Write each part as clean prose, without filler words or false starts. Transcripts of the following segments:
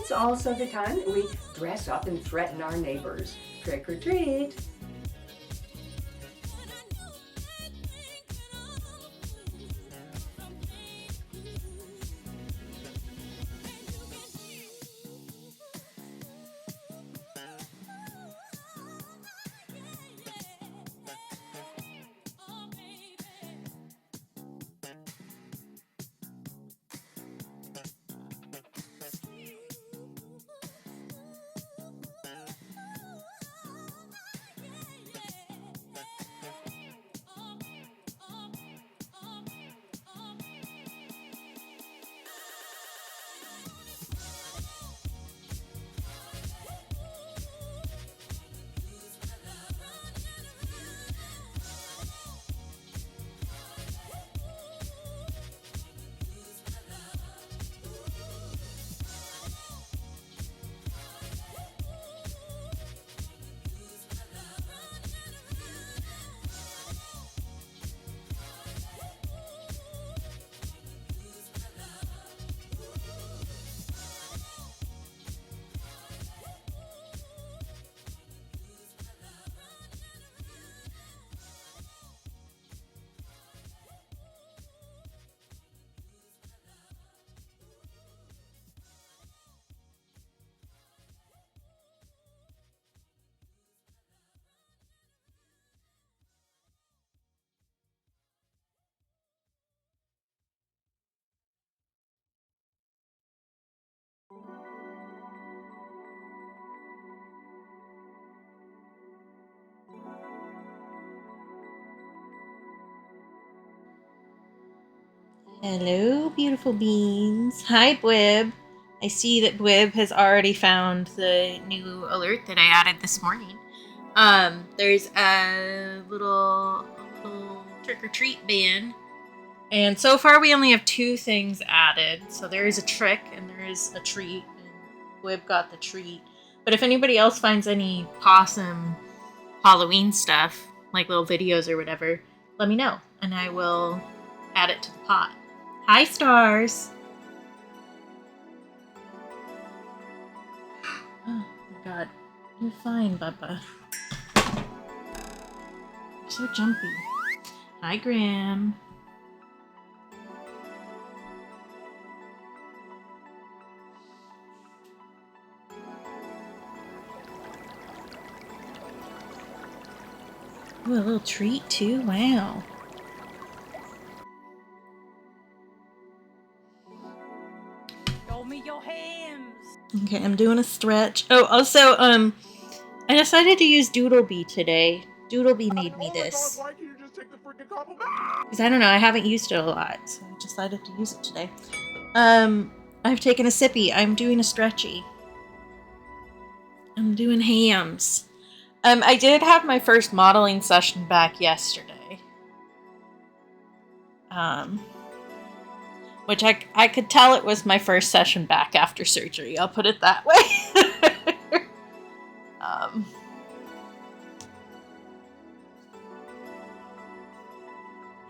it's also the time that we dress up and threaten our neighbors. Trick or treat. Hello, beautiful beans. Hi, Bwib. I see that Bwib has already found the new alert that I added this morning. There's a little trick-or-treat bin. And so far we only have 2 things added. So there is a trick and there is a treat. And Bwib got the treat. But if anybody else finds any possum Halloween stuff, like little videos or whatever, let me know. And I will add it to the pot. Hi, Stars. Oh my god. You're fine, Bubba. You're so jumpy. Hi, Graham. Ooh, a little treat too? Wow. Show me your hands. Okay, I'm doing a stretch. Oh, also, I decided to use Doodlebee today. Doodlebee made me this. Why can't you just take the freaking compliment? Because I don't know, I haven't used it a lot, so I decided to use it today. I've taken a sippy. I'm doing a stretchy. I'm doing hams. I did have my first modeling session back yesterday. Which I could tell it was my first session back after surgery. I'll put it that way.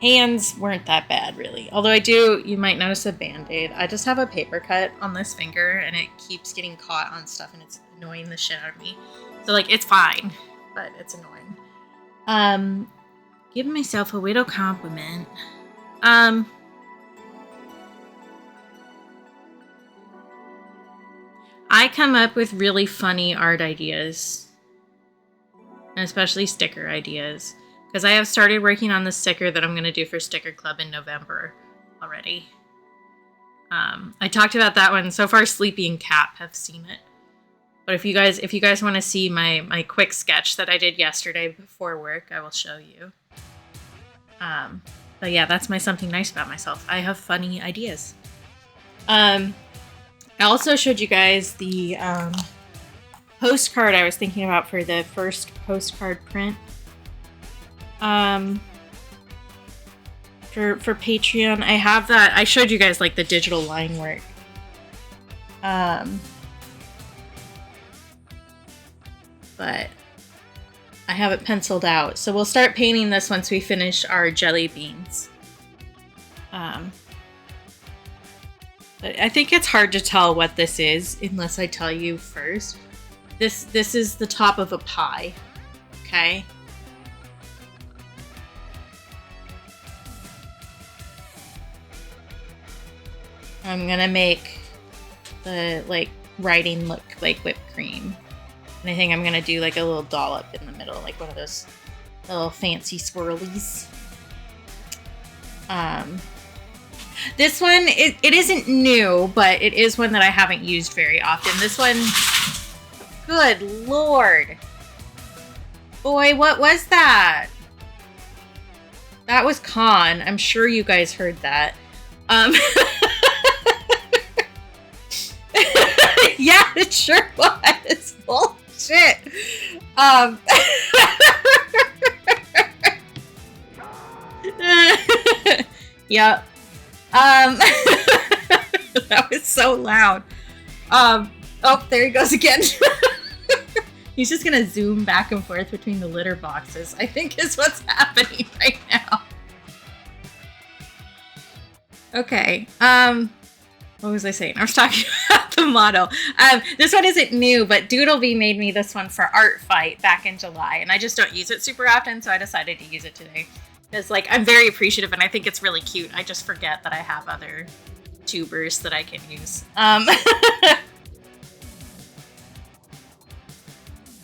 Hands weren't that bad, really. Although you might notice a band-aid. I just have a paper cut on this finger, and it keeps getting caught on stuff, and it's annoying the shit out of me. So, like, it's fine, but it's annoying. Giving myself a widow compliment. I come up with really funny art ideas, and especially sticker ideas, because I have started working on the sticker that I'm going to do for Sticker Club in November already. I talked about that one. So far, Sleepy and Cap have seen it. But if you guys want to see my quick sketch that I did yesterday before work, I will show you. But yeah, that's my something nice about myself. I have funny ideas. I also showed you guys the postcard I was thinking about for the first postcard print. For Patreon, I have that. I showed you guys like the digital line work. But I have it penciled out. So we'll start painting this once we finish our jelly beans. But I think it's hard to tell what this is unless I tell you first. This is the top of a pie, okay? I'm gonna make the like writing look like whipped cream. And I think I'm gonna do like a little dollop in the middle, like one of those little fancy swirlies. This one, it isn't new, but it is one that I haven't used very often. This one, good lord. Boy, what was that? That was Khan. I'm sure you guys heard that. Yeah, it sure was. Bullshit. Yep. That was so loud. Oh, there he goes again. He's just gonna zoom back and forth between the litter boxes, I think is what's happening right now. Okay. What was I saying? I was talking about the model. This one isn't new, but Doodlebee made me this one for Art Fight back in July, and I just don't use it super often, so I decided to use it today. Because, like, I'm very appreciative, and I think it's really cute. I just forget that I have other tubers that I can use.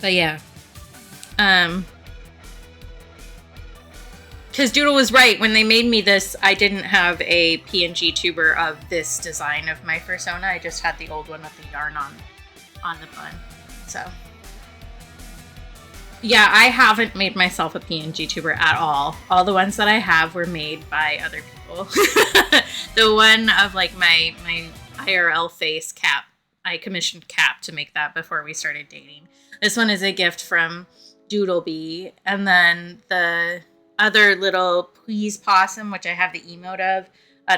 But yeah. Because Doodle was right. When they made me this, I didn't have a PNG tuber of this design of my fursona. I just had the old one with the yarn on the bun. So, yeah, I haven't made myself a PNG tuber at all. All the ones that I have were made by other people. The one of, like, my IRL face Cap, I commissioned Cap to make that before we started dating. This one is a gift from Doodlebee. And then the other little Please Possum, which I have the emote of,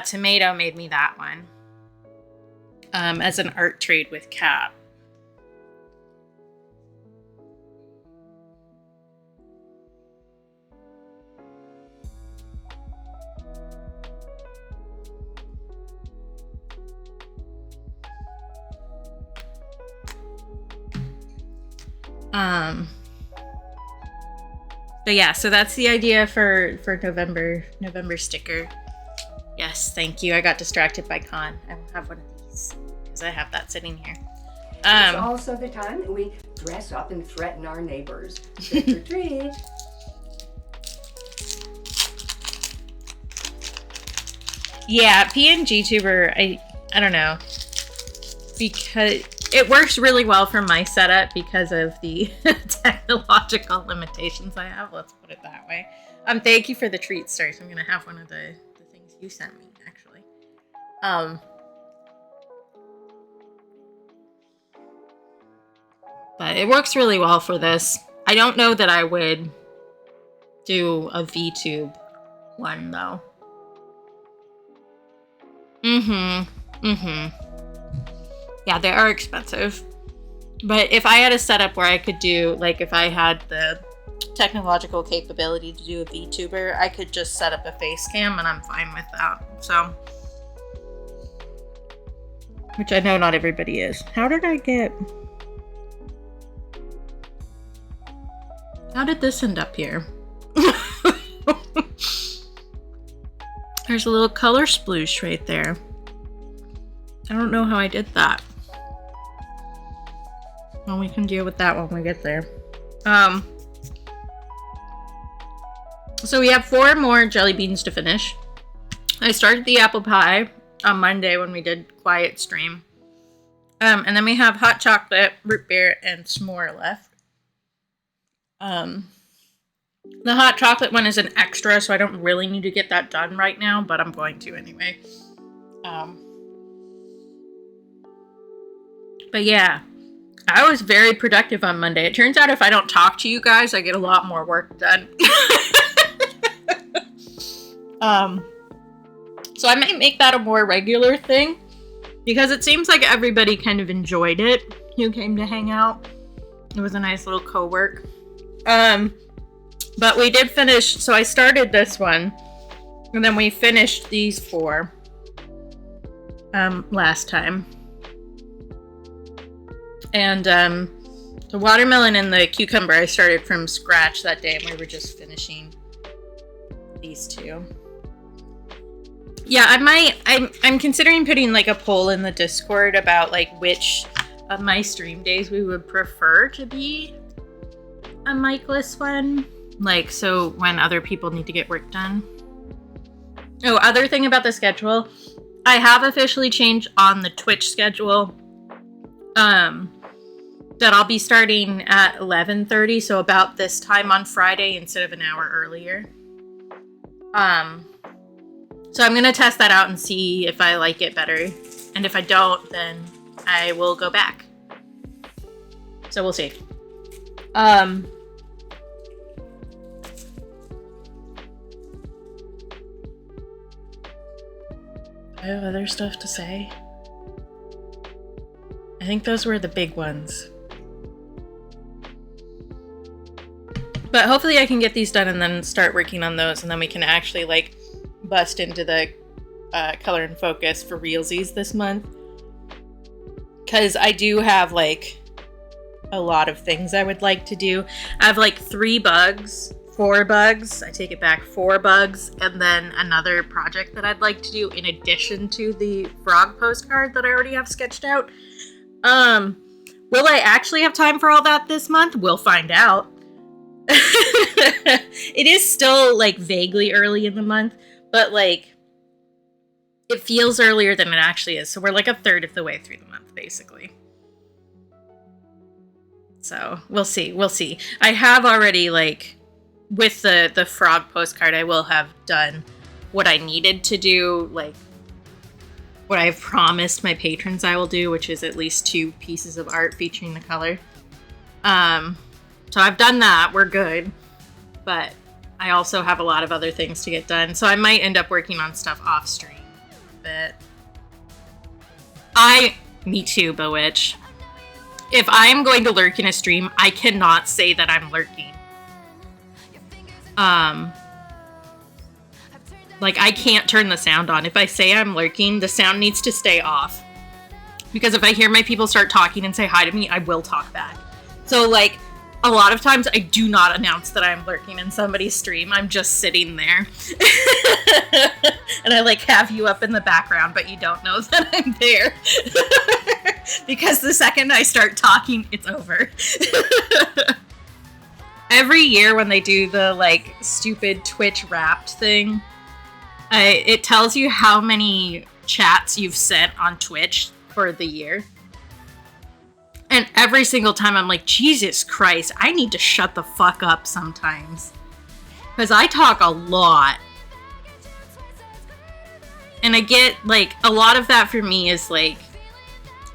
Tomato made me that one as an art trade with Cap. But yeah, so that's the idea for November sticker. Yes, thank you. I got distracted by Khan. I will have one of these because I have that sitting here. It's also the time that we dress up and threaten our neighbors. Trick or treat. Yeah, PNG tuber, I don't know. Because it works really well for my setup because of the technological limitations I have. Let's put it that way. Thank you for the treat, Star. So I'm gonna have one of the things you sent me, actually. But it works really well for this. I don't know that I would do a VTube one though. Yeah, they are expensive. But if I had a setup where I could do, like, if I had the technological capability to do a VTuber, I could just set up a face cam and I'm fine with that. So, which I know not everybody is. How did this end up here? There's a little color sploosh right there. I don't know how I did that. Well, we can deal with that when we get there. So we have 4 more jelly beans to finish. I started the apple pie on Monday when we did quiet stream. And then we have hot chocolate, root beer, and s'more left. The hot chocolate one is an extra, so I don't really need to get that done right now, but I'm going to anyway. But yeah, I was very productive on Monday. It turns out if I don't talk to you guys, I get a lot more work done. So I might make that a more regular thing because it seems like everybody kind of enjoyed it who came to hang out. It was a nice little co-work. But we did finish, so I started this one and then we finished these 4. last time. And the watermelon and the cucumber I started from scratch that day, and we were just finishing these two. Yeah, I'm considering putting like a poll in the Discord about like which of my stream days we would prefer to be a mic-less one. Like, so when other people need to get work done. Oh, other thing about the schedule. I have officially changed on the Twitch schedule. That I'll be starting at 11:30, so about this time on Friday instead of an hour earlier. So I'm gonna test that out and see if I like it better. And if I don't, then I will go back. So we'll see. I have other stuff to say. I think those were the big ones. But hopefully I can get these done and then start working on those, and then we can actually like bust into the color and focus for realsies this month. Because I do have like a lot of things I would like to do. I have like 4 bugs. I take it back, 4 bugs, and then another project that I'd like to do in addition to the frog postcard that I already have sketched out. Will I actually have time for all that this month? We'll find out. It is still like vaguely early in the month, but like it feels earlier than it actually is. So we're like a third of the way through the month, basically. So we'll see. I have already like with the frog postcard, I will have done what I needed to do, like what I've promised my patrons I will do, which is at least 2 pieces of art featuring the color. So I've done that. We're good. But I also have a lot of other things to get done. So I might end up working on stuff off stream. But me too, Bewitch. If I am going to lurk in a stream, I cannot say that I'm lurking. Like, I can't turn the sound on. If I say I'm lurking, the sound needs to stay off. Because if I hear my people start talking and say hi to me, I will talk back. So, like, a lot of times I do not announce that I'm lurking in somebody's stream. I'm just sitting there. And I, like, have you up in the background, but you don't know that I'm there. Because the second I start talking, it's over. Every year when they do the, like, stupid Twitch Wrapped thing, it tells you how many chats you've sent on Twitch for the year. And every single time I'm like, Jesus Christ, I need to shut the fuck up sometimes. Because I talk a lot. And I get, like, a lot of that for me is, like,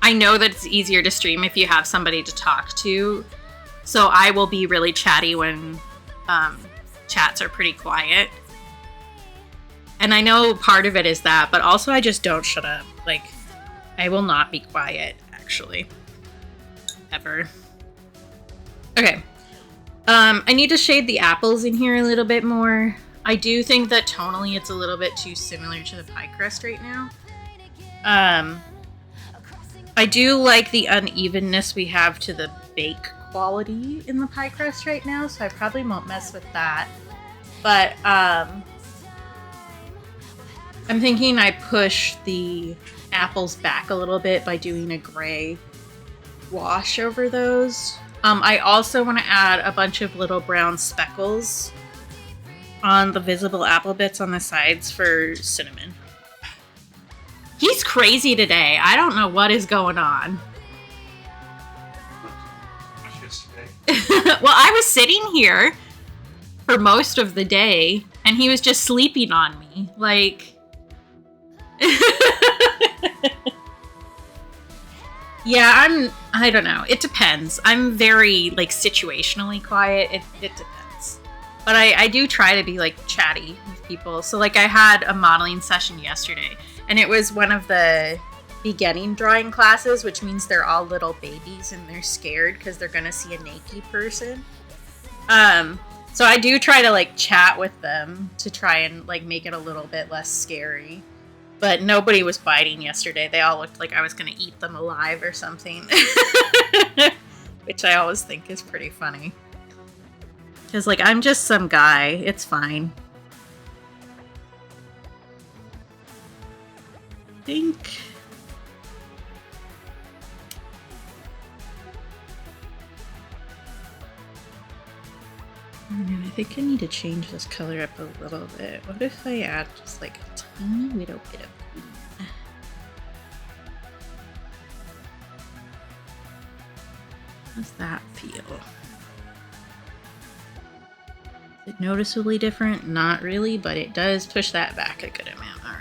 I know that it's easier to stream if you have somebody to talk to. So I will be really chatty when chats are pretty quiet. And I know part of it is that, but also I just don't shut up. Like, I will not be quiet, actually. Ever. Okay. I need to shade the apples in here a little bit more. I do think that tonally it's a little bit too similar to the pie crust right now. I do like the unevenness we have to the bake quality in the pie crust right now, so I probably won't mess with that. But, I'm thinking I push the apples back a little bit by doing a gray wash over those. I also want to add a bunch of little brown speckles on the visible apple bits on the sides for cinnamon. He's crazy today. I don't know what is going on. Well, I was sitting here for most of the day, and he was just sleeping on me. Like... Yeah, I don't know. It depends. I'm very, like, situationally quiet. It depends. But I do try to be, like, chatty with people. So, like, I had a modeling session yesterday, and it was one of the beginning drawing classes, which means they're all little babies and they're scared because they're gonna see a naked person. So I do try to, like, chat with them to try and, like, make it a little bit less scary. But nobody was biting yesterday. They all looked like I was going to eat them alive or something. Which I always think is pretty funny. Because, like, I'm just some guy. It's fine. I think... I think I need to change this color up a little bit. What if I add just like a tiny little bit of green? How's that feel? Is it noticeably different? Not really, but it does push that back a good amount. All right.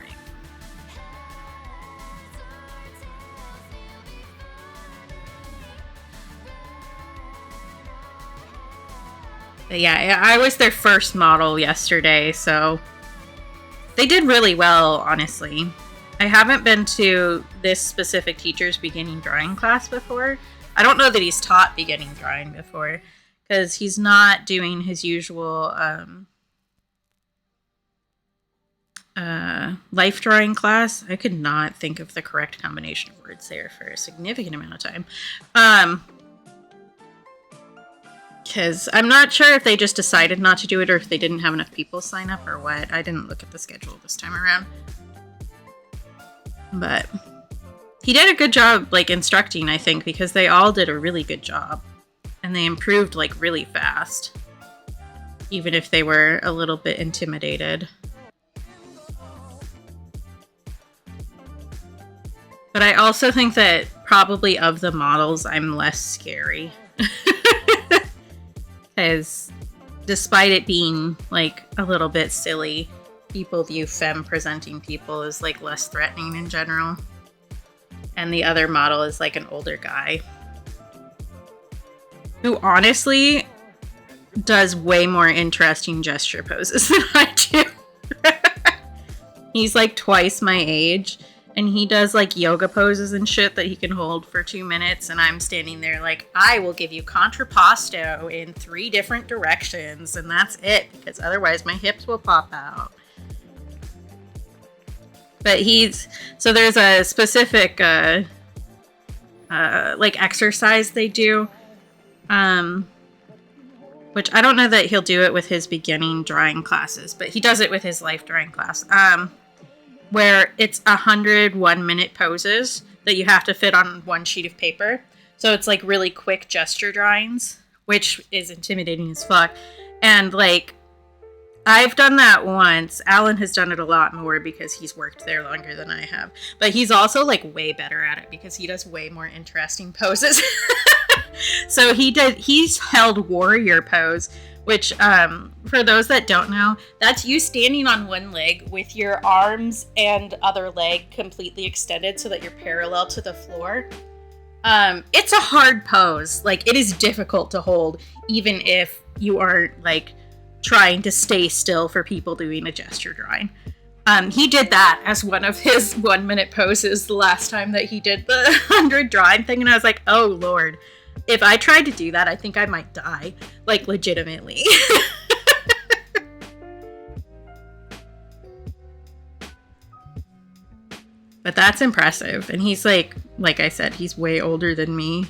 But yeah, I was their first model yesterday, so they did really well, honestly. I haven't been to this specific teacher's beginning drawing class before. I don't know that he's taught beginning drawing before, because he's not doing his usual life drawing class. I could not think of the correct combination of words there for a significant amount of time. Because I'm not sure if they just decided not to do it or if they didn't have enough people sign up or what. I didn't look at the schedule this time around. But he did a good job, like, instructing, I think, because they all did a really good job. And they improved, like, really fast. Even if they were a little bit intimidated. But I also think that probably of the models, I'm less scary. Because despite it being, like, a little bit silly, people view femme presenting people as, like, less threatening in general. And the other model is, like, an older guy. Who honestly does way more interesting gesture poses than I do. He's, like, twice my age. And he does, like, yoga poses and shit that he can hold for 2 minutes. And I'm standing there like, I will give you contrapposto in 3 different directions. And that's it. Because otherwise my hips will pop out. But so there's a specific, like, exercise they do. Which I don't know that he'll do it with his beginning drawing classes. But he does it with his life drawing class. Where it's 100 1-minute poses that you have to fit on one sheet of paper. So it's like really quick gesture drawings, which is intimidating as fuck. And like, I've done that once. Alan has done it a lot more because he's worked there longer than I have. But he's also like way better at it because he does way more interesting poses. So he's held warrior pose, which, for those that don't know, that's you standing on one leg with your arms and other leg completely extended so that you're parallel to the floor. It's a hard pose. Like, it is difficult to hold, even if you aren't, like, trying to stay still for people doing a gesture drawing. He did that as one of his 1-minute poses the last time that he did the 100 drawing thing, and I was like, oh, Lord. If I tried to do that, I think I might die. Like, legitimately. But that's impressive. And he's like I said, he's way older than me.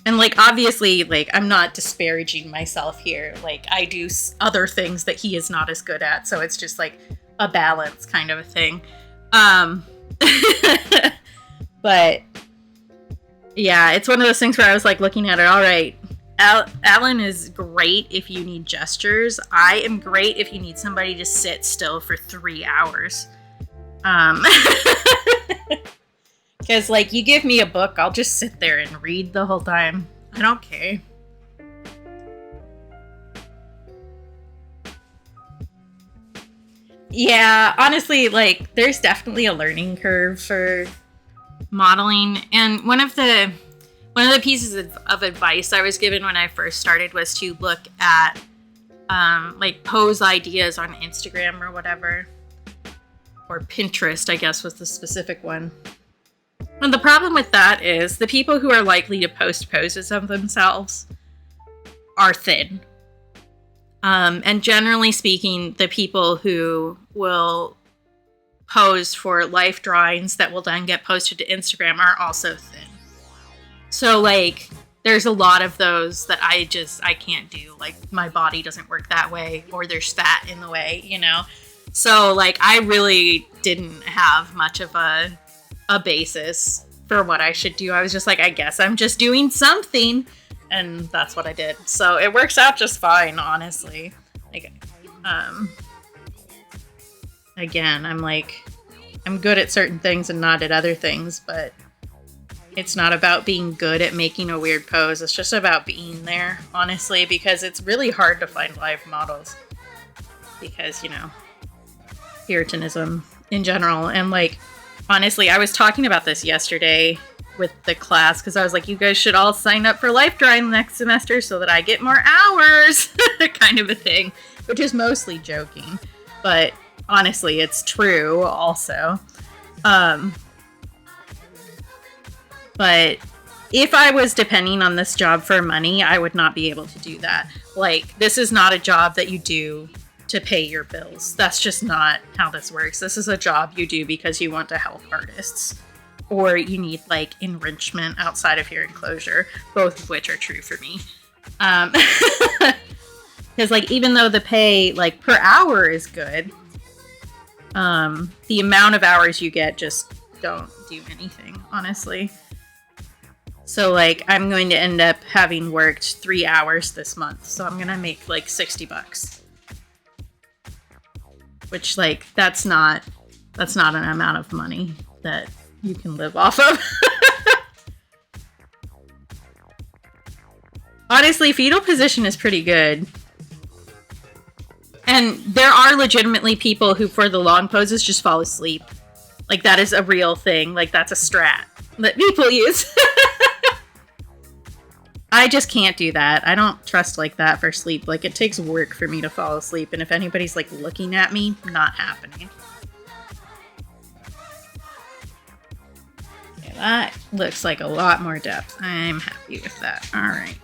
And, like, obviously, like, I'm not disparaging myself here. Like, I do other things that he is not as good at. So it's just, like, a balance kind of a thing. But... yeah, it's one of those things where I was like looking at it, all right, Alan is great if you need gestures. I am great if you need somebody to sit still for 3 hours. Because, like, you give me a book, I'll just sit there and read the whole time. I don't care. Yeah, honestly, like, there's definitely a learning curve for modeling, and one of the pieces of advice I was given when I first started was to look at like pose ideas on Instagram or whatever, or Pinterest, I guess was the specific one. And the problem with that is the people who are likely to post poses of themselves are thin, and generally speaking, the people who will pose for life drawings that will then get posted to Instagram are also thin. So like there's a lot of those that I can't do. Like my body doesn't work that way, or there's fat in the way, you know? So like I really didn't have much of a basis for what I should do. I was just like, I guess I'm just doing something, and that's what I did. So it works out just fine, honestly. Like again, I'm good at certain things and not at other things, but it's not about being good at making a weird pose. It's just about being there, honestly, because it's really hard to find live models because, you know, Puritanism in general. And like, honestly, I was talking about this yesterday with the class because I was like, you guys should all sign up for life drawing next semester so that I get more hours, kind of a thing, which is mostly joking, but honestly, it's true also. But if I was depending on this job for money, I would not be able to do that. Like, this is not a job that you do to pay your bills. That's just not how this works. This is a job you do because you want to help artists, or you need like enrichment outside of your enclosure, both of which are true for me. Because like, even though the pay like per hour is good, the amount of hours you get just don't do anything, honestly. So like, I'm going to end up having worked 3 hours this month, so I'm gonna make like $60, which like that's not an amount of money that you can live off of. Honestly, fetal position is pretty good. And there are legitimately people who, for the long poses, just fall asleep. Like, that is a real thing. Like, that's a strat that people use. I just can't do that. I don't trust like that for sleep. Like, it takes work for me to fall asleep. And if anybody's, like, looking at me, not happening. Okay, that looks like a lot more depth. I'm happy with that. All right.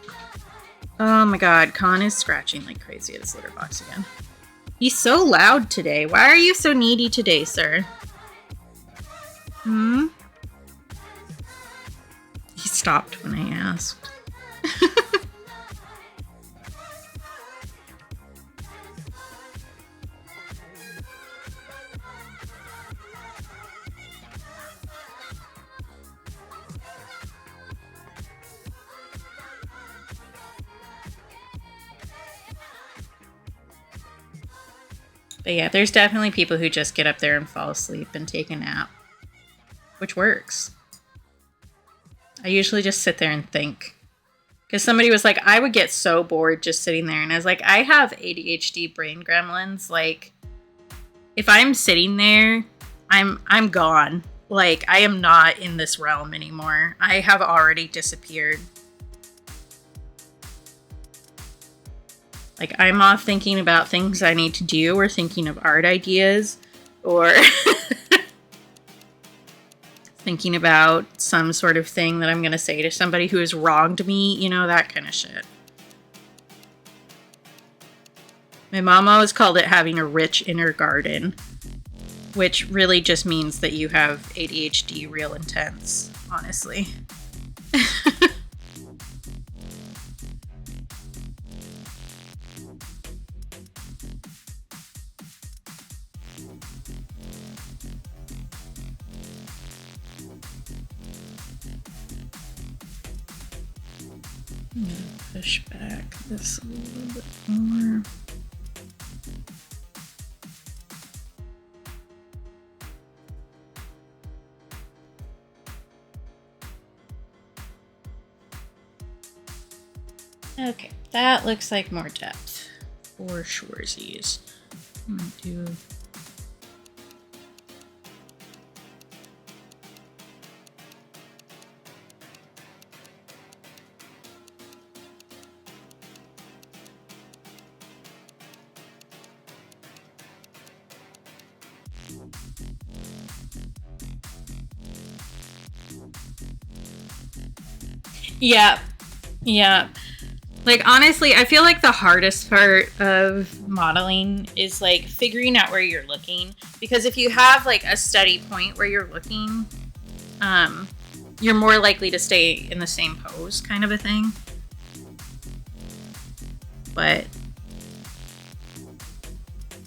Oh my god, Khan is scratching like crazy at his litter box again. He's so loud today. Why are you so needy today, sir? He stopped when I asked. But yeah, there's definitely people who just get up there and fall asleep and take a nap, which works. I usually just sit there and think. Because somebody was like, I would get so bored just sitting there. And I was like, I have ADHD brain gremlins. Like, if I'm sitting there, I'm gone. Like, I am not in this realm anymore. I have already disappeared. Like, I'm off thinking about things I need to do, or thinking of art ideas, or thinking about some sort of thing that I'm going to say to somebody who has wronged me, you know, that kind of shit. My mom always called it having a rich inner garden, which really just means that you have ADHD real intense, honestly. I'm gonna push back this a little bit more. Okay, that looks like more depth for Schwarzies. I'm gonna do. Yeah. Like, honestly, I feel like the hardest part of modeling is like figuring out where you're looking, because if you have like a steady point where you're looking, you're more likely to stay in the same pose, kind of a thing. But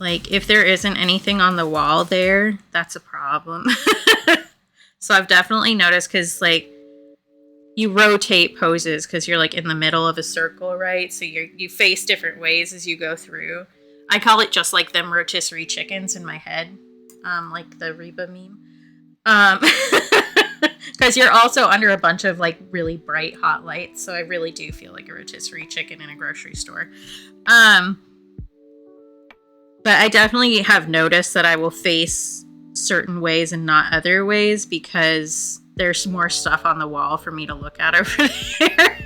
like, if there isn't anything on the wall there, that's a problem. So I've definitely noticed, because like you rotate poses because you're like in the middle of a circle, right? So you face different ways as you go through. I call it just like them rotisserie chickens in my head, like the Reba meme. Because you're also under a bunch of like really bright hot lights, so I really do feel like a rotisserie chicken in a grocery store. But I definitely have noticed that I will face certain ways and not other ways, because there's more stuff on the wall for me to look at over there.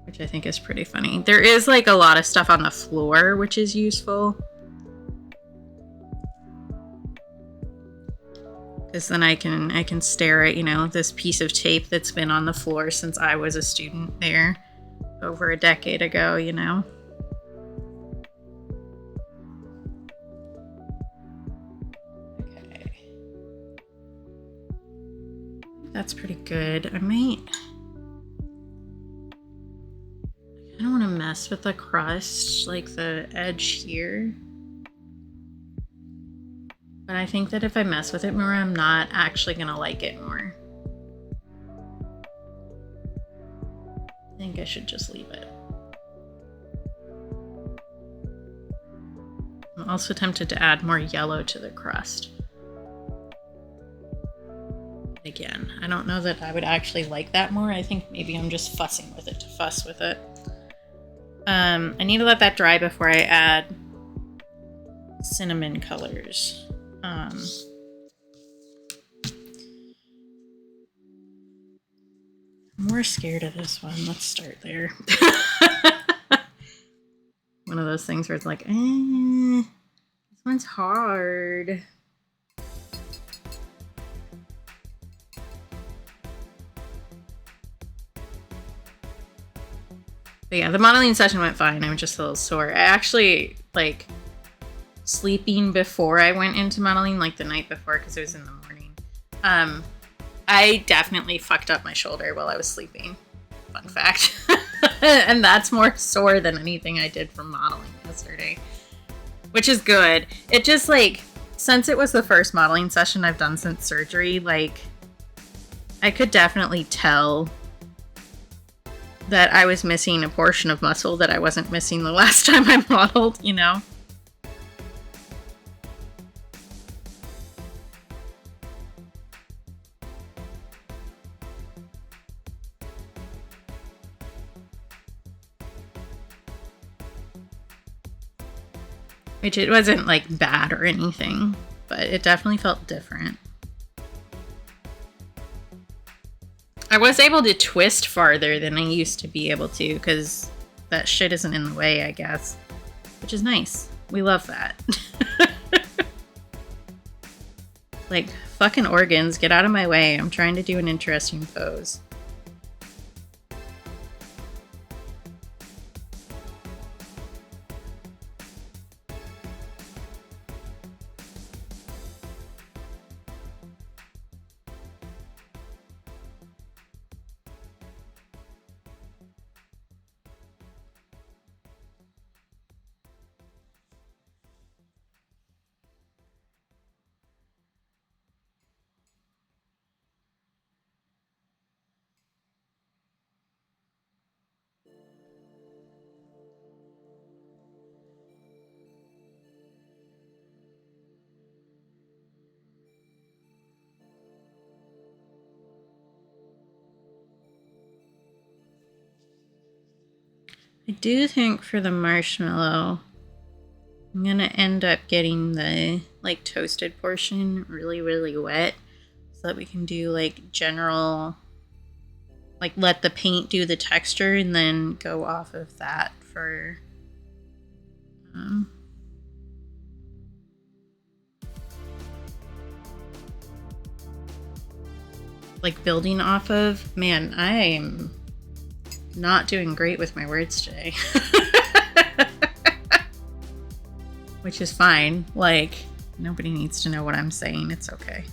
Which I think is pretty funny. There is like a lot of stuff on the floor, which is useful. Because then I can stare at, you know, this piece of tape that's been on the floor since I was a student there over a decade ago, you know. That's pretty good. I don't want to mess with the crust, like the edge here. But I think that if I mess with it more, I'm not actually going to like it more. I think I should just leave it. I'm also tempted to add more yellow to the crust. Again, I don't know that I would actually like that more. I think maybe I'm just fussing with it to fuss with it. I need to let that dry before I add cinnamon colors. I'm more scared of this one. Let's start there. One of those things where it's like, this one's hard. But yeah, the modeling session went fine. I'm just a little sore. I actually, like, sleeping before I went into modeling, like the night before, because it was in the morning. I definitely fucked up my shoulder while I was sleeping. Fun fact. And that's more sore than anything I did from modeling yesterday. Which is good. It just, like, since it was the first modeling session I've done since surgery, like, I could definitely tell that I was missing a portion of muscle that I wasn't missing the last time I modeled, you know? Which it wasn't like bad or anything, but it definitely felt different. I was able to twist farther than I used to be able to, because that shit isn't in the way, I guess. Which is nice. We love that. Like, fucking organs, get out of my way. I'm trying to do an interesting pose. I do think for the marshmallow, I'm gonna end up getting the like toasted portion really, really wet so that we can do like general, like let the paint do the texture and then go off of that for like building off of. Man, I'm not doing great with my words today. Which is fine. Like, nobody needs to know what I'm saying. It's okay.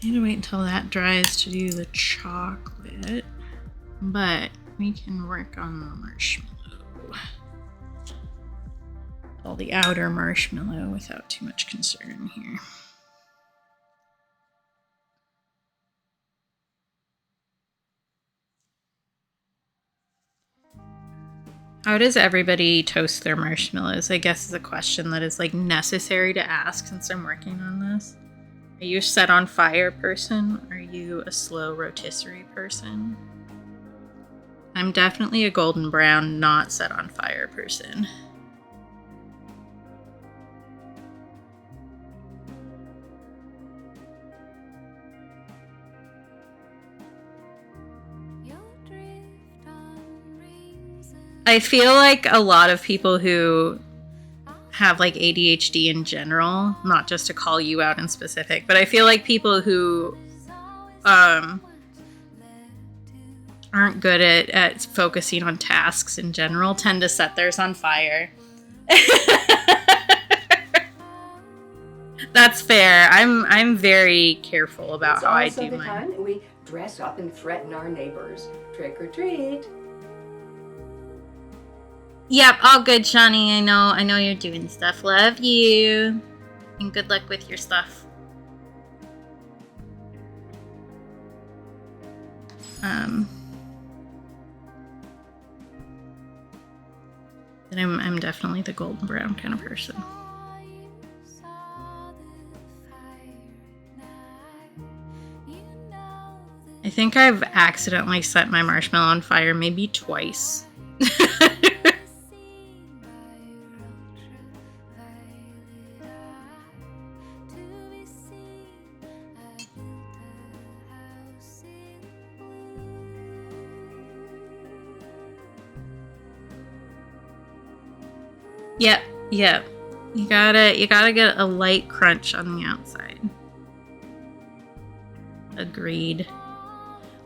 I need to wait until that dries to do the chocolate, but we can work on the marshmallow. Well, the outer marshmallow without too much concern here. How does everybody toast their marshmallows? I guess is a question that is like necessary to ask since I'm working on this. Are you a set on fire person? Are you a slow rotisserie person? I'm definitely a golden brown, not set on fire person. I feel like a lot of people who have like ADHD in general, not just to call you out in specific, but I feel like people who aren't good at focusing on tasks in general tend to set theirs on fire. That's fair. I'm very careful about It's how I also do the mine. time that we dress up and threaten our neighbors. Trick or treat. Yep, all good, Shawnee. I know you're doing stuff. Love you. And good luck with your stuff. But I'm definitely the golden brown kind of person. I think I've accidentally set my marshmallow on fire maybe twice. Yep. You gotta get a light crunch on the outside. Agreed.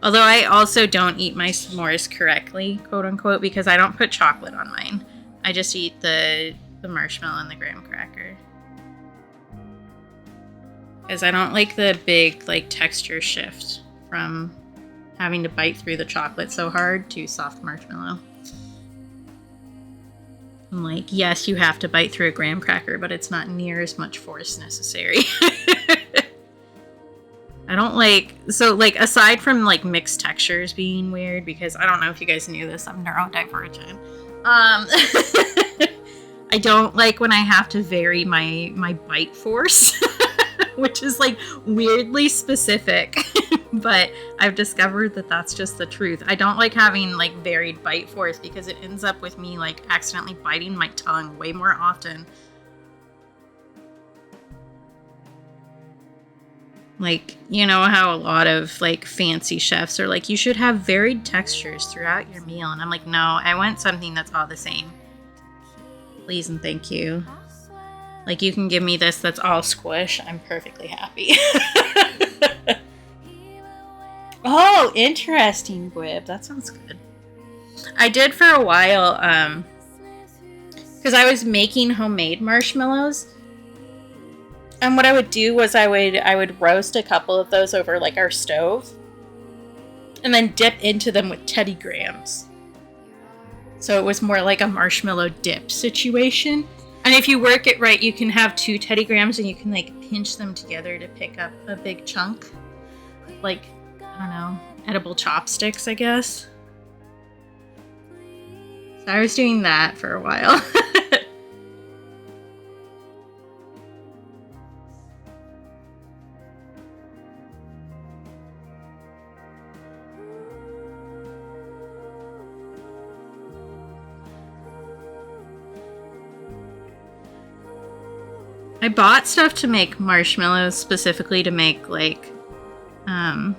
Although I also don't eat my s'mores correctly, quote unquote, because I don't put chocolate on mine. I just eat the marshmallow and the graham cracker. Because I don't like the big like texture shift from having to bite through the chocolate so hard to soft marshmallow. I'm like, yes, you have to bite through a graham cracker, but it's not near as much force necessary. I don't like, so like aside from like mixed textures being weird, because I don't know if you guys knew this, I'm neurodivergent. I don't like when I have to vary my bite force, which is like weirdly specific, but I've discovered that that's just the truth. I don't like having like varied bite force because it ends up with me like accidentally biting my tongue way more often. Like, you know how a lot of like fancy chefs are like, you should have varied textures throughout your meal, and I'm like, no, I want something that's all the same. Please and thank you. Like, you can give me this that's all squish. I'm perfectly happy. Oh, interesting, Gwib. That sounds good. I did for a while, because I was making homemade marshmallows. And what I would do was I would roast a couple of those over, like, our stove. And then dip into them with Teddy Grahams. So it was more like a marshmallow dip situation. And if you work it right, you can have 2 Teddy Grahams and you can, like, pinch them together to pick up a big chunk. Like, I don't know, edible chopsticks, I guess. So I was doing that for a while. I bought stuff to make marshmallows, specifically to make, like, I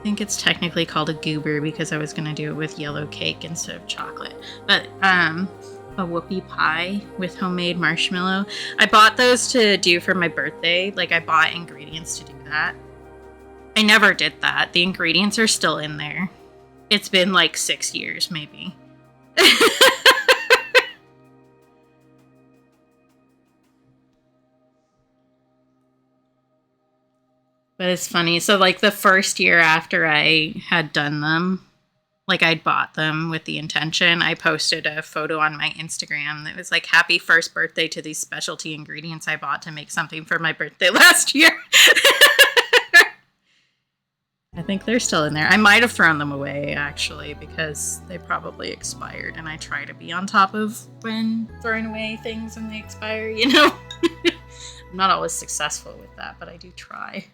think it's technically called a goober because I was going to do it with yellow cake instead of chocolate. But, a whoopie pie with homemade marshmallow. I bought those to do for my birthday. Like, I bought ingredients to do that. I never did that. The ingredients are still in there. It's been, like, 6 years, maybe. But it's funny. So, like, the first year after I had done them, like, I'd bought them with the intention, I posted a photo on my Instagram that was like, happy first birthday to these specialty ingredients I bought to make something for my birthday last year. I think they're still in there. I might have thrown them away, actually, because they probably expired, and I try to be on top of when throwing away things when they expire, you know? I'm not always successful with that, but I do try.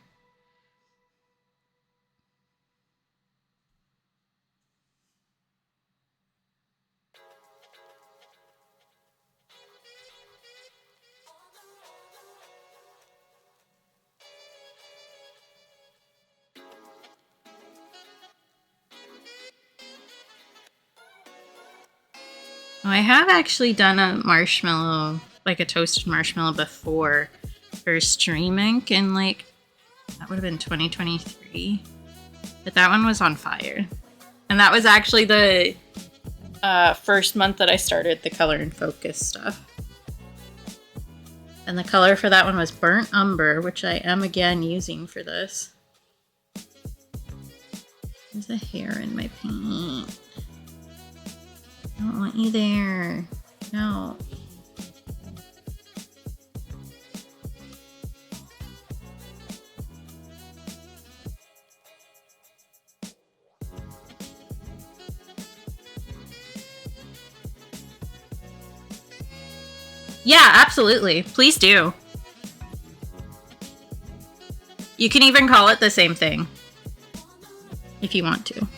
Oh, I have actually done a marshmallow, like a toasted marshmallow before for Stream Ink in, like, that would have been 2023. But that one was on fire. And that was actually the first month that I started the Color and Focus stuff. And the color for that one was Burnt Umber, which I am again using for this. There's a hair in my paint. I don't want you there. No. Yeah, absolutely. Please do. You can even call it the same thing if you want to.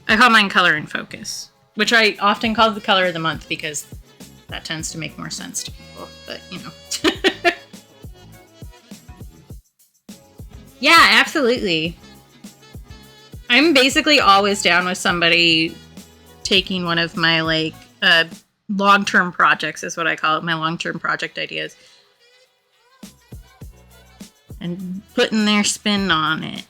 I call mine Color and Focus, which I often call the color of the month because that tends to make more sense to people, but you know. Yeah, absolutely. I'm basically always down with somebody taking one of my, like, long-term projects is what I call it, my long-term project ideas, and putting their spin on it.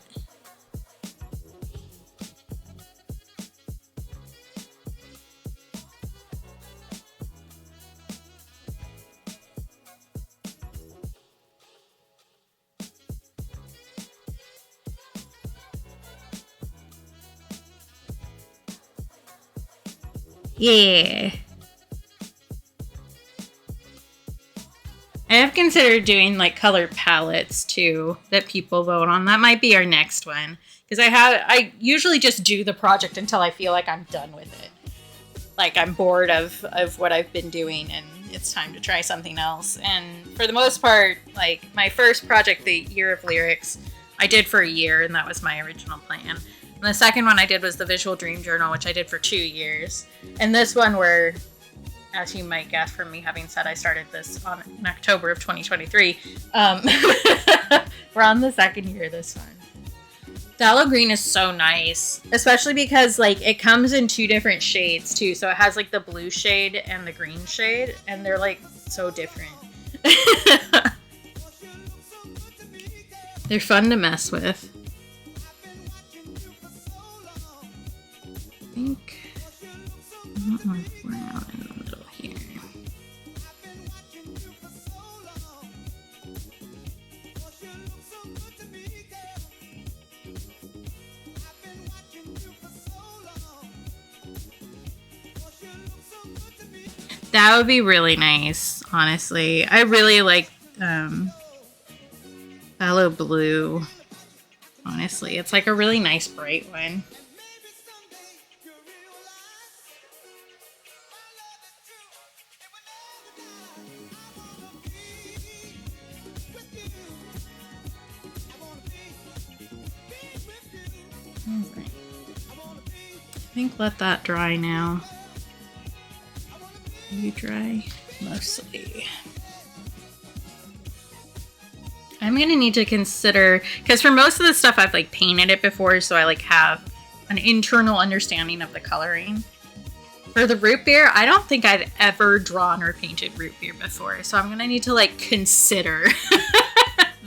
Yeah. I have considered doing, like, color palettes too that people vote on. That might be our next one, because I usually just do the project until I feel like I'm done with it. Like, I'm bored of what I've been doing and it's time to try something else. And for the most part, like, my first project, the Year of Lyrics, I did for a year, and that was my original plan. And the second one I did was the Visual Dream Journal, which I did for 2 years. And this one, where, as you might guess from me having said I started this in October of 2023, we're on the second year this one. Phthalo green is so nice, especially because like it comes in 2 different shades too. So it has like the blue shade and the green shade, and they're like so different. They're fun to mess with. I think I want more brown in the middle here. That would be really nice, honestly. I really like phthalo blue. Honestly, it's like a really nice bright one. Alright. I think let that dry now. You dry mostly. I'm gonna need to consider, because for most of the stuff I've like painted it before, so I like have an internal understanding of the coloring. For the root beer, I don't think I've ever drawn or painted root beer before, so I'm gonna need to like consider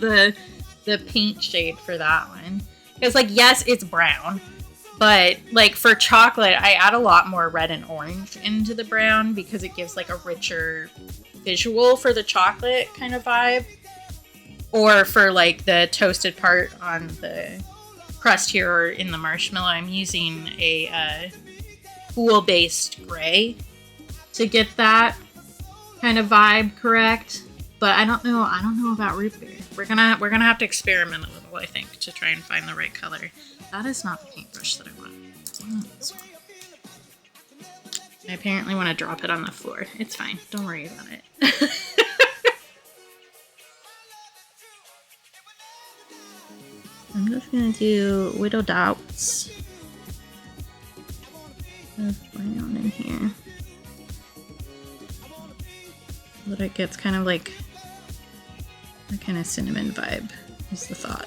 the paint shade for that one. Because like, yes, it's brown, but like for chocolate, I add a lot more red and orange into the brown because it gives like a richer visual for the chocolate kind of vibe. Or for like the toasted part on the crust here or in the marshmallow, I'm using a cool-based gray to get that kind of vibe correct. But I don't know about root beer. We're gonna have to experiment a little, I think, to try and find the right color. That is not the paintbrush that I want. This one. I apparently want to drop it on the floor. It's fine. Don't worry about it. I'm just gonna do little dots of brown in here. So that it gets kind of like a kind of cinnamon vibe, is the thought.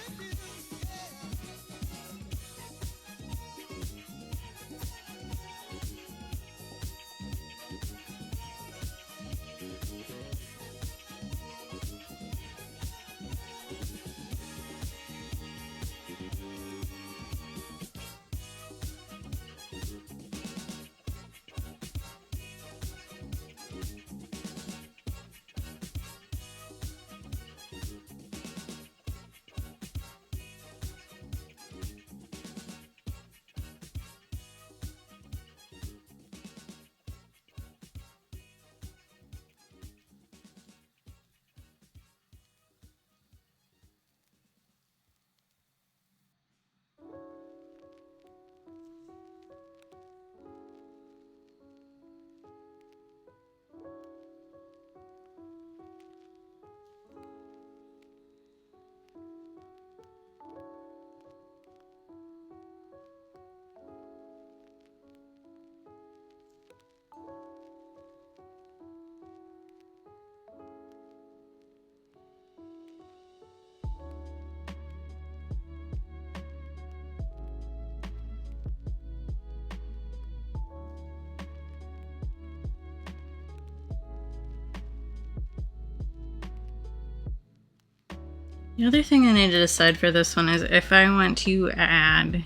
The other thing I need to decide for this one is if I want to add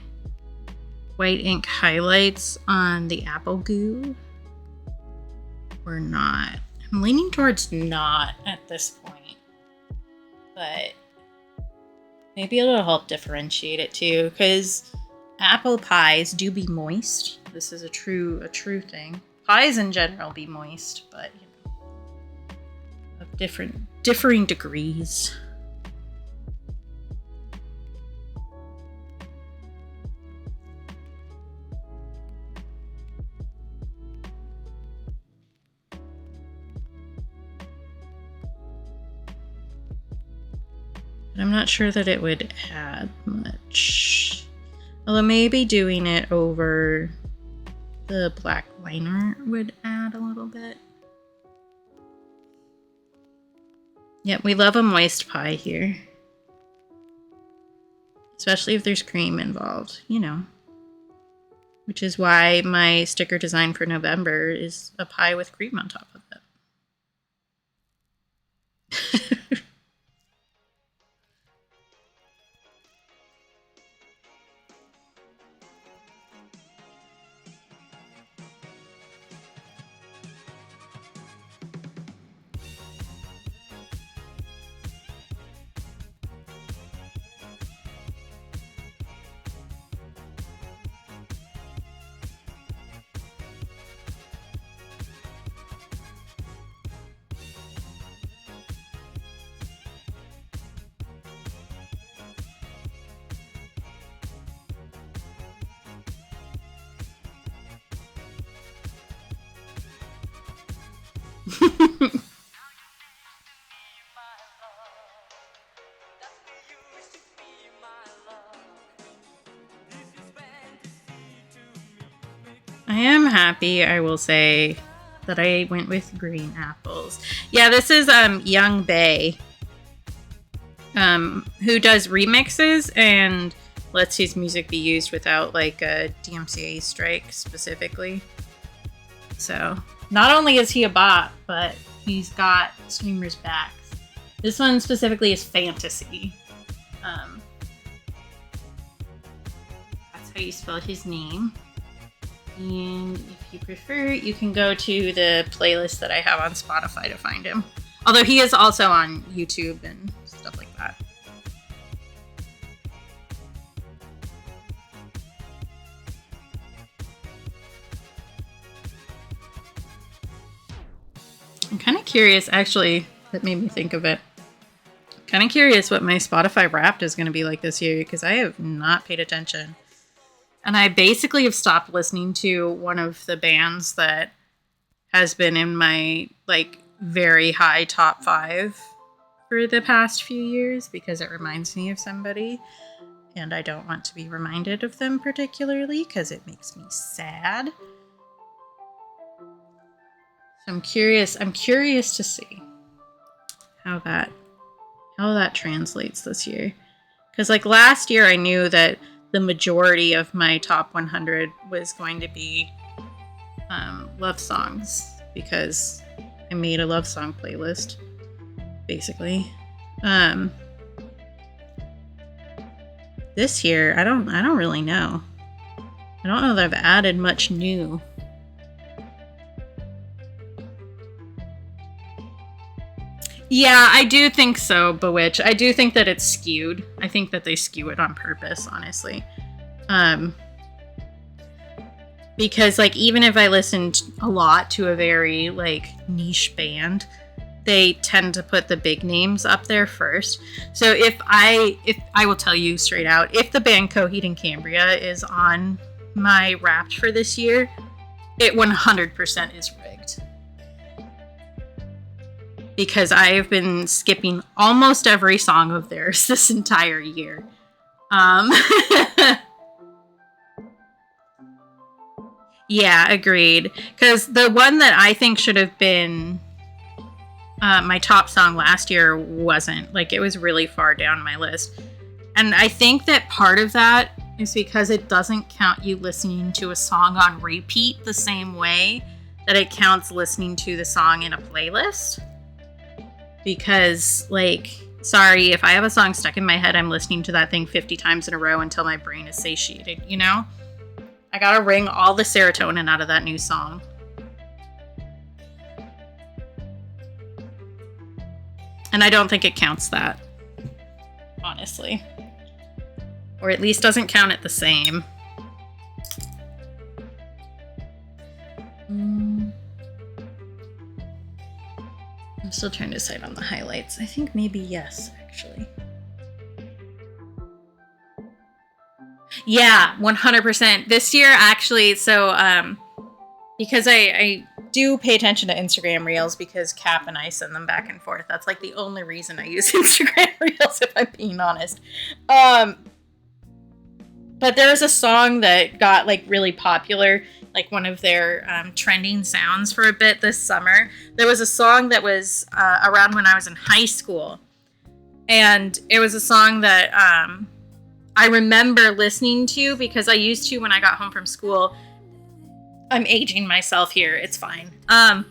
white ink highlights on the apple goo or not. I'm leaning towards not at this point, but maybe it'll help differentiate it too, because apple pies do be moist. This is a true thing. Pies in general be moist, but you know, of differing degrees. I'm not sure that it would add much. Although maybe doing it over the black liner would add a little bit. Yep, we love a moist pie here. Especially if there's cream involved, you know. Which is why my sticker design for November is a pie with cream on top of it. I am happy, I will say, that I went with green apples. Yeah, this is Young Bae, who does remixes and lets his music be used without like a DMCA strike specifically. So not only is he a bot, but he's got streamers' backs. This one specifically is fantasy. That's how you spell his name. And if you prefer, you can go to the playlist that I have on Spotify to find him. Although he is also on YouTube and stuff like that. I'm kind of curious, actually, that made me think of it. Kind of curious what my Spotify Wrapped is going to be like this year, because I have not paid attention. And I basically have stopped listening to one of the bands that has been in my, like, very high top 5 for the past few years, because it reminds me of somebody. And I don't want to be reminded of them particularly, because it makes me sad. So I'm curious to see how that translates this year. Because, like, last year I knew that the majority of my top 100 was going to be love songs, because I made a love song playlist, basically. This year, I don't really know. I don't know that I've added much new. Yeah, I do think so, Bewitch. I do think that it's skewed. I think that they skew it on purpose, honestly. Because, like, even if I listened a lot to a very, like, niche band, they tend to put the big names up there first. So if I will tell you straight out, if the band Coheed and Cambria is on my Wrapped for this year, it 100% is rigged. Because I have been skipping almost every song of theirs this entire year. Yeah, agreed. Because the one that I think should have been my top song last year wasn't. Like, it was really far down my list. And I think that part of that is because it doesn't count you listening to a song on repeat the same way that it counts listening to the song in a playlist. Because, like, sorry, if I have a song stuck in my head, I'm listening to that thing 50 times in a row until my brain is satiated, you know? I gotta wring all the serotonin out of that new song. And I don't think it counts that, honestly. Or at least doesn't count it the same. I'm still trying to decide on the highlights. I think maybe yes, actually. Yeah, 100%. This year, actually, so, because I do pay attention to Instagram Reels, because Cap and I send them back and forth. That's, like, the only reason I use Instagram Reels, if I'm being honest. But there's a song that got, like, really popular, like one of their trending sounds for a bit this summer. There was a song that was around when I was in high school. And it was a song that I remember listening to, because I used to when I got home from school. I'm aging myself here. It's fine. I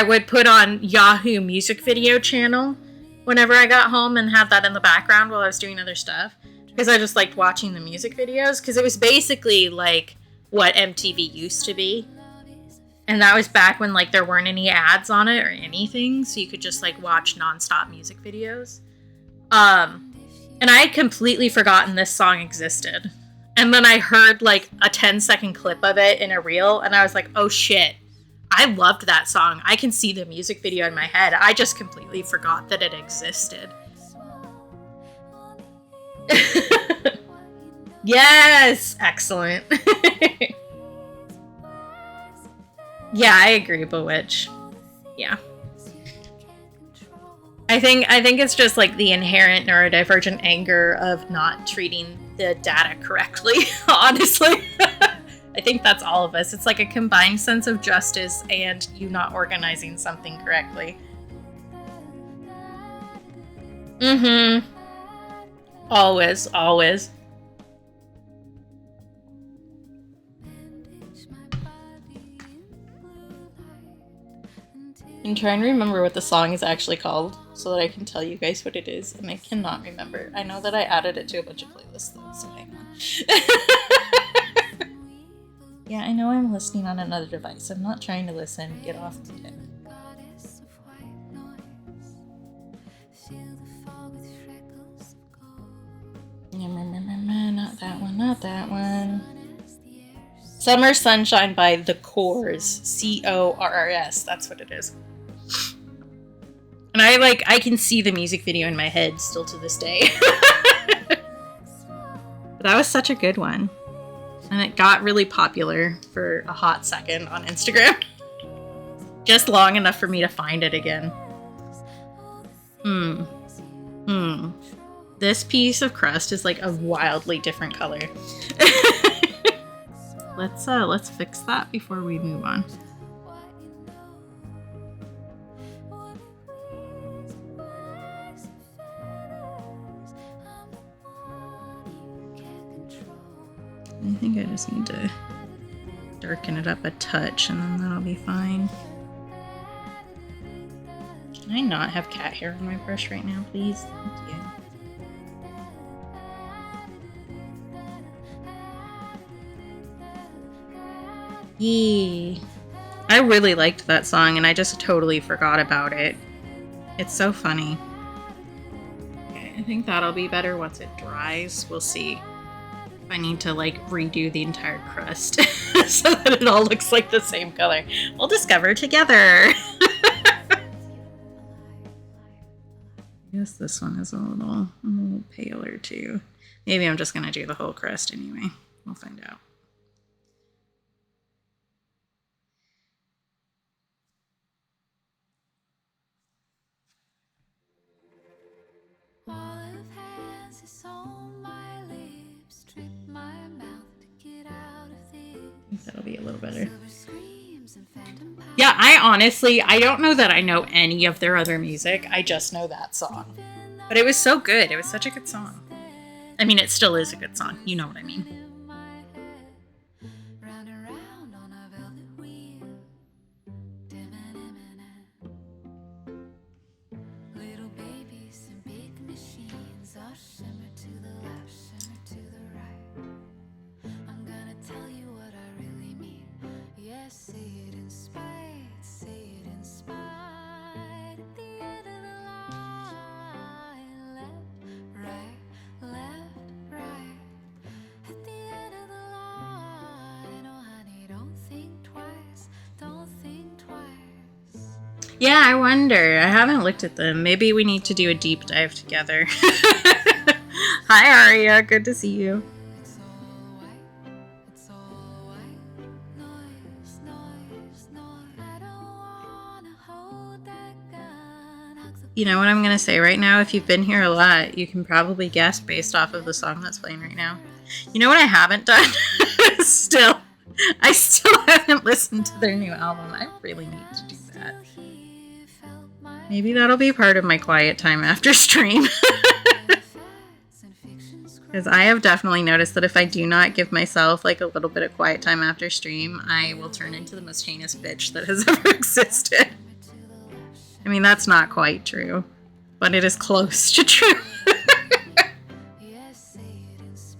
would put on Yahoo Music Video channel whenever I got home and have that in the background while I was doing other stuff. Because I just liked watching the music videos. Because it was basically like what MTV used to be. And that was back when like there weren't any ads on it or anything. So you could just like watch nonstop music videos. And I had completely forgotten this song existed. And then I heard like a 10-second clip of it in a reel. And I was like, oh shit. I loved that song. I can see the music video in my head. I just completely forgot that it existed. Yes! Excellent. Yeah, I agree, Bewitch. Yeah. I think it's just like the inherent neurodivergent anger of not treating the data correctly, honestly. I think that's all of us. It's like a combined sense of justice and you not organizing something correctly. Mm-hmm. Always, always. I'm trying to remember what the song is actually called so that I can tell you guys what it is, and I cannot remember. I know that I added it to a bunch of playlists though, so hang on. Yeah, I know I'm listening on another device. I'm not trying to listen. Get off the tip. Not that one, not that one. Summer Sunshine by The Corrs. Corrs. That's what it is. And I can see the music video in my head still to this day. But that was such a good one. And it got really popular for a hot second on Instagram. Just long enough for me to find it again. This piece of crust is like a wildly different color. Let's fix that before we move on. I think I just need to darken it up a touch and then that'll be fine. Can I not have cat hair on my brush right now, please? Thank you. Yee. I really liked that song and I just totally forgot about it. It's so funny. Okay, I think that'll be better once it dries. We'll see. I need to like redo the entire crust so that it all looks like the same color. We'll discover together. I guess this one is a little paler too. Maybe I'm just gonna do the whole crust anyway. We'll find out. That'll be a little better. Yeah, I don't know that I know any of their other music. I just know that song. But it was so good. It was such a good song. I mean, it still is a good song. You know what I mean. Yeah, I wonder. I haven't looked at them. Maybe we need to do a deep dive together. Hi, Aria. Good to see you. You know what I'm going to say right now? If you've been here a lot, you can probably guess based off of the song that's playing right now. You know what I haven't done? I still haven't listened to their new album. I really need to do that. Maybe that'll be part of my quiet time after stream. Because I have definitely noticed that if I do not give myself like a little bit of quiet time after stream, I will turn into the most heinous bitch that has ever existed. I mean, that's not quite true, but it is close to true.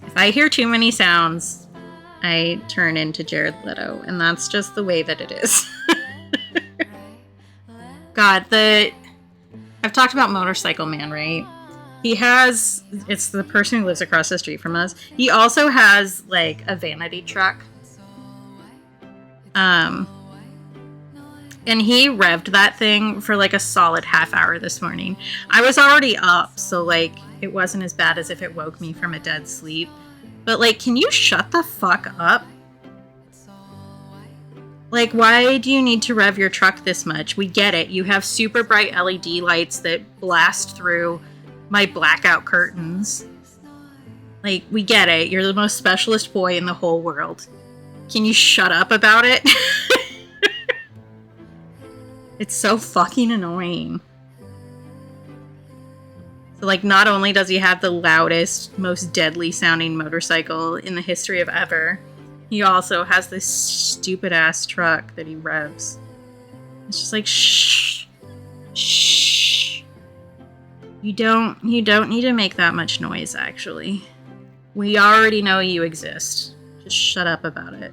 If I hear too many sounds, I turn into Jared Leto, and that's just the way that it is. God, I've talked about Motorcycle Man, right? It's the person who lives across the street from us. He also has, like, a vanity truck. And he revved that thing for, like, a solid half hour this morning. I was already up, so, like, it wasn't as bad as if it woke me from a dead sleep. But, like, can you shut the fuck up? Like, why do you need to rev your truck this much? We get it. You have super bright LED lights that blast through my blackout curtains. Like, we get it. You're the most specialist boy in the whole world. Can you shut up about it? It's so fucking annoying. So, like, not only does he have the loudest, most deadly sounding motorcycle in the history of ever, he also has this stupid ass truck that he revs. It's just like, shh. Shh. You don't need to make that much noise, actually. We already know you exist. Just shut up about it.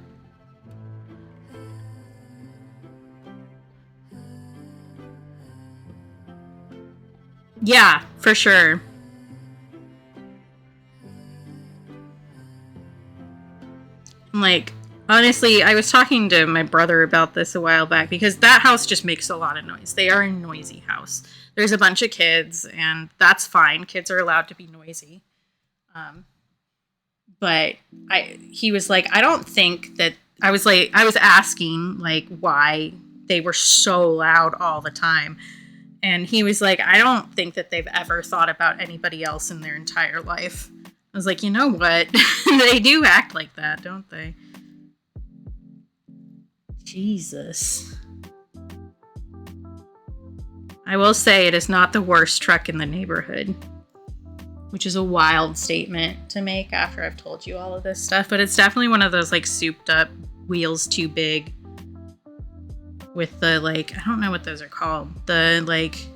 Yeah, for sure. Like, honestly, I was talking to my brother about this a while back because that house just makes a lot of noise. They are a noisy house. There's a bunch of kids, and that's fine. Kids are allowed to be noisy. But he was like, I don't think that... I was asking, like, why they were so loud all the time. And he was like, I don't think that they've ever thought about anybody else in their entire life. I was like, you know what? They do act like that, don't they? Jesus. I will say it is not the worst truck in the neighborhood, which is a wild statement to make after I've told you all of this stuff, but it's definitely one of those, like, souped up wheels too big with the, like, I don't know what those are called. The, like,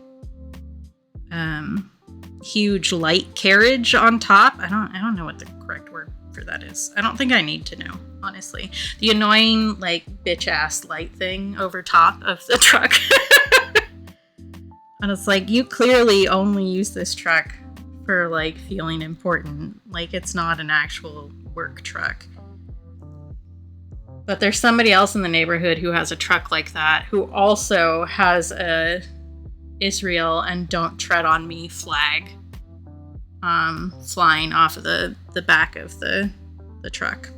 huge light carriage on top. I don't know what the correct word for that is. I don't think I need to know, honestly. The annoying, like, bitch ass light thing over top of the truck. And it's like, you clearly only use this truck for, like, feeling important. Like, it's not an actual work truck. But there's somebody else in the neighborhood who has a truck like that, who also has a Israel and Don't Tread on Me flag flying off of the back of the truck.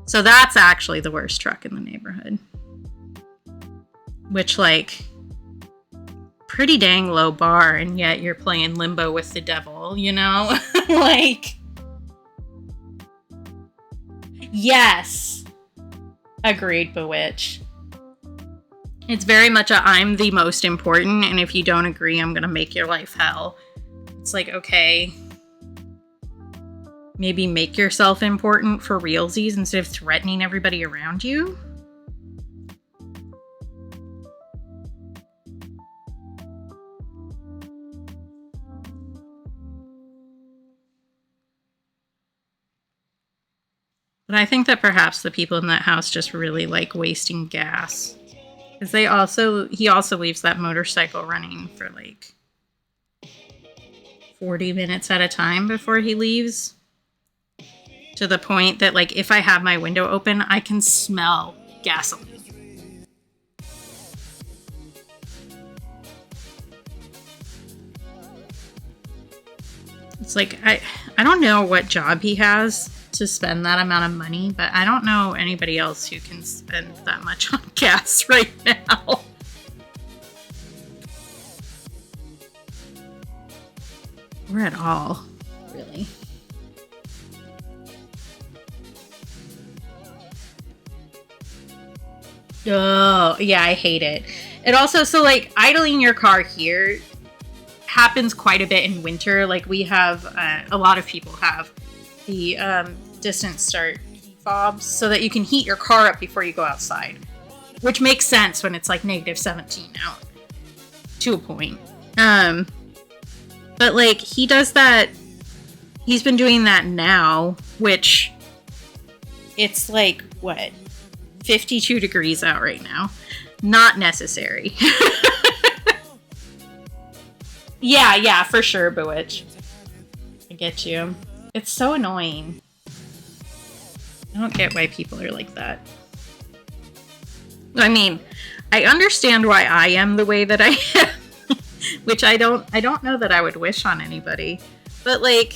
So that's actually the worst truck in the neighborhood. Which, like, pretty dang low bar, and yet you're playing limbo with the devil, you know? Like, yes. Agreed, Bewitch. It's very much a I'm the most important, and if you don't agree, I'm gonna make your life hell. It's like, okay, maybe make yourself important for realsies instead of threatening everybody around you. But I think that perhaps the people in that house just really like wasting gas. Because he also leaves that motorcycle running for like 40 minutes at a time before he leaves. To the point that, like, if I have my window open, I can smell gasoline. It's like, I don't know what job he has to spend that amount of money, but I don't know anybody else who can spend that much on gas right now. Or at all, really. Oh, yeah, I hate it. It also, so, like, idling your car here happens quite a bit in winter. Like, we have, a lot of people have the distance start fobs so that you can heat your car up before you go outside, which makes sense when it's like negative 17 out to a point. But like he does that. He's been doing that now, which it's like what 52 degrees out right now. Not necessary. Yeah, for sure, Bewitch. I get you. It's so annoying. I don't get why people are like that. I mean, I understand why I am the way that I am, which I don't know that I would wish on anybody. But like,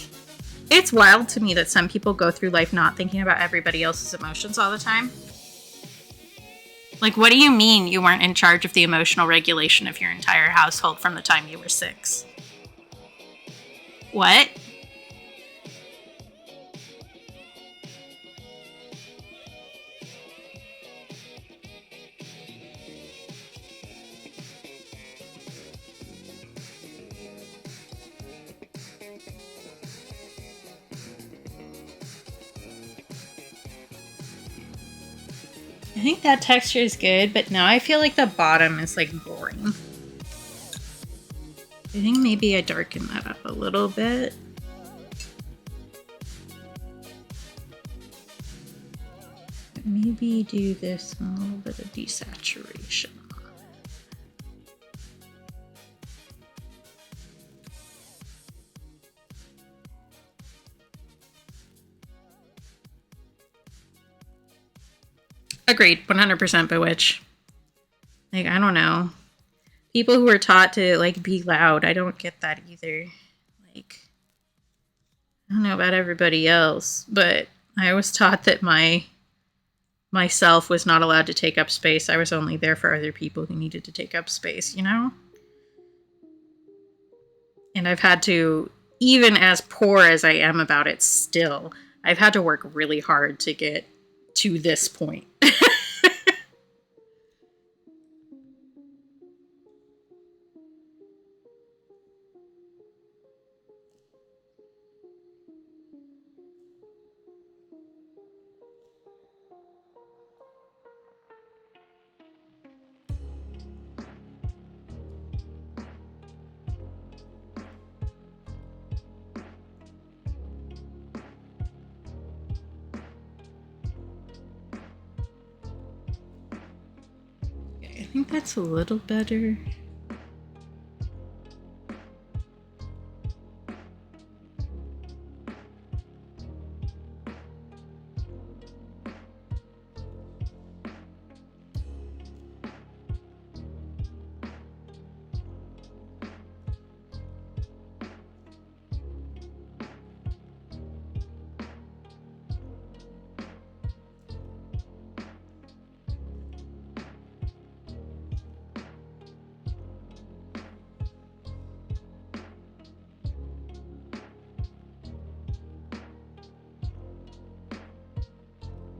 it's wild to me that some people go through life not thinking about everybody else's emotions all the time. Like, what do you mean you weren't in charge of the emotional regulation of your entire household from the time you were 6? What? I think that texture is good, but now I feel like the bottom is like boring. I think maybe I darken that up a little bit. Maybe do this a little bit of desaturation. Agreed, 100% Bewitch. Like, I don't know. People who are taught to, like, be loud, I don't get that either. Like, I don't know about everybody else, but I was taught that myself was not allowed to take up space. I was only there for other people who needed to take up space, you know? And I've had to, even as poor as I am about it still, I've had to work really hard to get to this point. I think that's a little better.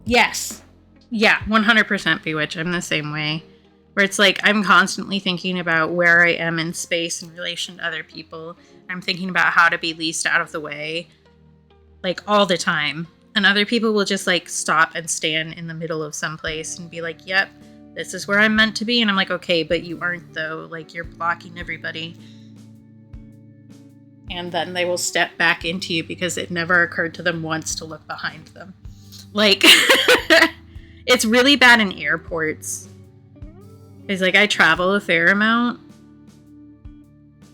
Yes. Yeah, 100% Bewitch. I'm the same way. Where it's like, I'm constantly thinking about where I am in space in relation to other people. I'm thinking about how to be least out of the way. Like, all the time. And other people will just, like, stop and stand in the middle of some place and be like, yep, this is where I'm meant to be. And I'm like, okay, but you aren't, though. Like, you're blocking everybody. And then they will step back into you because it never occurred to them once to look behind them. Like, it's really bad in airports. It's like, I travel a fair amount.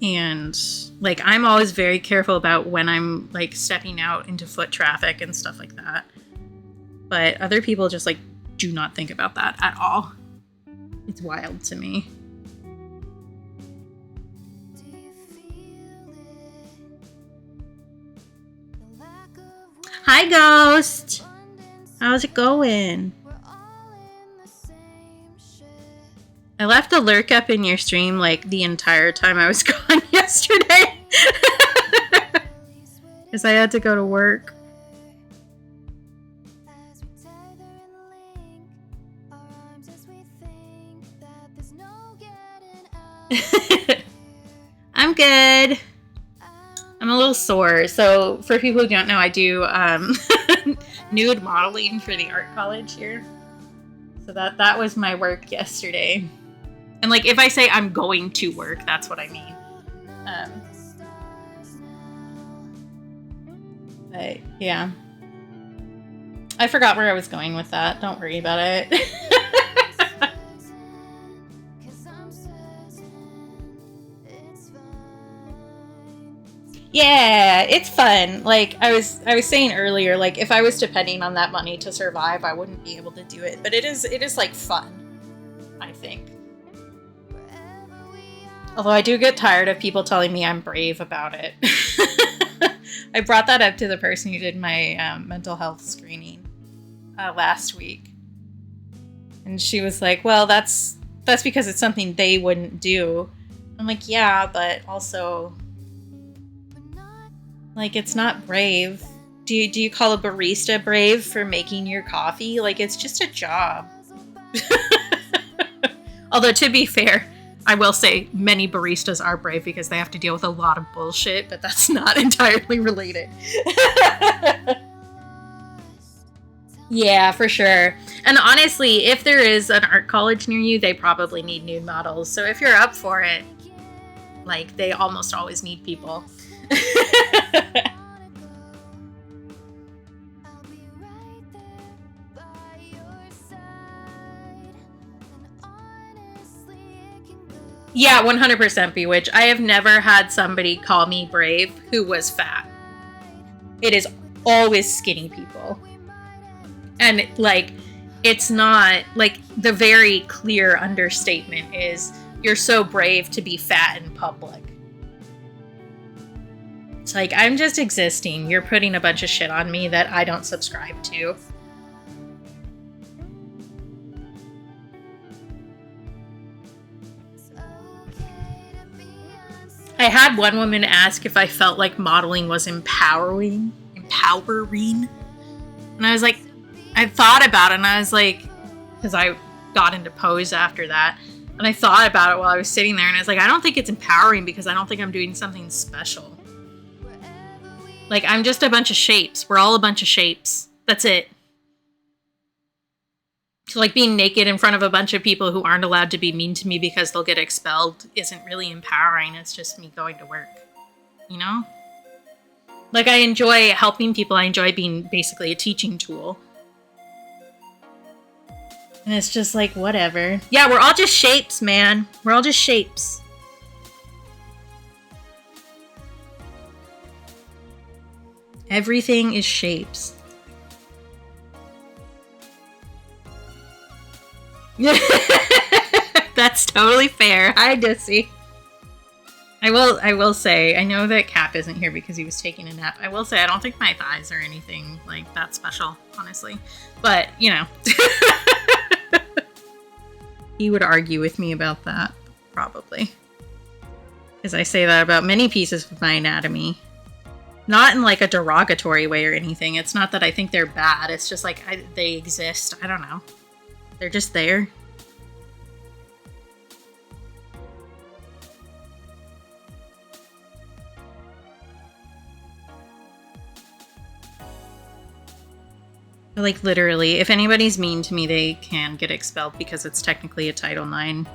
And, like, I'm always very careful about when I'm, like, stepping out into foot traffic and stuff like that. But other people just, like, do not think about that at all. It's wild to me. Hi, Ghost! How's it going? I left a lurk up in your stream like the entire time I was gone yesterday. Because I had to go to work. I'm good. I'm a little sore. So for people who don't know, I do nude modeling for the art college here. So that was my work yesterday. And like if I say I'm going to work, that's what I mean. But yeah. I forgot where I was going with that. Don't worry about it. Yeah, it's fun. Like I was saying earlier, like if I was depending on that money to survive, I wouldn't be able to do it. But it is like fun, I think. Although I do get tired of people telling me I'm brave about it. I brought that up to the person who did my mental health screening last week. And she was like, well, that's because it's something they wouldn't do. I'm like, yeah, but also, like, it's not brave. Do you call a barista brave for making your coffee? Like, it's just a job. Although, to be fair, I will say many baristas are brave because they have to deal with a lot of bullshit, but that's not entirely related. Yeah, for sure. And honestly, if there is an art college near you, they probably need nude models. So if you're up for it, like, they almost always need people. Yeah, 100% Bewitch. I have never had somebody call me brave who was fat. It is always skinny people. And, like, it's not, like, the very clear understatement is, you're so brave to be fat in public. It's like, I'm just existing. You're putting a bunch of shit on me that I don't subscribe to. I had one woman ask if I felt like modeling was empowering. And I was like, I thought about it and I was like, because I got into pose after that. And I thought about it while I was sitting there and I was like, I don't think it's empowering because I don't think I'm doing something special. Like, I'm just a bunch of shapes. We're all a bunch of shapes. That's it. So, like, being naked in front of a bunch of people who aren't allowed to be mean to me because they'll get expelled isn't really empowering. It's just me going to work. You know? Like, I enjoy helping people. I enjoy being basically a teaching tool. And it's just like, whatever. Yeah, we're all just shapes, man. We're all just shapes. Everything is shapes. That's totally fair. Hi, Dissy. I will say, I know that Cap isn't here because he was taking a nap. I will say, I don't think my thighs are anything like that special, honestly. But, you know. He would argue with me about that, probably. Because I say that about many pieces of my anatomy. Not in, like, a derogatory way or anything. It's not that I think they're bad. It's just, like, they exist. I don't know. They're just there. Like, literally, if anybody's mean to me, they can get expelled because it's technically a Title IX.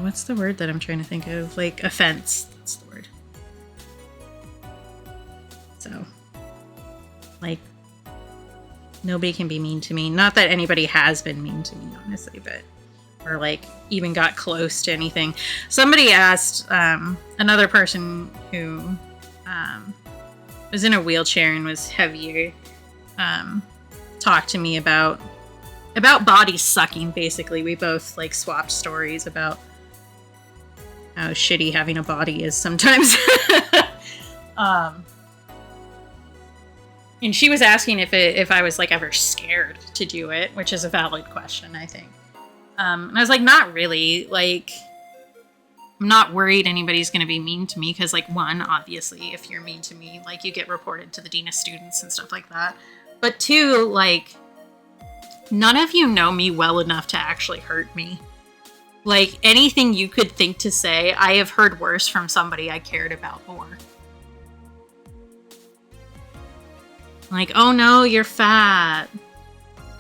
What's the word that I'm trying to think of? Like, offense. That's the word. So, like, nobody can be mean to me. Not that anybody has been mean to me, honestly, but, or, like, even got close to anything. Somebody asked, another person who, was in a wheelchair and was heavier, talked to me about body sucking, basically. We both, like, swapped stories about how shitty having a body is sometimes. And she was asking if I was, like, ever scared to do it, which is a valid question, I think. And I was like, not really. Like, I'm not worried anybody's going to be mean to me because, like, one, obviously, if you're mean to me, like, you get reported to the dean of students and stuff like that. But two, like, none of you know me well enough to actually hurt me. Like, anything you could think to say, I have heard worse from somebody I cared about more. Like, oh no, you're fat.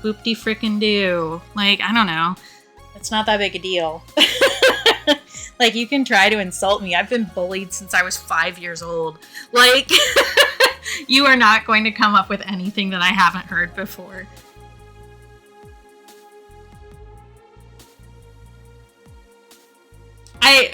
Whoop-de frickin' do. Like, I don't know. It's not that big a deal. Like, you can try to insult me. I've been bullied since I was 5 years old. Like, you are not going to come up with anything that I haven't heard before.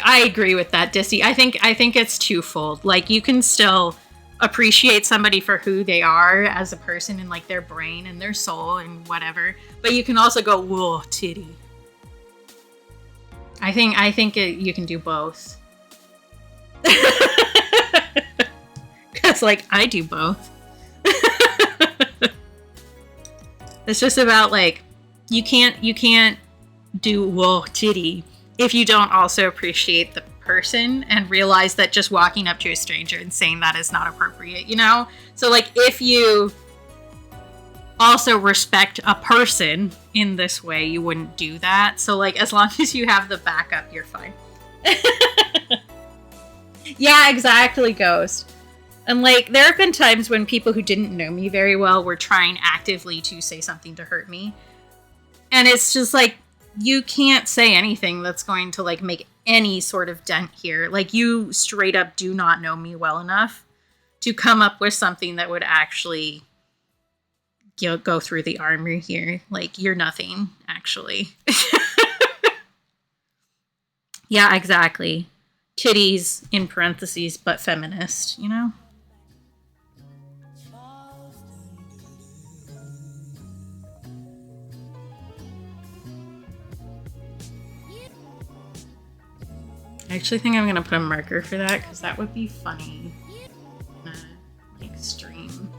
I agree with that, Dissy. I think it's twofold. Like, you can still appreciate somebody for who they are as a person and like their brain and their soul and whatever, but you can also go, whoa, titty. I think you can do both. Because like I do both. It's just about like you can't do whoa titty if you don't also appreciate the person and realize that just walking up to a stranger and saying that is not appropriate, you know? So like if you also respect a person in this way, you wouldn't do that. So like as long as you have the backup, you're fine. Yeah, exactly, Ghost. And like there have been times when people who didn't know me very well were trying actively to say something to hurt me. And it's just like, you can't say anything that's going to like make any sort of dent here. Like you straight up do not know me well enough to come up with something that would actually, you know, go through the armor here. Like you're nothing, actually. Yeah, exactly. Titties in parentheses, but feminist, you know? I actually think I'm gonna put a marker for that because that would be funny. Like stream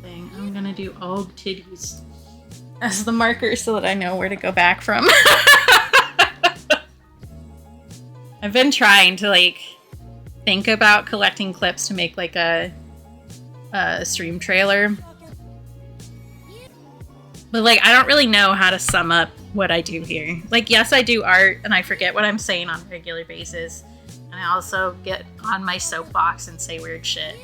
thing. I'm gonna do all titties as the marker so that I know where to go back from. I've been trying to like think about collecting clips to make like a stream trailer. But like I don't really know how to sum up what I do here. Like, yes, I do art and I forget what I'm saying on a regular basis. And I also get on my soapbox and say weird shit.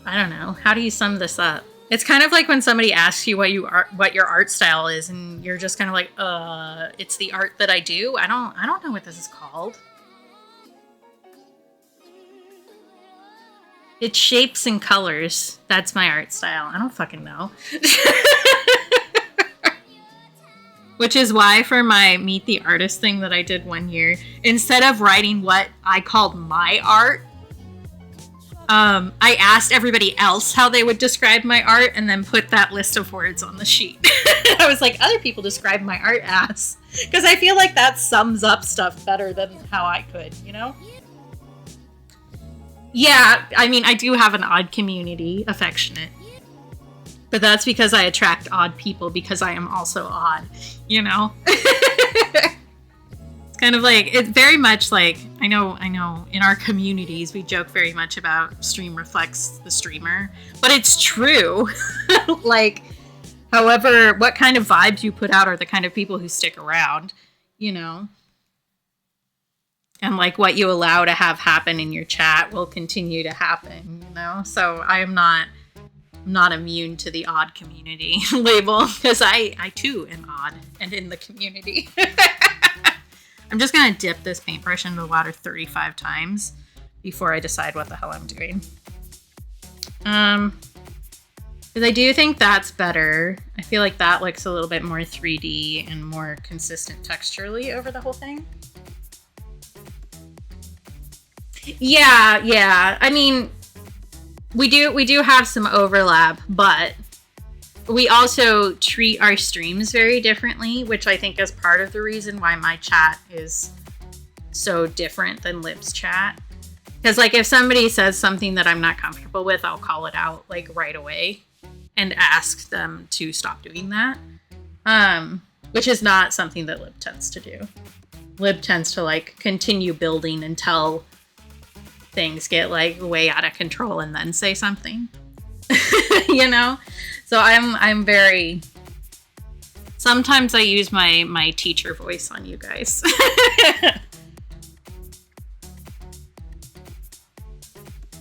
I don't know. How do you sum this up? It's kind of like when somebody asks you what your art style is and you're just kind of like, it's the art that I do. I don't know what this is called. It's shapes and colors. That's my art style. I don't fucking know. Which is why for my Meet the Artist thing that I did one year, instead of writing what I called my art, I asked everybody else how they would describe my art and then put that list of words on the sheet. I was like, other people describe my art as, because I feel like that sums up stuff better than how I could, you know? Yeah, I mean, I do have an odd community, affectionate. But that's because I attract odd people because I am also odd, you know? It's kind of like, it's very much like, I know, in our communities, we joke very much about stream reflects the streamer, but it's true. Like, however, what kind of vibes you put out are the kind of people who stick around, you know? And like what you allow to have happen in your chat will continue to happen, you know? So I'm not immune to the odd community label because I too am odd and in the community. I'm just gonna dip this paintbrush into the water 35 times before I decide what the hell I'm doing. Because I do think that's better. I feel like that looks a little bit more 3D and more consistent texturally over the whole thing. Yeah. I mean, we do have some overlap, but we also treat our streams very differently, which I think is part of the reason why my chat is so different than Lib's chat. Because like if somebody says something that I'm not comfortable with, I'll call it out like right away and ask them to stop doing that. Which is not something that Lib tends to do. Lib tends to like continue building until things get like way out of control and then say something. You know? So I'm very Sometimes I use my teacher voice on you guys.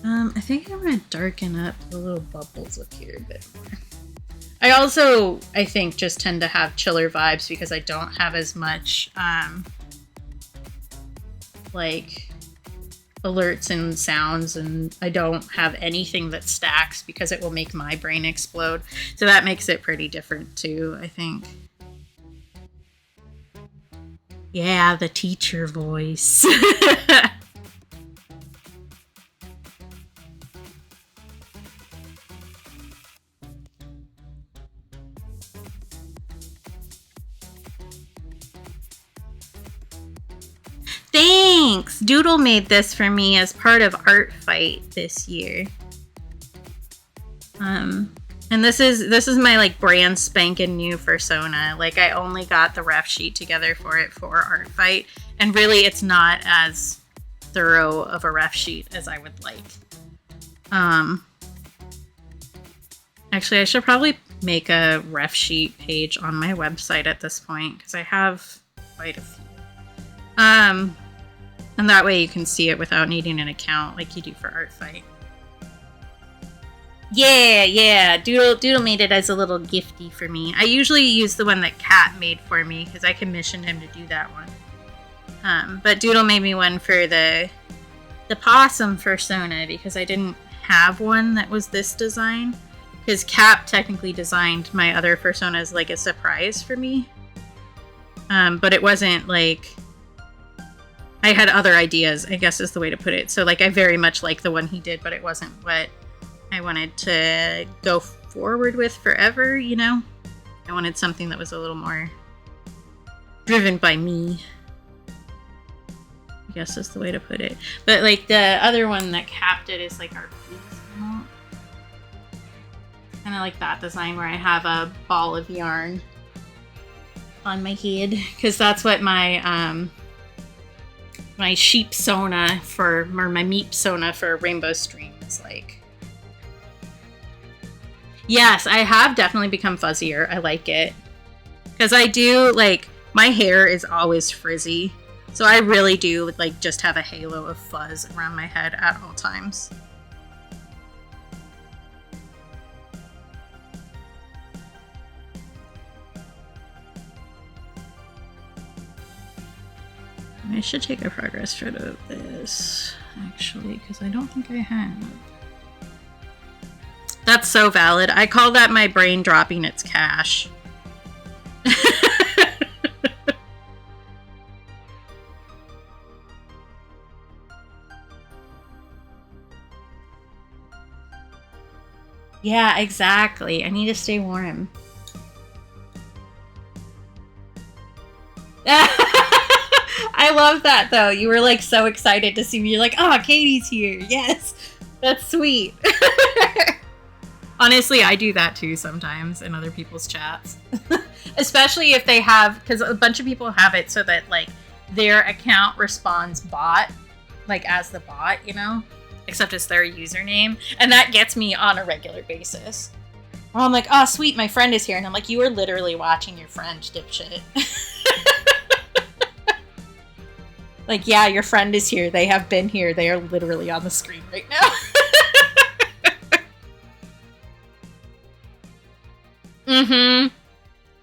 I think I'm gonna darken up the little bubbles up here a bit more. I think, just tend to have chiller vibes because I don't have as much, like, alerts and sounds, and I don't have anything that stacks because it will make my brain explode. So that makes it pretty different too, I think. Yeah, the teacher voice. Thanks! Doodle made this for me as part of Art Fight this year. And this is my like brand spanking new persona. Like I only got the ref sheet together for it for Art Fight, and really it's not as thorough of a ref sheet as I would like. Actually, I should probably make a ref sheet page on my website at this point because I have quite a few. And that way you can see it without needing an account like you do for Art Fight. Yeah. Doodle made it as a little gifty for me. I usually use the one that Kat made for me because I commissioned him to do that one. But Doodle made me one for the possum persona because I didn't have one that was this design. Because Cap technically designed my other persona as like a surprise for me. But it wasn't like... I had other ideas, I guess is the way to put it. So like I very much like the one he did, but it wasn't what I wanted to go forward with forever, you know? I wanted something that was a little more driven by me, I guess is the way to put it. But like the other one that Cap did is like our police remote. Kind of like that design where I have a ball of yarn on my head, because that's what my my sheep sona for, or my meep sona for Rainbow Stream is like. Yes, I have definitely become fuzzier. I like it. Because I do, like, my hair is always frizzy. So I really do, like, just have a halo of fuzz around my head at all times. I should take a progress photo of this, actually, because I don't think I have. That's so valid. I call that my brain dropping its cash. Yeah, exactly. I need to stay warm. I love that, though. You were, like, so excited to see me. You're like, oh, Katie's here. Yes. That's sweet. Honestly, I do that, too, sometimes in other people's chats. Especially if they have... Because a bunch of people have it so that, like, their account responds bot. Like, as the bot, you know? Except it's their username. And that gets me on a regular basis. Well, I'm like, oh, sweet, my friend is here. And I'm like, you are literally watching your friend, dipshit. Like, yeah, your friend is here. They have been here. They are literally on the screen right now.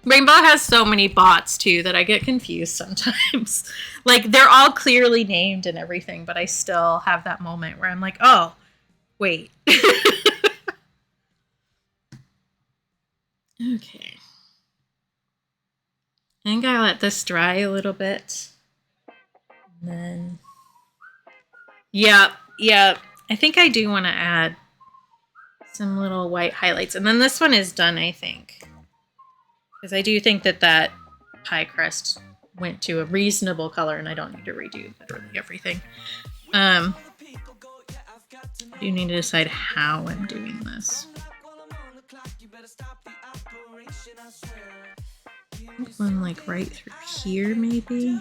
Rainbow has so many bots, too, that I get confused sometimes. Like, they're all clearly named and everything, but I still have that moment where I'm like, oh, wait. Okay. I think I'll let this dry a little bit. And then... Yep. I think I do want to add some little white highlights. And then this one is done, I think. Because I do think that that pie crust went to a reasonable color and I don't need to redo literally everything. I do need to decide how I'm doing this. One like right through here, maybe.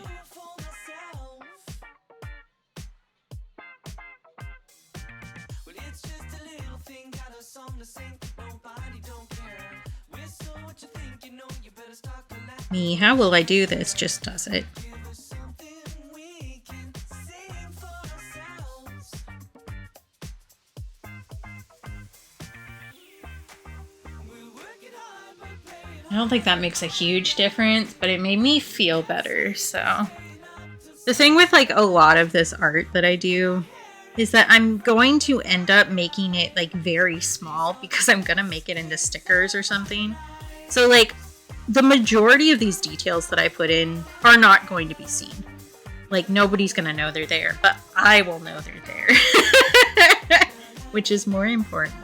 Me, how will I do this? Just does it. I don't think that makes a huge difference, but it made me feel better, so. The thing with like a lot of this art that I do is that I'm going to end up making it like very small because I'm gonna make it into stickers or something. So like the majority of these details that I put in are not going to be seen. Like nobody's gonna know they're there, but I will know they're there, which is more important.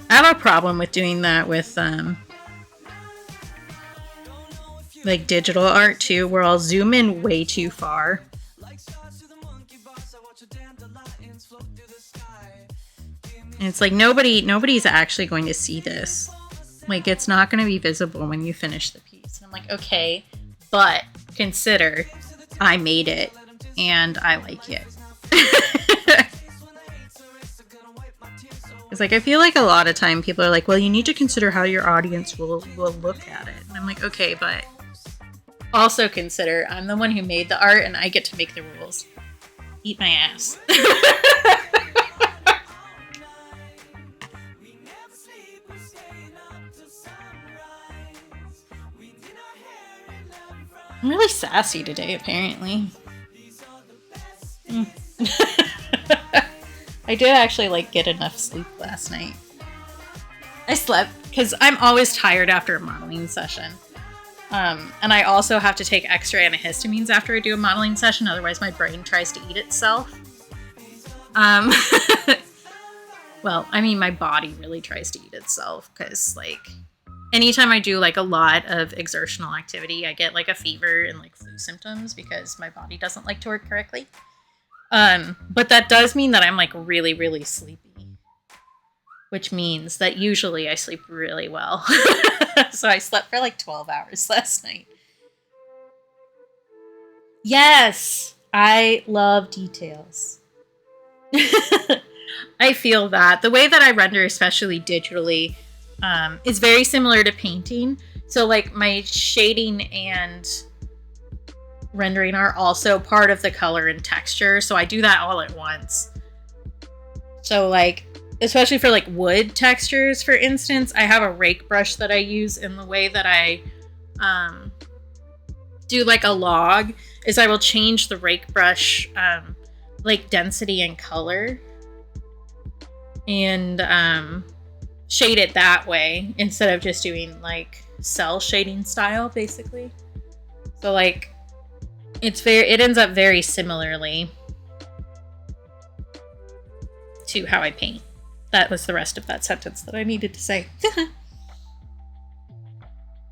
I have a problem with doing that with like digital art too, where I'll zoom in way too far. And it's like nobody's actually going to see this. Like it's not going to be visible when you finish the piece. And I'm like, okay, but consider I made it and I like it. It's like I feel like a lot of time people are like, well, you need to consider how your audience will look at it. And I'm like, okay, but also consider I'm the one who made the art and I get to make the rules. Eat my ass. I'm really sassy today, apparently. I did actually like get enough sleep last night. I slept because I'm always tired after a modeling session. And I also have to take extra antihistamines after I do a modeling session, otherwise my brain tries to eat itself. Well, I mean, my body really tries to eat itself because, like, anytime I do, like, a lot of exertional activity, I get, like, a fever and, like, flu symptoms because my body doesn't like to work correctly. But that does mean that I'm, like, really, really sleepy, which means that usually I sleep really well. So I slept for, like, 12 hours last night. Yes! I love details. I feel that. The way that I render, especially digitally, is very similar to painting. So, like, my shading and rendering are also part of the color and texture. So I do that all at once. So, like, especially for, like, wood textures, for instance, I have a rake brush that I use, and the way that I do, like, a log is I will change the rake brush, like, density and color. And shade it that way instead of just doing like cell shading style, basically. So like it ends up very similarly to how I paint. That was the rest of that sentence that I needed to say.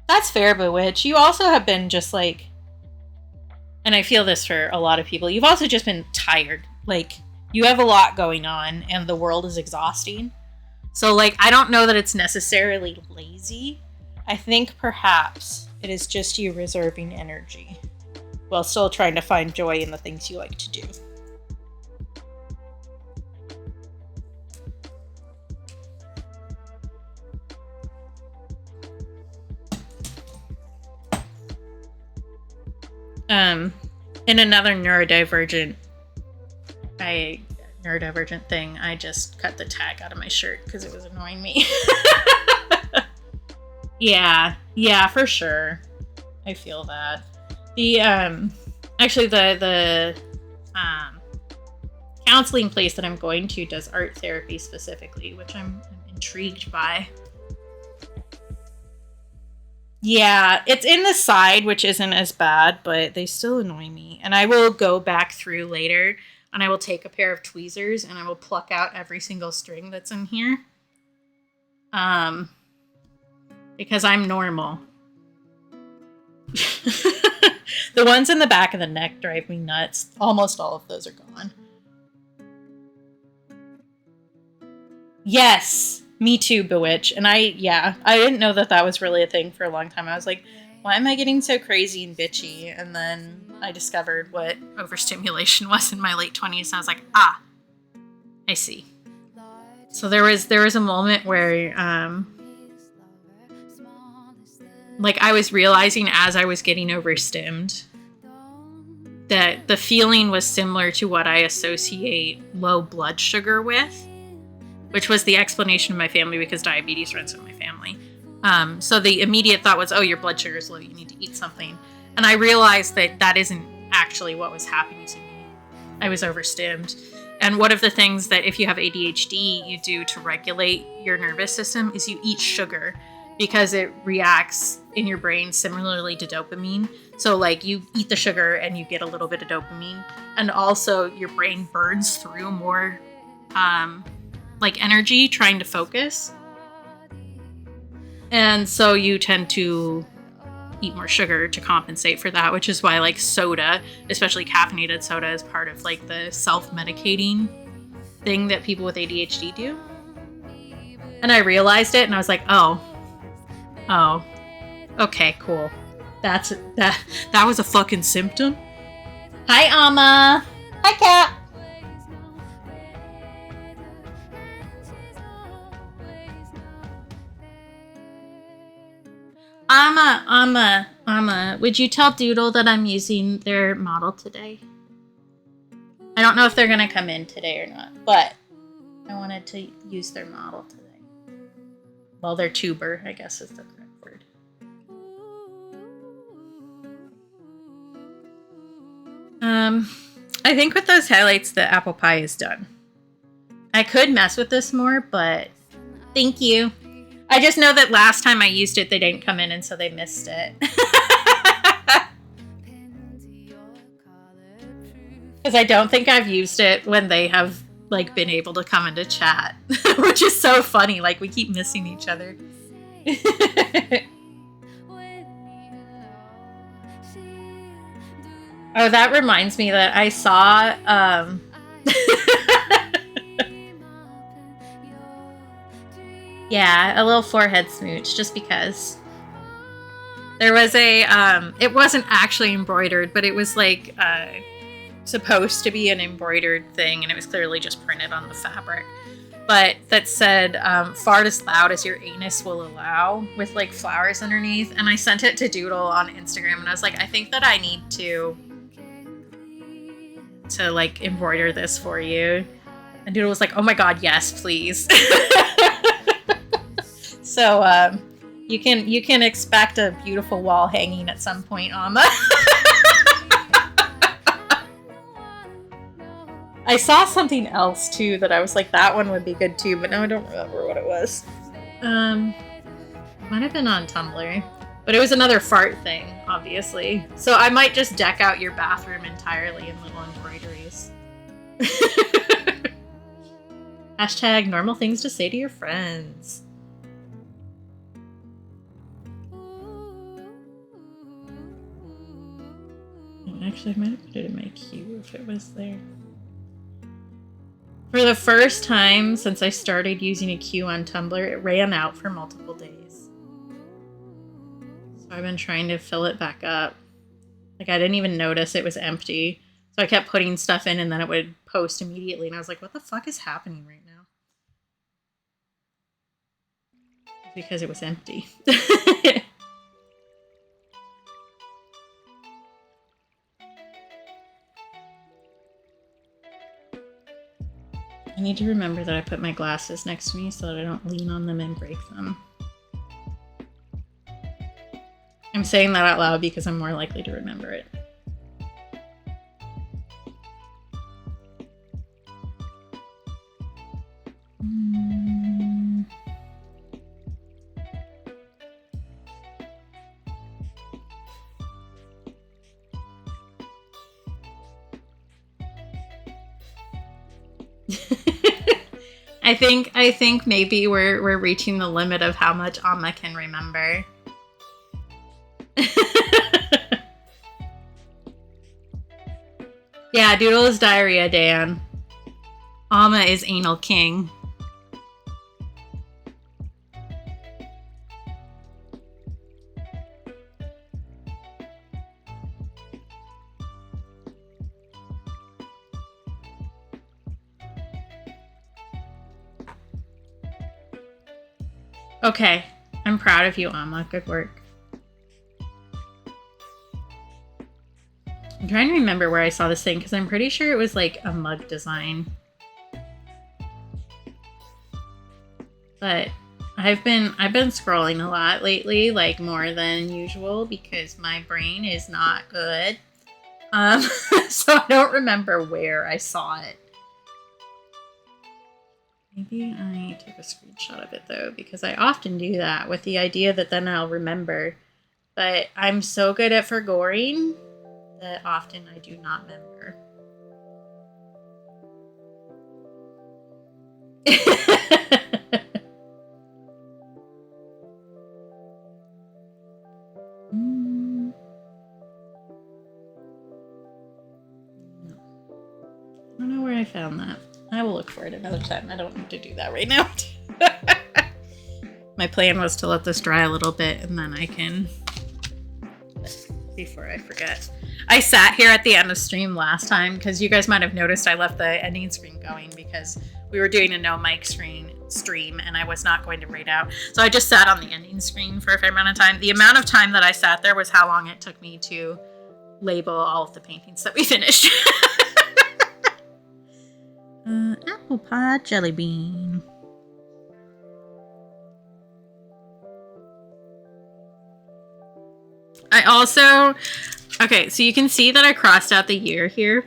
That's fair, Bewitch. You also have been just like, and I feel this for a lot of people, you've also just been tired. Like, you have a lot going on and the world is exhausting. So, like, I don't know that it's necessarily lazy. I think perhaps it is just you reserving energy while still trying to find joy in the things you like to do. In another neurodivergent thing, I just cut the tag out of my shirt because it was annoying me. Yeah, for sure. I feel that. The actually the counseling place that I'm going to does art therapy specifically, which I'm intrigued by. Yeah, it's in the side, which isn't as bad, but they still annoy me. And I will go back through later, and I will take a pair of tweezers, and I will pluck out every single string that's in here. Because I'm normal. The ones in the back of the neck drive me nuts. Almost all of those are gone. Yes! Me too, Bewitch. And I didn't know that was really a thing for a long time. I was like, why am I getting so crazy and bitchy? And then I discovered what overstimulation was in my late 20s. And I was like, I see. So there was a moment where like I was realizing as I was getting overstimmed that the feeling was similar to what I associate low blood sugar with, which was the explanation of my family because diabetes runs in my family. So the immediate thought was, oh, your blood sugar is low, you need to eat something. And I realized that that isn't actually what was happening to me. I was overstimmed. And one of the things that if you have ADHD, you do to regulate your nervous system is you eat sugar because it reacts in your brain similarly to dopamine. So like you eat the sugar and you get a little bit of dopamine. And also your brain burns through more like energy trying to focus. And so you tend to eat more sugar to compensate for that, which is why like soda, especially caffeinated soda, is part of like the self-medicating thing that people with ADHD do. And I realized it and I was like, oh, okay, cool. That was a fucking symptom. Hi, Amma. Hi, Cat. Amma, would you tell Doodle that I'm using their model today? I don't know if they're going to come in today or not, but I wanted to use their model today. Well, their tuber, I guess is the correct word. I think with those highlights, the apple pie is done. I could mess with this more, but thank you. I just know that last time I used it, they didn't come in, and so they missed it. Because I don't think I've used it when they have like been able to come into chat, which is so funny. Like we keep missing each other. Oh, that reminds me that I saw yeah, a little forehead smooch, just because. There was a, it wasn't actually embroidered, but it was like supposed to be an embroidered thing, and it was clearly just printed on the fabric. But that said, fart as loud as your anus will allow, with like flowers underneath. And I sent it to Doodle on Instagram, and I was like, I think that I need to like embroider this for you. And Doodle was like, oh my god, yes, please. So you can expect a beautiful wall hanging at some point, Amma. I saw something else too that I was like, that one would be good too, but now I don't remember what it was. Might have been on Tumblr, but it was another fart thing, obviously. So I might just deck out your bathroom entirely in little embroideries. Hashtag normal things to say to your friends. Actually, I might have put it in my queue if it was there. For the first time since I started using a queue on Tumblr, it ran out for multiple days. So I've been trying to fill it back up. Like, I didn't even notice it was empty. So I kept putting stuff in and then it would post immediately. And I was like, what the fuck is happening right now? Because it was empty. I need to remember that I put my glasses next to me so that I don't lean on them and break them. I'm saying that out loud because I'm more likely to remember it. I think maybe we're reaching the limit of how much Amma can remember. Yeah, Doodle is diarrhea, Dan. Amma is anal king. Okay, I'm proud of you, Amma. Good work. I'm trying to remember where I saw this thing because I'm pretty sure it was like a mug design. But I've been scrolling a lot lately, like more than usual, because my brain is not good. So I don't remember where I saw it. Maybe I took a screenshot of it though, because I often do that with the idea that then I'll remember. But I'm so good at forgetting that often I do not remember. No. I don't know where I found that. I will look for it another time. I don't need to do that right now. My plan was to let this dry a little bit and then I can... Before I forget. I sat here at the end of stream last time because you guys might have noticed I left the ending screen going because we were doing a no mic stream and I was not going to read out. So I just sat on the ending screen for a fair amount of time. The amount of time that I sat there was how long it took me to label all of the paintings that we finished. Apple pie jelly bean. I also, okay, so you can see that I crossed out the year here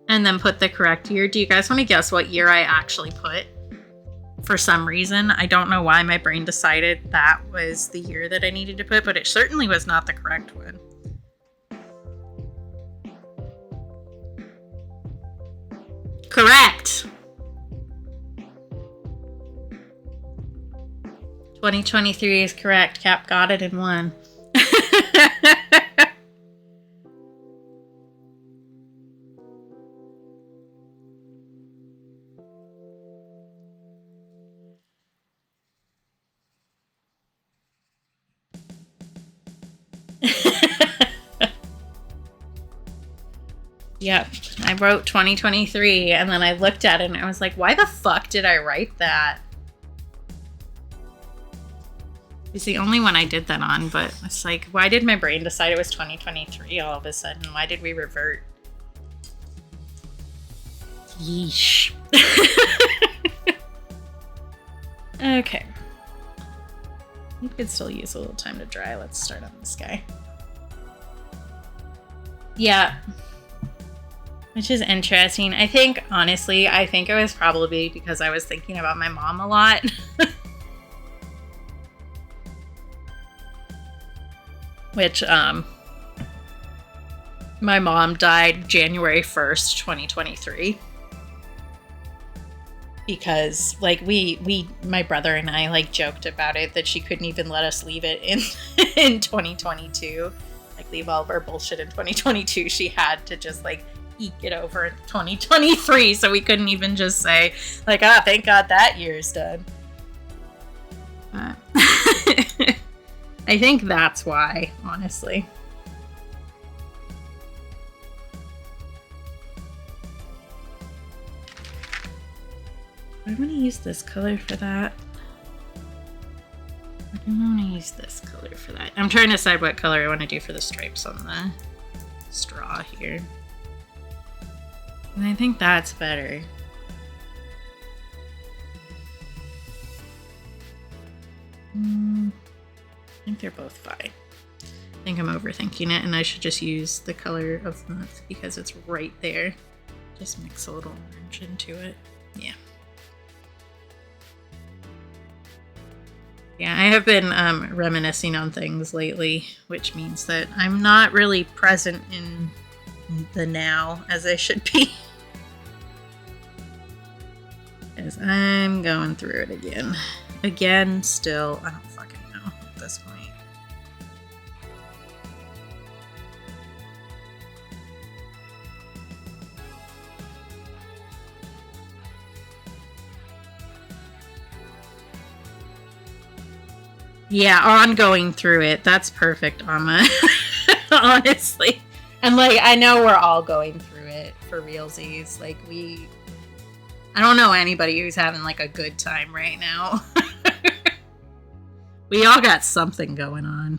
and then put the correct year. Do you guys want to guess what year I actually put? For some reason, I don't know why my brain decided that was the year that I needed to put, but it certainly was not the correct one. Correct. 2023 is correct. Cap got it in one. Yep, I wrote 2023 and then I looked at it and I was like, why the fuck did I write that? It's the only one I did that on, but it's like, why did my brain decide it was 2023 all of a sudden? Why did we revert? Yeesh. Okay. You could still use a little time to dry. Let's start on this guy. Yeah. Which is interesting. I think, honestly, it was probably because I was thinking about my mom a lot. Which, my mom died January 1st, 2023. Because, like, my brother and I, like, joked about it that she couldn't even let us leave it in 2022. Like, leave all of our bullshit in 2022. She had to just, like, eke it over in 2023, so we couldn't even just say, like, ah, thank God that year's done. I think that's why, honestly. I want to use this color for that. I don't want to use this color for that. I'm trying to decide what color I want to do for the stripes on the straw here. And I think that's better. I think they're both fine. I think I'm overthinking it and I should just use the color of the month because it's right there. Just mix a little orange into it. Yeah. Yeah, I have been reminiscing on things lately, which means that I'm not really present in the now as I should be. Because I'm going through it again. Again, still, I don't fucking know at this point. Yeah, ongoing through it. That's perfect, Amma. Honestly. And, like, I know we're all going through it for realsies. Like, I don't know anybody who's having, like, a good time right now. We all got something going on.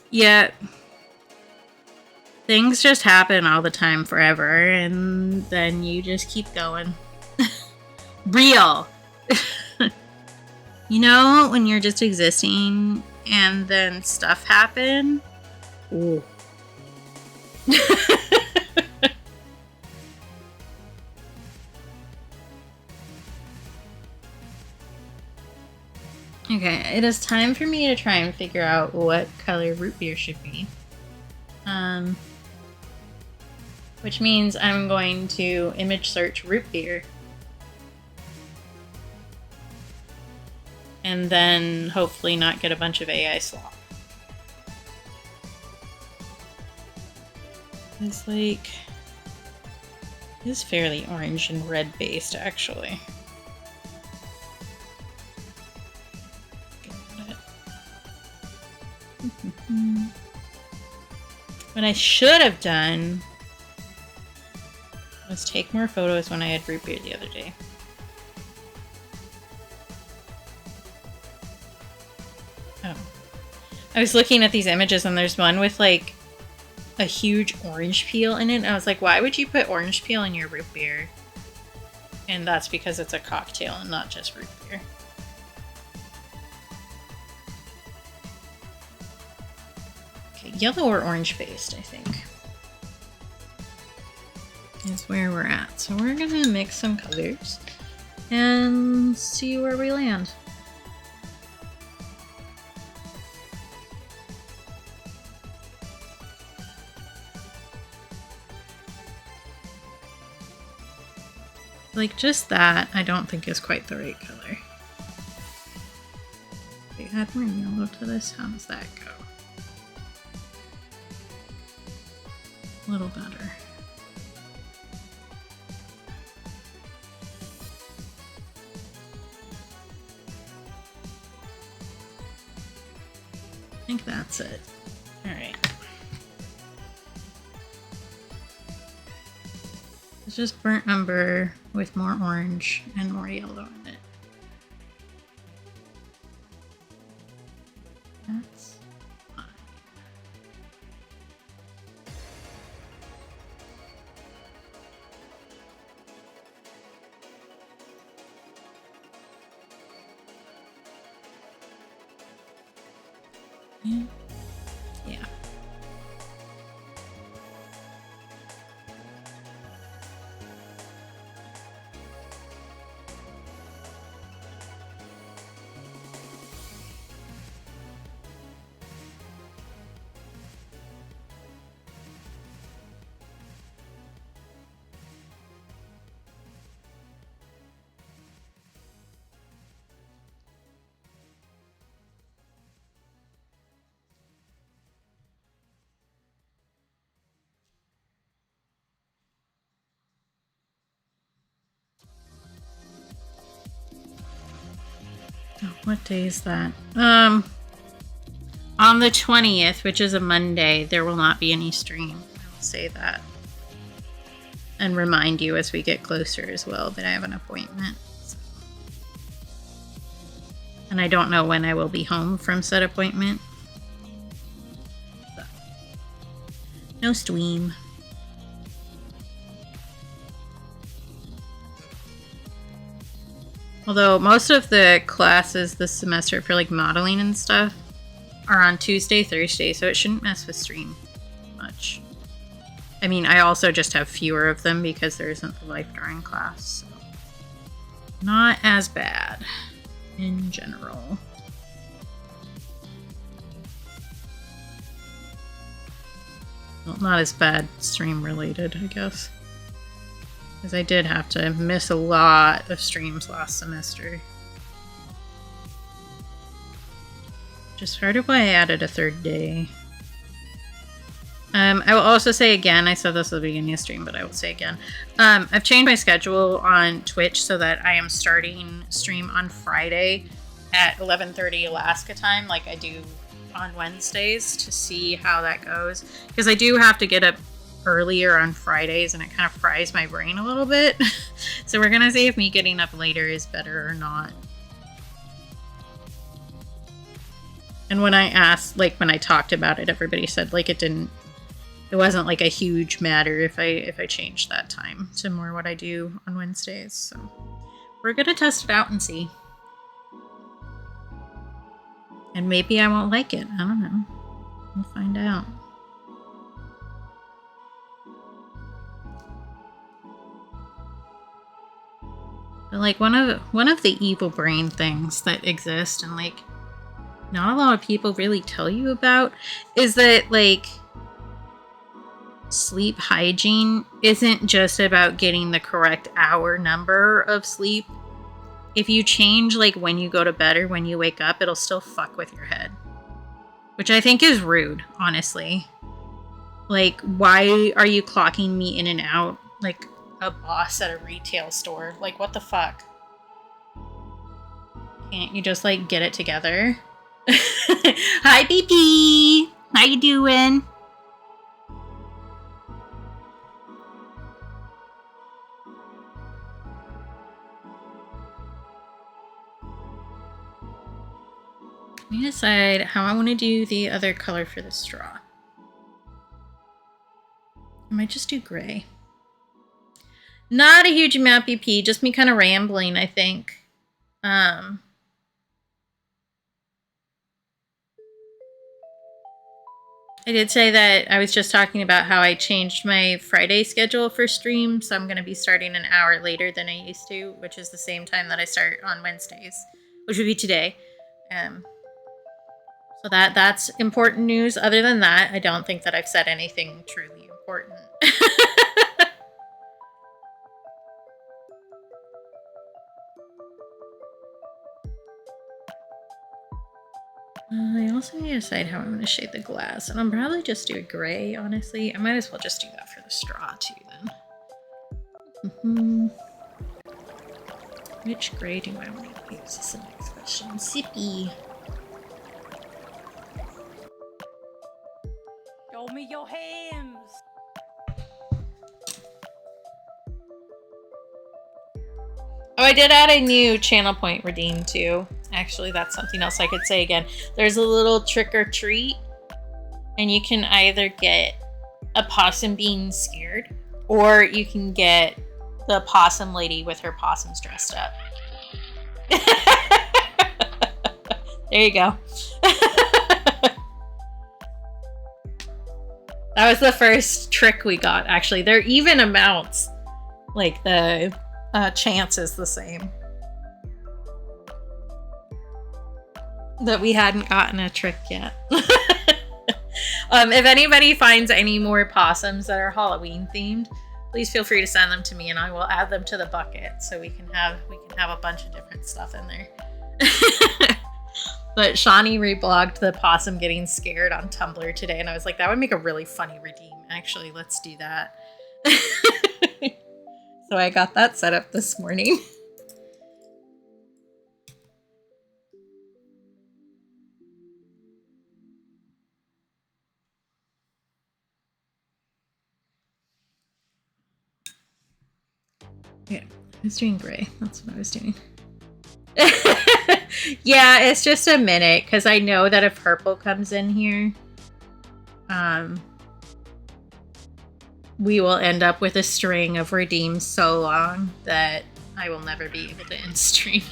Yet things just happen all the time forever, and then you just keep going. Real. You know, when you're just existing and then stuff happen? Ooh. Okay, it is time for me to try and figure out what color root beer should be. Which means I'm going to image search root beer. And then hopefully not get a bunch of AI slop. It's like, it's fairly orange and red based actually. What I should have done was take more photos when I had root beer the other day. Oh. I was looking at these images and there's one with like a huge orange peel in it. And I was like, why would you put orange peel in your root beer? And that's because it's a cocktail and not just root beer. Yellow or orange based, I think, is where we're at. So we're gonna mix some colors and see where we land. Like just that, I don't think is quite the right color. If we add more yellow to this, how does that go? A little better. I think that's it. All right. It's just burnt umber with more orange and more yellow in it. That's fine. Yeah. Oh, what day is that? On the 20th, which is a Monday, there will not be any stream. I will say that. And remind you as we get closer as well that I have an appointment. So. And I don't know when I will be home from said appointment. So. No stream. Although most of the classes this semester for like modeling and stuff are on Tuesday, Thursday, so it shouldn't mess with stream much. I mean, I also just have fewer of them because there isn't the life drawing class. So. Not as bad in general. Well, not as bad stream related, I guess. Because I did have to miss a lot of streams last semester. Which is part of why I added a third day. I will also say again, I said this at the beginning of the stream, but I will say again. I've changed my schedule on Twitch so that I am starting stream on Friday at 11:30 Alaska time, like I do on Wednesdays, to see how that goes. Because I do have to get up earlier on Fridays and it kind of fries my brain a little bit. So we're gonna see if me getting up later is better or not. And when I asked, like when I talked about it, everybody said like it wasn't like a huge matter if I changed that time to more what I do on Wednesdays. So we're gonna test it out and see. And maybe I won't like it. I don't know. We'll find out. But like one of the evil brain things that exist and like not a lot of people really tell you about is that like sleep hygiene isn't just about getting the correct hour number of sleep. If you change like when you go to bed or when you wake up, it'll still fuck with your head. Which I think is rude, honestly. Like, why are you clocking me in and out like a boss at a retail store? Like, what the fuck? Can't you just like get it together? Hi, BP. How you doing? Let me decide how I want to do the other color for the straw. I might just do gray. Not a huge amount, BP. Just me kind of rambling, I think. I did say that I was just talking about how I changed my Friday schedule for stream, so I'm going to be starting an hour later than I used to, which is the same time that I start on Wednesdays, which would be today. So that's important news. Other than that, I don't think that I've said anything truly important. I also need to decide how I'm going to shade the glass, and I'll probably just do a gray, honestly. I might as well just do that for the straw, too, then. Which gray do I want to use? Is the next question. Sippy. Show me your hands. Oh, I did add a new channel point redeem, too. Actually, that's something else I could say again. There's a little trick or treat, and you can either get a possum being scared, or you can get the possum lady with her possums dressed up. There you go. That was the first trick we got, actually. They're even amounts. Like, the chance is the same. That we hadn't gotten a trick yet. If anybody finds any more possums that are Halloween themed, please feel free to send them to me and I will add them to the bucket so we can have a bunch of different stuff in there. But Shawnee reblogged the possum getting scared on Tumblr today, and I was like, that would make a really funny redeem. Actually, let's do that. So I got that set up this morning. Yeah, I was doing gray. That's what I was doing. Yeah, it's just a minute because I know that if purple comes in here, we will end up with a string of redeems so long that I will never be able to end stream.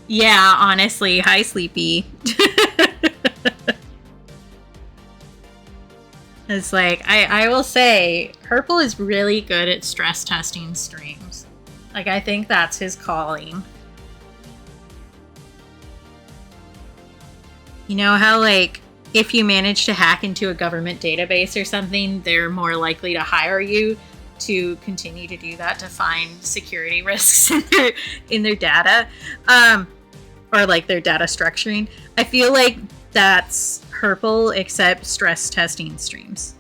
Yeah, honestly. Hi, Sleepy. It's like, I will say, Purple is really good at stress testing streams. Like, I think that's his calling. You know how, like, if you manage to hack into a government database or something, they're more likely to hire you to continue to do that, to find security risks in their data, or like their data structuring. I feel like that's Purple, except stress testing streams.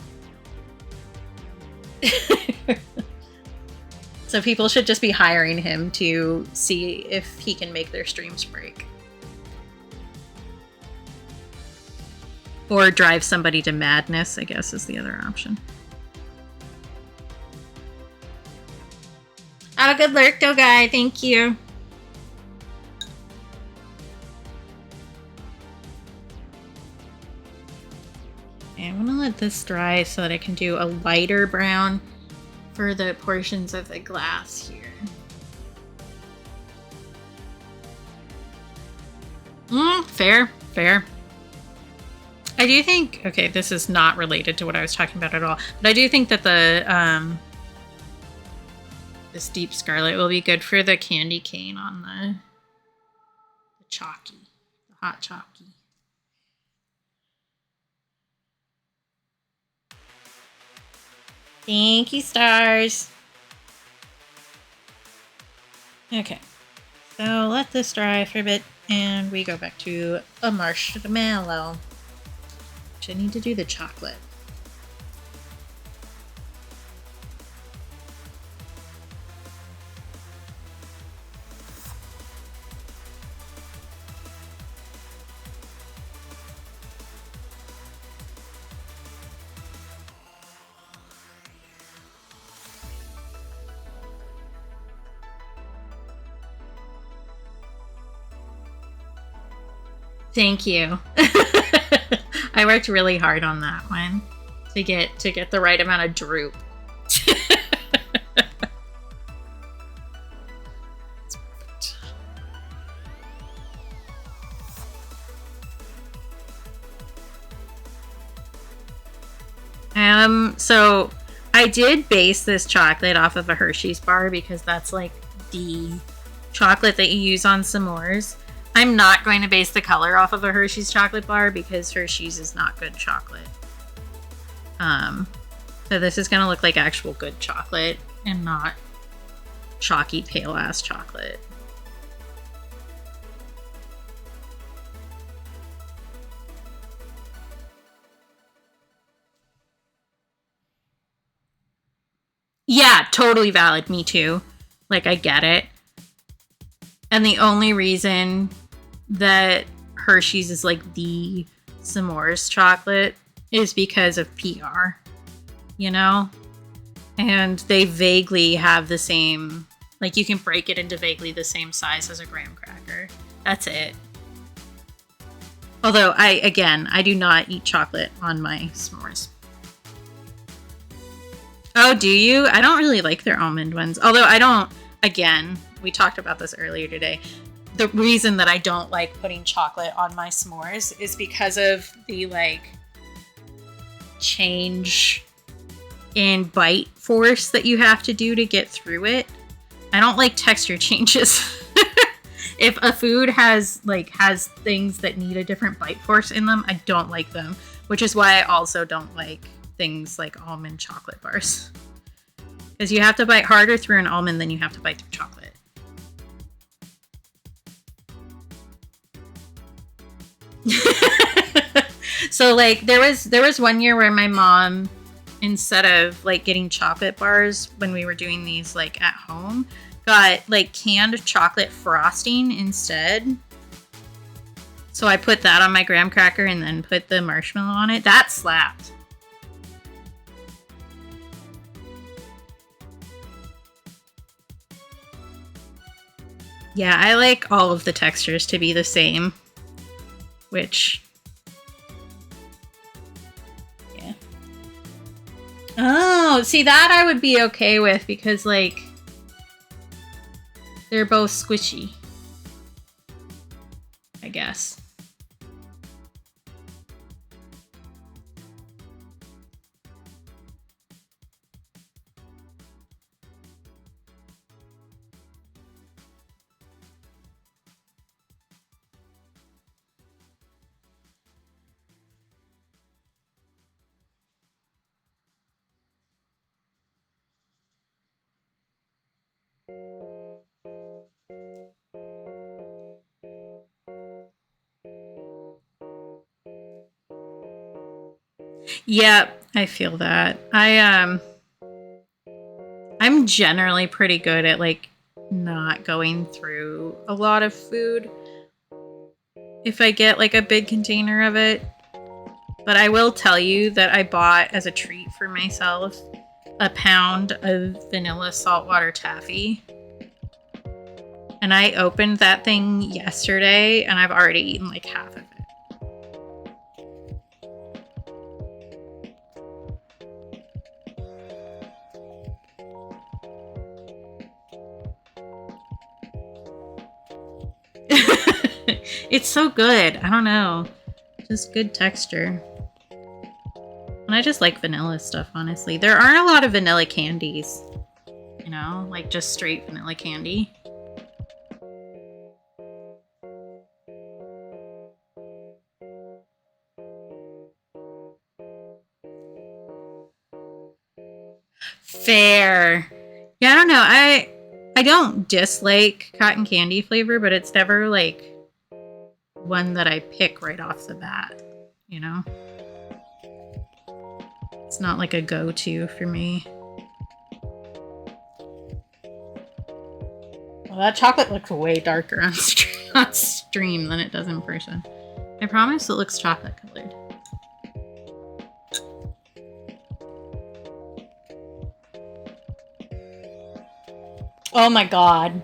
So people should just be hiring him to see if he can make their streams break. Or drive somebody to madness, I guess, is the other option. Have a good lurk, though, guy. Thank you. Okay, I'm gonna let this dry so that I can do a lighter brown for the portions of the glass here. Fair, fair. I do think, okay, this is not related to what I was talking about at all, but I do think that this deep scarlet will be good for the candy cane on the chalky, the hot chalky. Thank you, stars. Okay, so let this dry for a bit, and we go back to a marshmallow. I need to do the chocolate. Thank you. I worked really hard on that one to get the right amount of droop. That's perfect. So I did base this chocolate off of a Hershey's bar because that's like the chocolate that you use on s'mores. I'm not going to base the color off of a Hershey's chocolate bar because Hershey's is not good chocolate. So this is going to look like actual good chocolate and not chalky pale ass chocolate. Yeah, totally valid. Me too. Like, I get it. And the only reason that Hershey's is like the s'mores chocolate is because of PR, you know? And they vaguely have the same, like you can break it into vaguely the same size as a graham cracker. That's it. Although I do not eat chocolate on my s'mores. Oh, do you? I don't really like their almond ones. Although I don't, again, we talked about this earlier today. The reason that I don't like putting chocolate on my s'mores is because of the like change in bite force that you have to do to get through it. I don't like texture changes. If a food has things that need a different bite force in them, I don't like them, which is why I also don't like things like almond chocolate bars. Because you have to bite harder through an almond than you have to bite through chocolate. So like there was one year where my mom, instead of like getting chocolate bars when we were doing these like at home, got like canned chocolate frosting instead. So I put that on my graham cracker and then put the marshmallow on it. That slapped. Yeah, I like all of the textures to be the same. Which... yeah. Oh, see, that I would be okay with because, like, they're both squishy. I guess. Yeah, I feel that. I'm generally pretty good at like not going through a lot of food if I get like a big container of it. But I will tell you that I bought as a treat for myself a pound of vanilla saltwater taffy. And I opened that thing yesterday and I've already eaten like half of it. It's so good. I don't know. Just good texture. And I just like vanilla stuff, honestly. There aren't a lot of vanilla candies. You know, like just straight vanilla candy. Fair. Yeah, I don't know. I don't dislike cotton candy flavor, but it's never like one that I pick right off the bat, you know? It's not like a go-to for me. Well, that chocolate looks way darker on stream than it does in person. I promise it looks chocolate colored. Oh my god.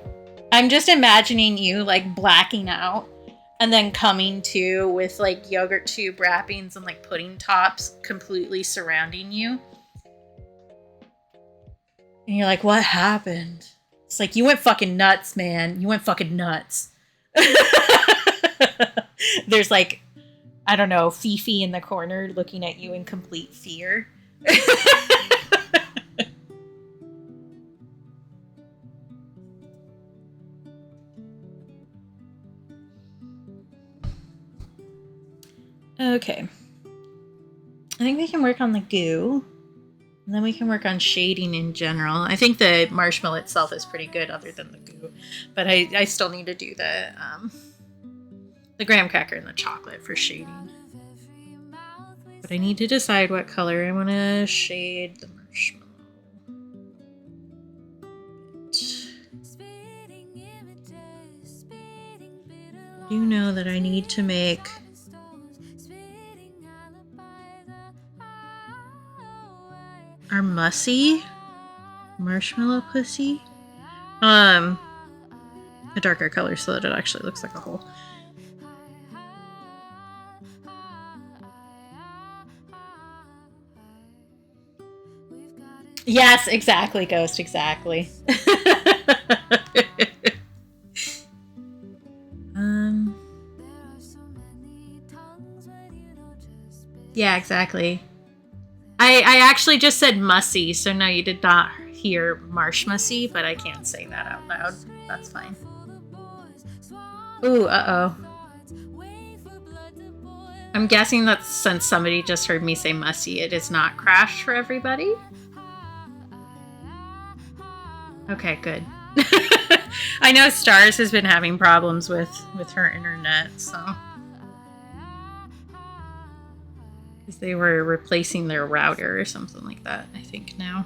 I'm just imagining you like blacking out and then coming to with like yogurt tube wrappings and like pudding tops completely surrounding you. And you're like, what happened? It's like, you went fucking nuts, man. You went fucking nuts. There's like, I don't know, Fifi in the corner looking at you in complete fear. Okay. I think we can work on the goo. And then we can work on shading in general. I think the marshmallow itself is pretty good other than the goo. But I still need to do the graham cracker and the chocolate for shading. But I need to decide what color I want to shade the marshmallow. I do know that I need to make our mussy marshmallow pussy a darker color so that it actually looks like a hole. Yes, exactly, Ghost, exactly. Yeah, exactly. I actually just said mussy, so no, you did not hear marsh mussy, but I can't say that out loud. That's fine. Ooh, uh-oh. I'm guessing that since somebody just heard me say mussy, it is not Crash for everybody. Okay, good. I know Stars has been having problems with her internet, so. Because they were replacing their router or something like that, I think, now.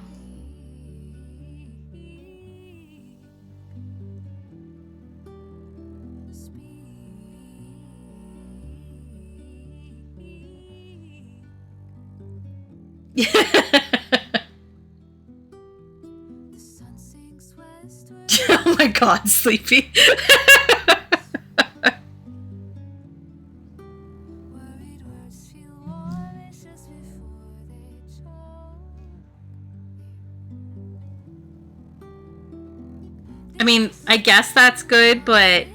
Oh my god, Sleepy. I mean, I guess that's good, but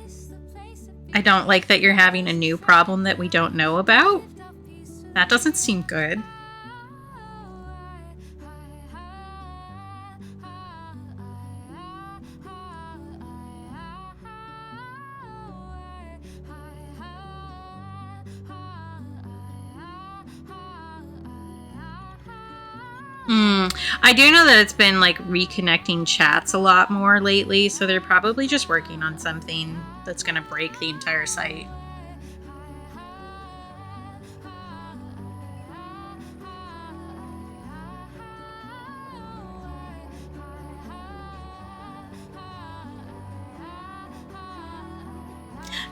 I don't like that you're having a new problem that we don't know about. That doesn't seem good. I do know that it's been like reconnecting chats a lot more lately, so they're probably just working on something that's going to break the entire site.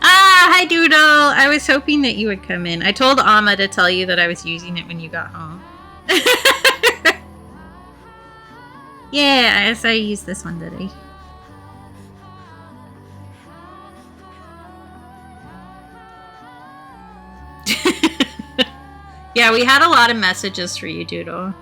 Ah, Hi, Doodle. I was hoping that you would come in. I told Amma to tell you that I was using it when you got home. Yeah, I saw you use this one today. Yeah, we had a lot of messages for you, Doodle.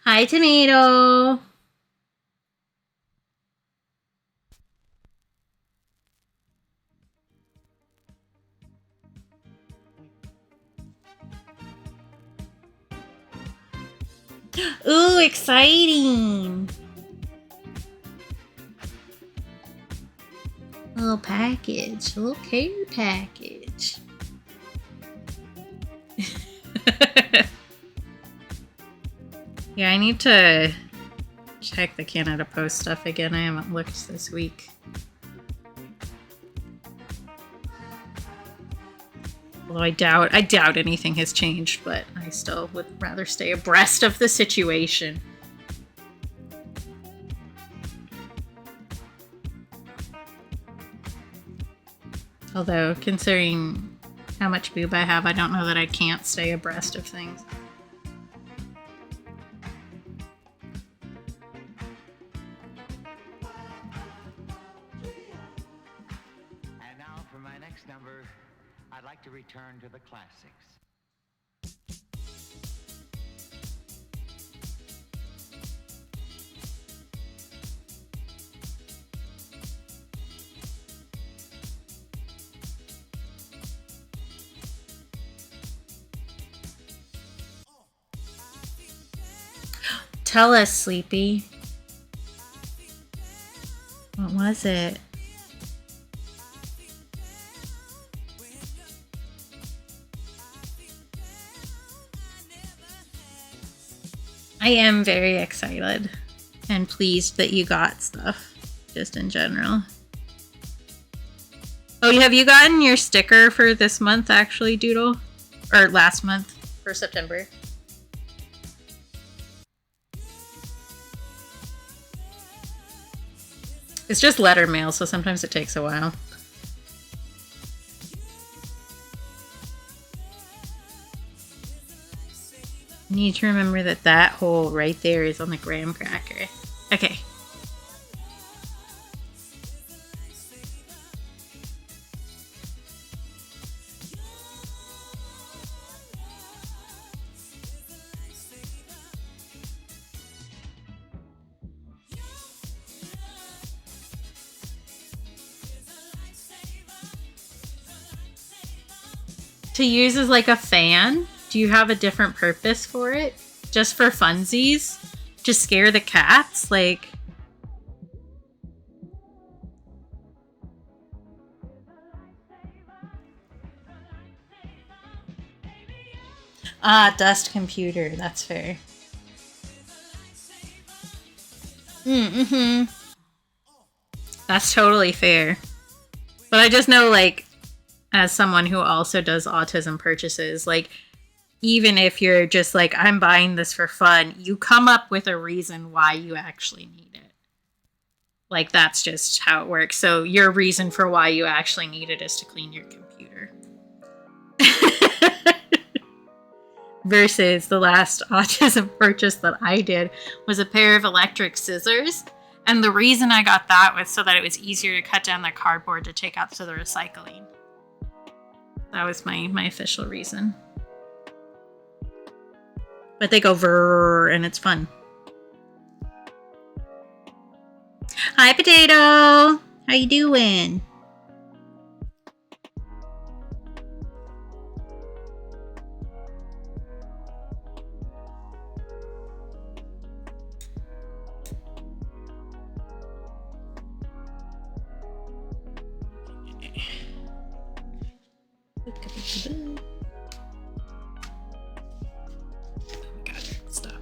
Hi, Tomato. Ooh, exciting. A little package, a little care package. Yeah, I need to check the Canada Post stuff again. I haven't looked this week. Although I doubt anything has changed, but I still would rather stay abreast of the situation. Although, considering how much boob I have, I don't know that I can't stay abreast of things. And now for my next number, I'd like to return to the classics. Tell us, Sleepy. What was it? I am very excited and pleased that you got stuff, just in general. Oh, have you gotten your sticker for this month, actually, Doodle? Or last month, for September? It's just letter mail, so sometimes it takes a while. Need to remember that that hole right there is on the graham cracker. Okay. To use as like a fan? Do you have a different purpose for it? Just for funsies? To scare the cats? Like... Ah, dust computer. That's fair. Mm-hmm. That's totally fair. But I just know, like, as someone who also does autism purchases, like, even if you're just like, I'm buying this for fun, you come up with a reason why you actually need it. Like, that's just how it works. So your reason for why you actually need it is to clean your computer. Versus the last autism purchase that I did was a pair of electric scissors. And the reason I got that was so that it was easier to cut down the cardboard to take out to the recycling. That was my official reason. But they go vrrr and it's fun. Hi, Potato. How you doing? Stop.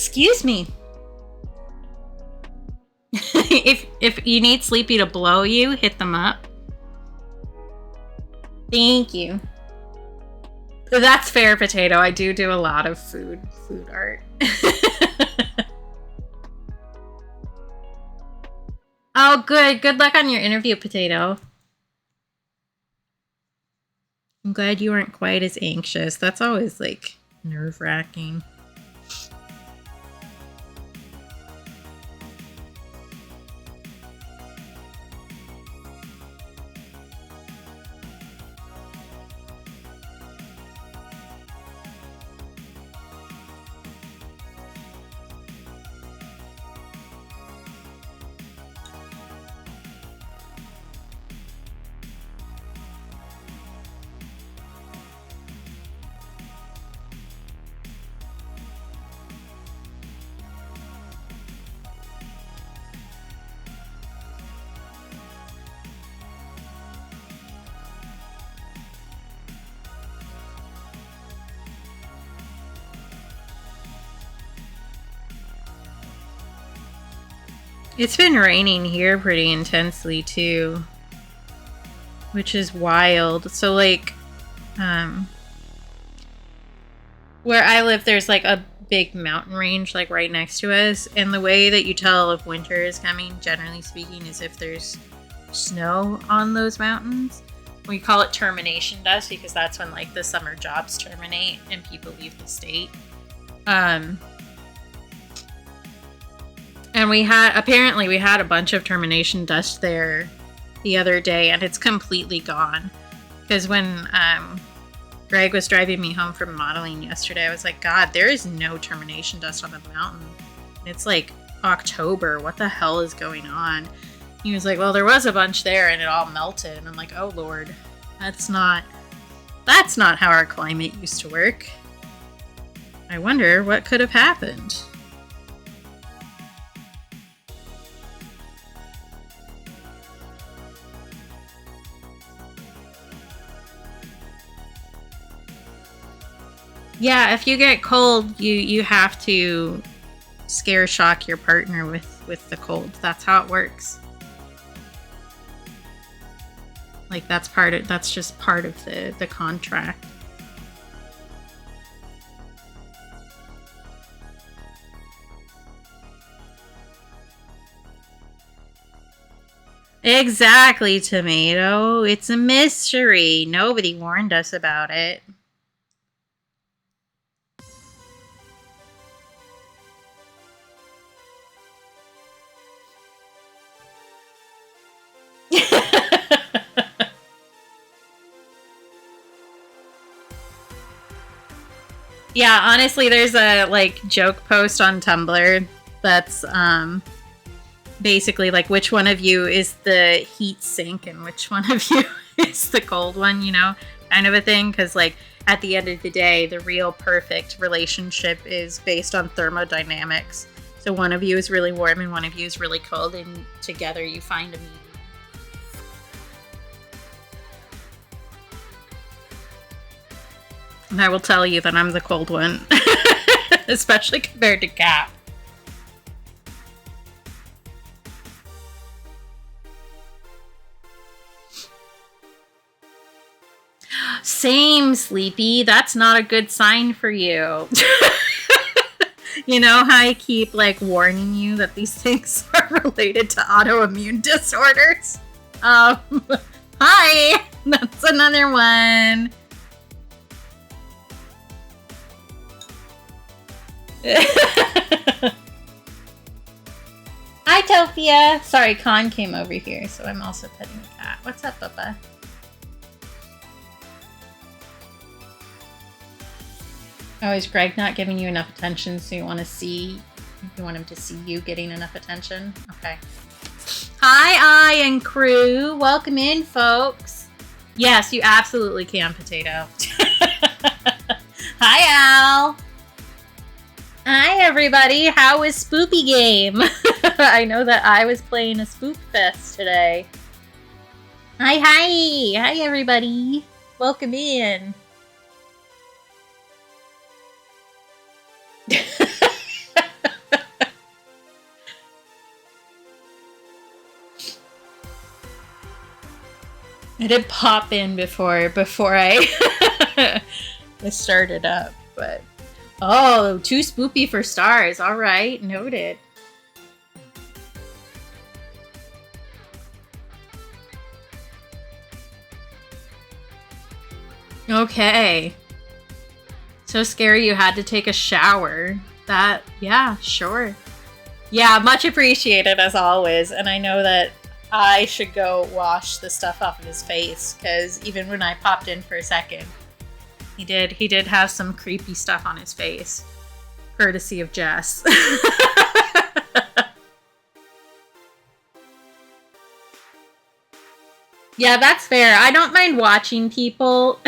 Excuse me. if you need Sleepy to blow you, hit them up. Thank you. That's fair, Potato. I do a lot of food art. Oh, good. Good luck on your interview, Potato. I'm glad you weren't quite as anxious. That's always, like, nerve-wracking. It's been raining here pretty intensely too, which is wild. So like, where I live, there's like a big mountain range like right next to us, and the way that you tell if winter is coming, generally speaking, is if there's snow on those mountains. We call it termination dust because that's when like the summer jobs terminate and people leave the state. And we had a bunch of termination dust there the other day, and it's completely gone. Because when Greg was driving me home from modeling yesterday, I was like, God, there is no termination dust on the mountain. It's like October. What the hell is going on? He was like, well, there was a bunch there and it all melted. And I'm like, oh Lord, that's not how our climate used to work. I wonder what could have happened. Yeah, if you get cold, you have to scare shock your partner with the cold. That's how it works. Like that's just part of the contract. Exactly, Tomato. It's a mystery. Nobody warned us about it. Yeah, honestly, there's a like joke post on Tumblr that's basically like which one of you is the heat sink and which one of you is the cold one, you know, kind of a thing. Because like at the end of the day, the real perfect relationship is based on thermodynamics. So one of you is really warm and one of you is really cold, and together you find a medium. And I will tell you that I'm the cold one, especially compared to Cap. Same, Sleepy. That's not a good sign for you. You know how I keep like warning you that these things are related to autoimmune disorders? Hi! That's another one. Hi, Topia. Sorry, Khan came over here, so I'm also petting the cat. What's up, Bubba? Oh, is Greg not giving you enough attention, so you want him to see you getting enough attention? Okay. Hi, I and crew. Welcome in, folks. Yes, you absolutely can, Potato. Hi, Al. Hi, everybody. How was Spoopy Game? I know that I was playing a Spook Fest today. Hi. Hi, everybody. Welcome in. I did pop in before I started up, but oh, too spoopy for stars. All right, noted. Okay. So scary you had to take a shower. That, yeah, sure. Yeah, much appreciated as always. And I know that I should go wash the stuff off of his face, because even when I popped in for a second, he did have some creepy stuff on his face. Courtesy of Jess. Yeah, that's fair. I don't mind watching people.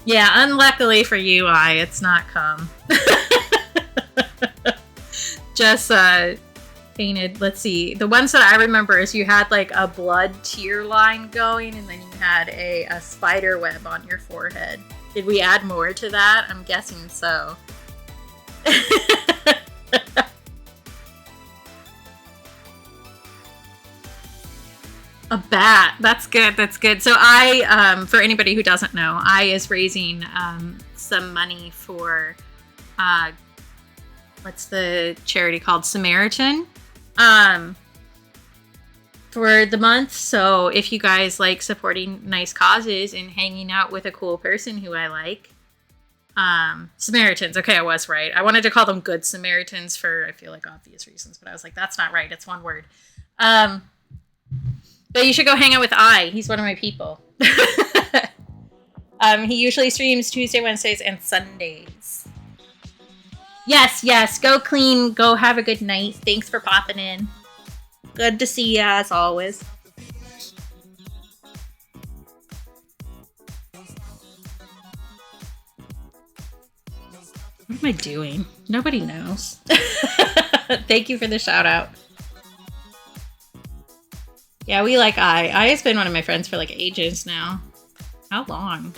Yeah, unluckily for you, it's not cum. Just painted, let's see. The ones that I remember is you had like a blood tear line going, and then you had a spider web on your forehead. Did we add more to that? I'm guessing so. A bat. That's good. That's good. So I, for anybody who doesn't know, I is raising some money for, what's the charity called? Samaritan. For the month. So if you guys like supporting nice causes and hanging out with a cool person who I like, Samaritans. Okay, I was right. I wanted to call them Good Samaritans for, I feel like, obvious reasons, but I was like, that's not right. It's one word. But you should go hang out with He's one of my people. He usually streams Tuesday, Wednesdays, and Sundays. Yes. Go clean. Go have a good night. Thanks for popping in. Good to see you, as always. What am I doing? Nobody knows. Thank you for the shout out. Yeah, we like I has been one of my friends for like ages now. How long?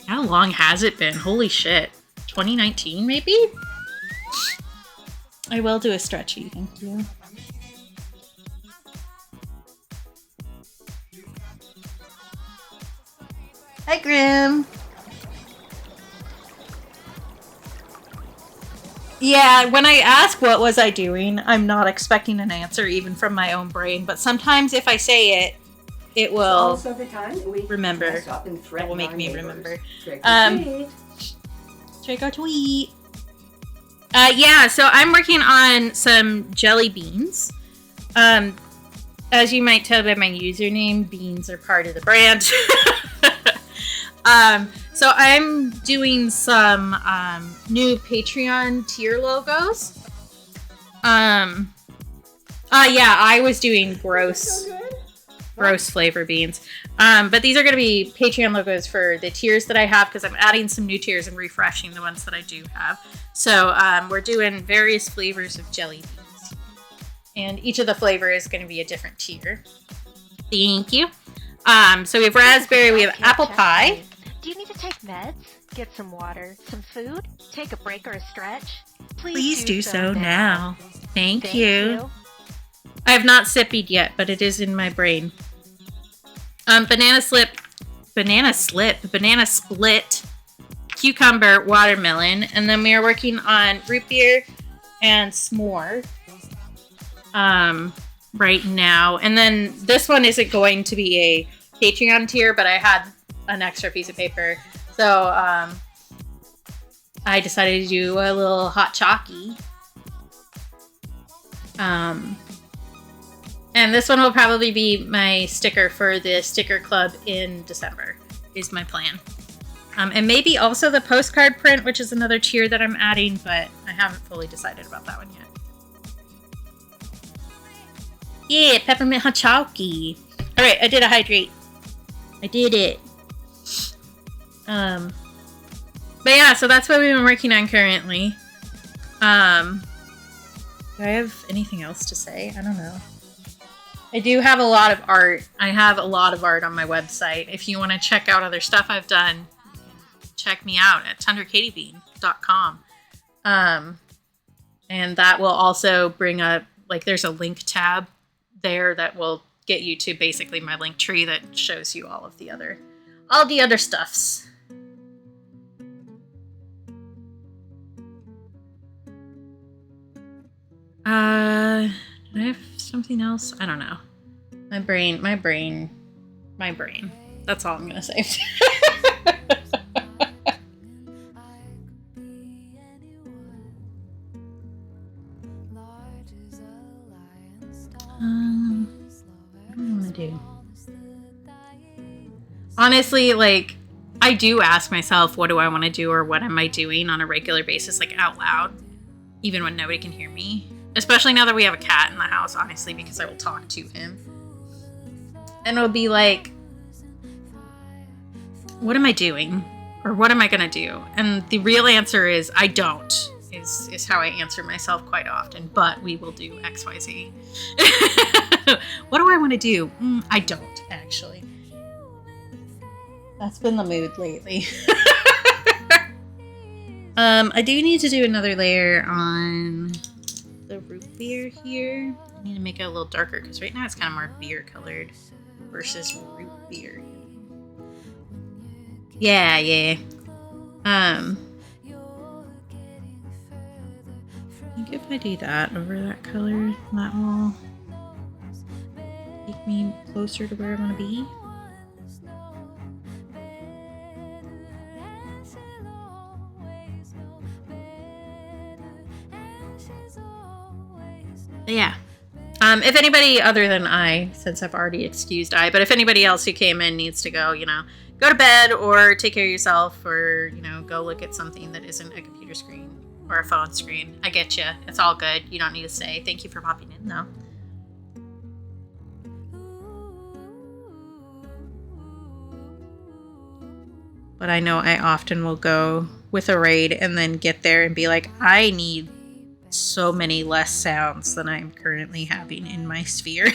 How long has it been? Holy shit. 2019 maybe? I will do a stretchy, thank you. Hi, Grim. Yeah, when I ask what was I doing, I'm not expecting an answer even from my own brain. But sometimes if I say it, it will Also the time we remember. dress up and It threaten will make our me neighbors. remember. Trick or treat. Trick or tweet. Yeah, so I'm working on some jelly beans. As you might tell by my username, beans are part of the brand. So I'm doing some new Patreon tier logos. Yeah, I was doing gross flavor beans. But these are going to be Patreon logos for the tiers that I have, because I'm adding some new tiers and refreshing the ones that I do have. So we're doing various flavors of jelly beans. And each of the flavor is going to be a different tier. Thank you. So we have raspberry, we have apple pie. Do you need to take meds? Get some water, some food, take a break or a stretch? Please do so now. Thank you. I have not sippied yet, but it is in my brain. Banana split, cucumber, watermelon, and then we are working on root beer and s'more right now. And then this one isn't going to be a Patreon tier, but I had an extra piece of paper, so I decided to do a little hot chalky. And this one will probably be my sticker for the sticker club in December, is my plan. And maybe also the postcard print, which is another tier that I'm adding, but I haven't fully decided about that one yet. Yeah, peppermint hot chalky. All right, I did a hydrate. I did it. But yeah, so that's what we've been working on currently. Do I have anything else to say? I don't know. I do have a lot of art. I have a lot of art on my website. If you want to check out other stuff I've done, check me out at tundrakatybean.com. And And that will also bring up, like, there's a link tab there that will get you to basically my link tree that shows you all the other stuffs. Did I have something else? I don't know. My brain. That's all I'm gonna say. What do I want to do? Honestly, like, I do ask myself, what do I want to do or what am I doing on a regular basis, like out loud, even when nobody can hear me. Especially now that we have a cat in the house, honestly, because I will talk to him. And it'll be like, what am I doing? Or what am I going to do? And the real answer is, I don't, is how I answer myself quite often. But we will do X, Y, Z. What do I want to do? I don't, actually. That's been the mood lately. I do need to do another layer on the root beer here. I need to make it a little darker because right now it's kind of more beer colored versus root beer. Yeah. I think if I do that over that color, that will take me closer to where I want to be. Yeah. If anybody other than I, since I've already excused I, but if anybody else who came in needs to go, go to bed or take care of yourself or, go look at something that isn't a computer screen or a phone screen. I get you. It's all good. You don't need to stay. Thank you for popping in, though. But I know I often will go with a raid and then get there and be like, I need so many less sounds than I'm currently having in my sphere.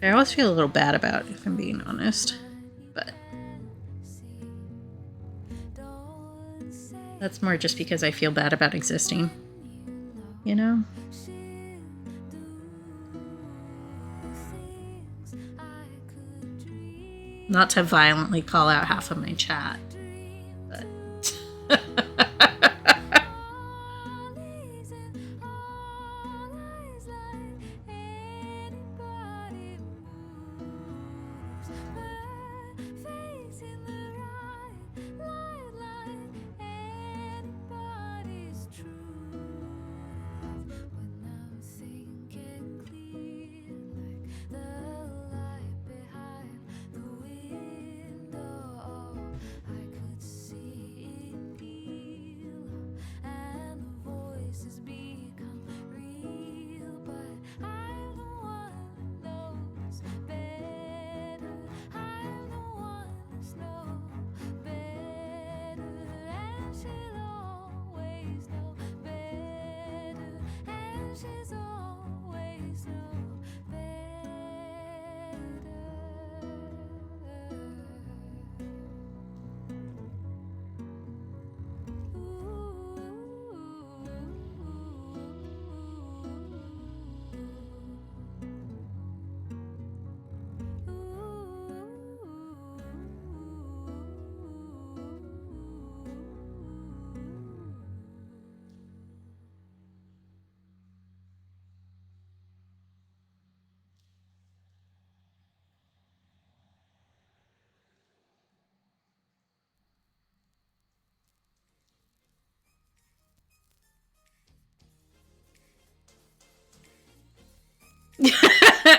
I always feel a little bad about, if I'm being honest, but that's more just because I feel bad about existing, Not to violently call out half of my chat, but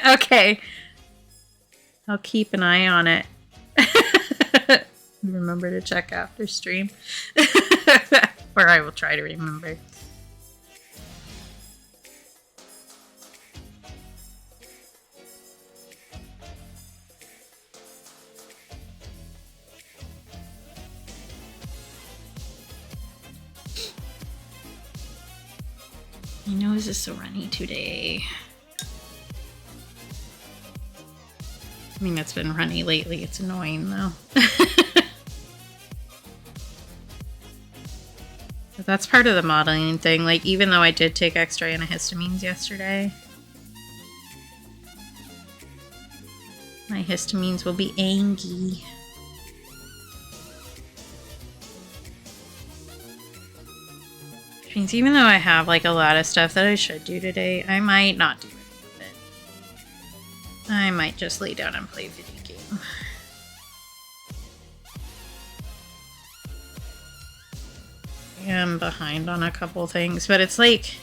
okay. I'll keep an eye on it. Remember to check after stream. Or I will try to remember. My nose is so runny today. I mean, it's been runny lately. It's annoying, though. But that's part of the modeling thing. Like, even though I did take extra antihistamines yesterday, my histamines will be angry. Which means even though I have like a lot of stuff that I should do today, I might not do any of it. I might just lay down and play a video game. I'm behind on a couple things, but it's like,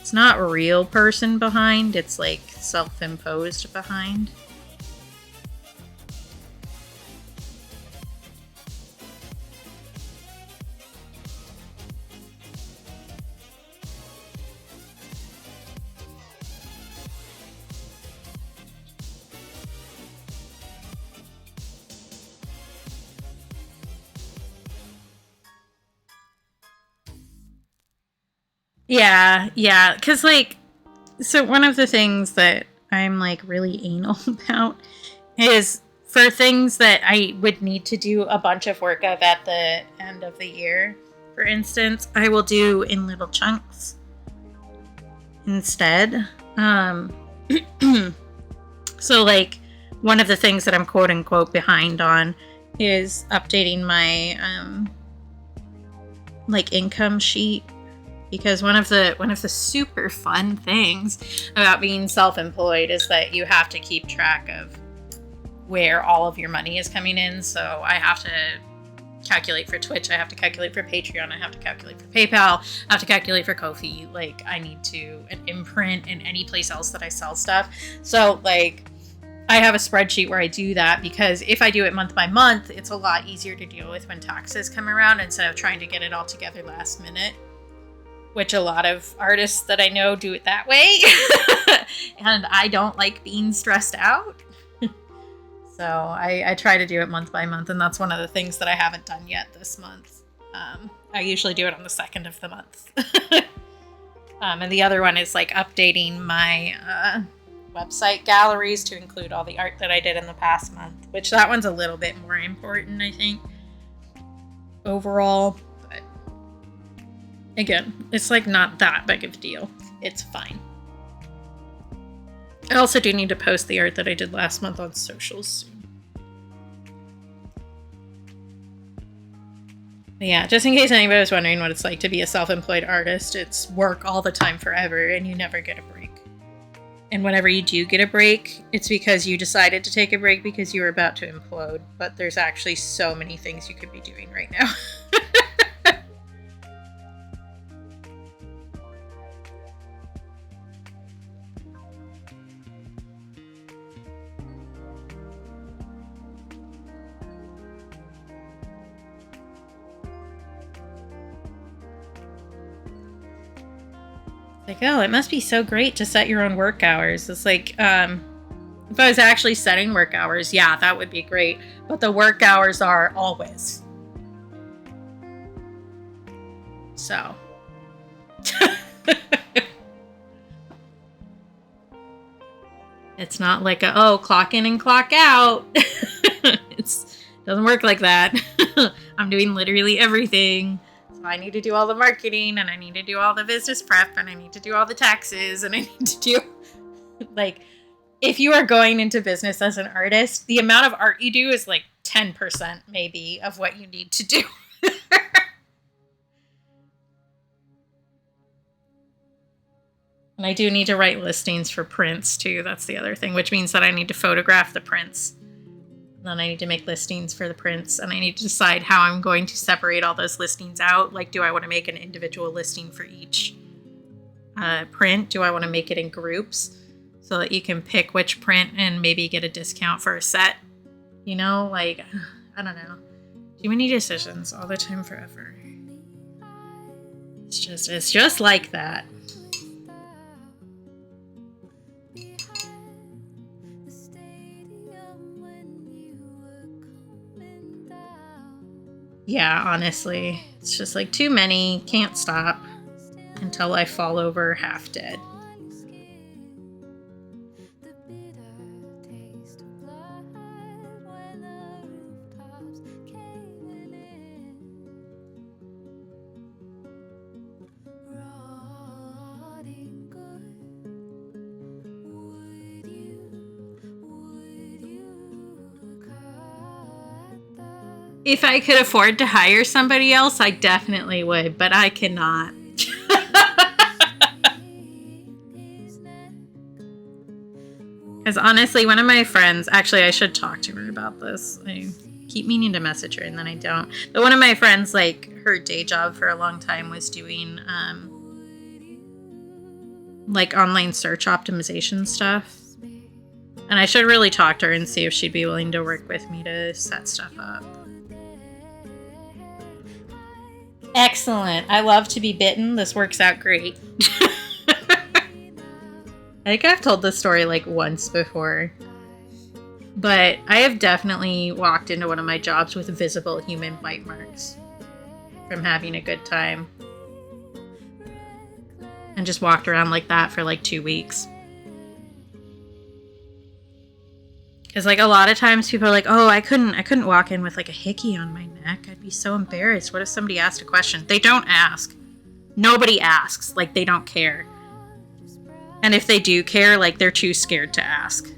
it's not real person behind, it's like self-imposed behind. Yeah, because, like, so one of the things that I'm, like, really anal about is for things that I would need to do a bunch of work of at the end of the year, for instance, I will do in little chunks instead. So, like, one of the things that I'm quote-unquote behind on is updating my, like, income sheet. Because one of the super fun things about being self-employed is that you have to keep track of where all of your money is coming in. So I have to calculate for Twitch, I have to calculate for Patreon, I have to calculate for PayPal, I have to calculate for Ko-fi. Like, I need to an imprint and any place else that I sell stuff. So, like, I have a spreadsheet where I do that because if I do it month by month, it's a lot easier to deal with when taxes come around instead of trying to get it all together last minute. Which a lot of artists that I know do it that way. And I don't like being stressed out. So I try to do it month by month, and that's one of the things that I haven't done yet this month. I usually do it on the 2nd of the month. And the other one is like updating my website galleries to include all the art that I did in the past month, which that one's a little bit more important, I think, overall. Again, it's like not that big of a deal. It's fine. I also do need to post the art that I did last month on socials soon. But yeah, just in case anybody was wondering what it's like to be a self-employed artist, it's work all the time forever and you never get a break. And whenever you do get a break, it's because you decided to take a break because you were about to implode. But there's actually so many things you could be doing right now. Like, oh, it must be so great to set your own work hours. It's like, if I was actually setting work hours, yeah, that would be great. But the work hours are always. So. It's not like clock in and clock out. It doesn't work like that. I'm doing literally everything. I need to do all the marketing, and I need to do all the business prep, and I need to do all the taxes, and I need to do, like, if you are going into business as an artist, the amount of art you do is like 10% maybe of what you need to do. And I do need to write listings for prints too. That's the other thing, which means that I need to photograph the prints. Then I need to make listings for the prints, and I need to decide how I'm going to separate all those listings out. Like, do I want to make an individual listing for each print? Do I want to make it in groups so that you can pick which print and maybe get a discount for a set? You know, like, I don't know. Too many decisions all the time, forever. It's just like that. Yeah, honestly, it's just like too many, can't stop until I fall over half dead. If I could afford to hire somebody else, I definitely would, but I cannot. Because honestly, one of my friends, actually, I should talk to her about this. I keep meaning to message her and then I don't. But one of my friends, like, her day job for a long time was doing, like, online search optimization stuff. And I should really talk to her and see if she'd be willing to work with me to set stuff up. Excellent. I love to be bitten. This works out great. I think I've told this story like once before, but I have definitely walked into one of my jobs with visible human bite marks from having a good time and just walked around like that for like 2 weeks. Because like a lot of times people are like, oh, I couldn't walk in with like a hickey on my neck. I'd be so embarrassed. What if somebody asked a question? They don't ask. Nobody asks. Like, they don't care. And if they do care, like, they're too scared to ask.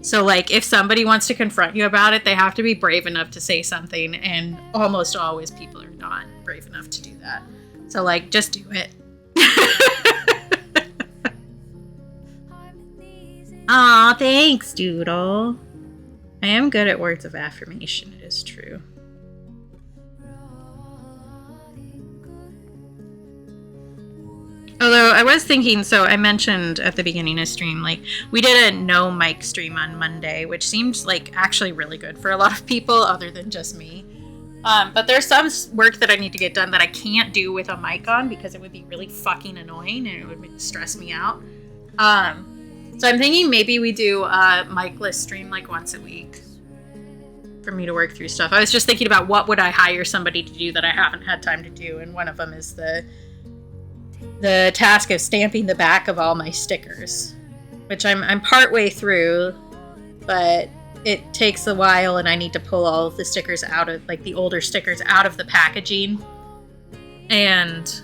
So, like, if somebody wants to confront you about it, they have to be brave enough to say something. And almost always people are not brave enough to do that. So, like, just do it. Aw, thanks, Doodle. I am good at words of affirmation, it is true. Although I was thinking, so I mentioned at the beginning of stream, like, we did a no mic stream on Monday, which seemed like actually really good for a lot of people other than just me. But there's some work that I need to get done that I can't do with a mic on because it would be really fucking annoying and it would stress me out. So I'm thinking maybe we do a micless stream like once a week for me to work through stuff. I was just thinking about what would I hire somebody to do that I haven't had time to do, and one of them is the task of stamping the back of all my stickers, which I'm partway through, but it takes a while and I need to pull all of the stickers out of, like, the older stickers out of the packaging, and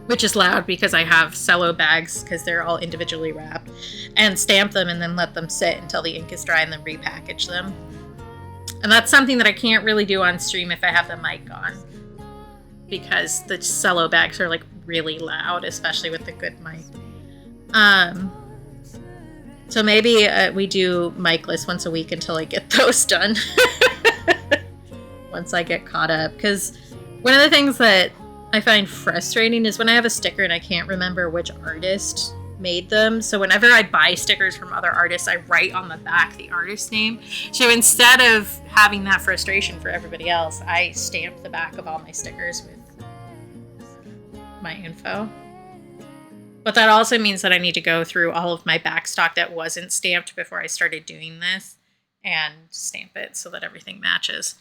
which is loud because I have cello bags because they're all individually wrapped, and stamp them and then let them sit until the ink is dry and then repackage them. And that's something that I can't really do on stream if I have the mic on, because the cello bags are like really loud, especially with the good mic. So maybe we do micless once a week until I get those done. Once I get caught up. Because one of the things that I find frustrating is when I have a sticker and I can't remember which artist made them. So whenever I buy stickers from other artists, I write on the back the artist name. So instead of having that frustration for everybody else, I stamp the back of all my stickers with my info. But that also means that I need to go through all of my back stock that wasn't stamped before I started doing this and stamp it so that everything matches.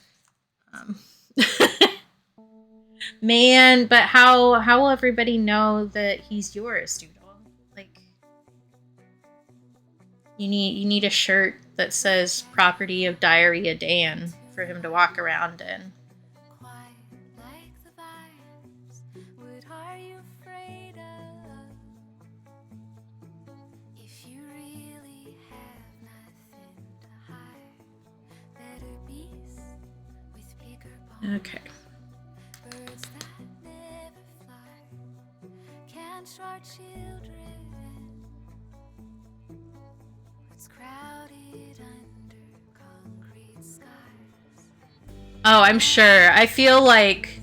Man, but how will everybody know that he's yours, Doodle? Like, you need a shirt that says "Property of Diarrhea Dan" for him to walk around in. Okay. Oh, I'm sure. I feel like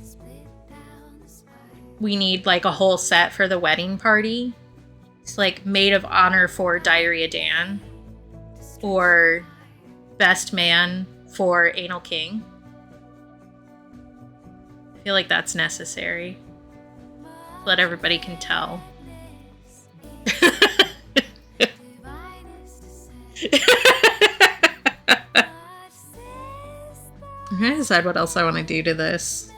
we need like a whole set for the wedding party. It's like maid of honor for Diarrhea Dan, or best man for Anal King. I feel like that's necessary. So that everybody can tell. I'm gonna decide what else I want to do to this.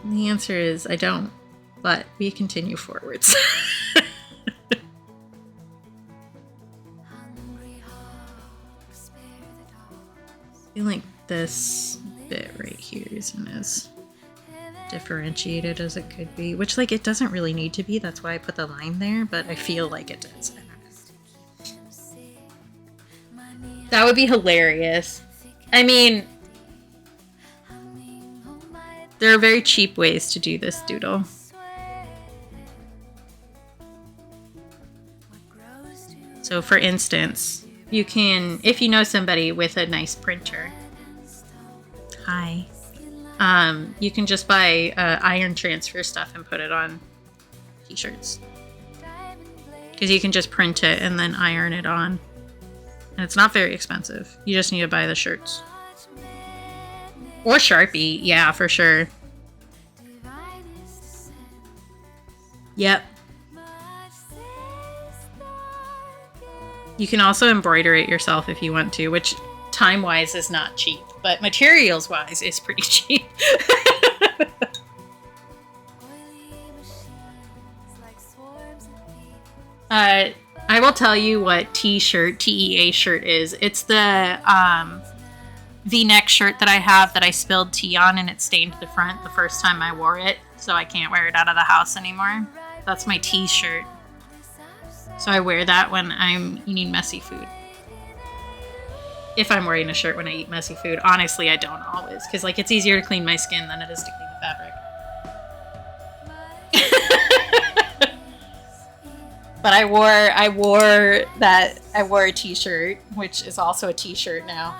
And the answer is I don't, but we continue forwards. I feel like this bit right here isn't as differentiated as it could be, which, like, it doesn't really need to be. That's why I put the line there, but I feel like it does. I don't know. That would be hilarious. I mean, there are very cheap ways to do this doodle. So for instance, you can, if you know somebody with a nice printer, hi, you can just buy iron transfer stuff and put it on t-shirts. Because you can just print it and then iron it on. And it's not very expensive. You just need to buy the shirts. Or Sharpie, yeah, for sure. Yep. You can also embroider it yourself if you want to, which time-wise is not cheap, but materials-wise is pretty cheap. I will tell you what T-shirt, TEA shirt is. It's the V-neck shirt that I have that I spilled tea on and it stained the front the first time I wore it, so I can't wear it out of the house anymore. That's my T-shirt. So I wear that when I'm eating messy food. If I'm wearing a shirt when I eat messy food. Honestly, I don't always, because like it's easier to clean my skin than it is to clean the fabric. But I wore a t-shirt, which is also a t-shirt now,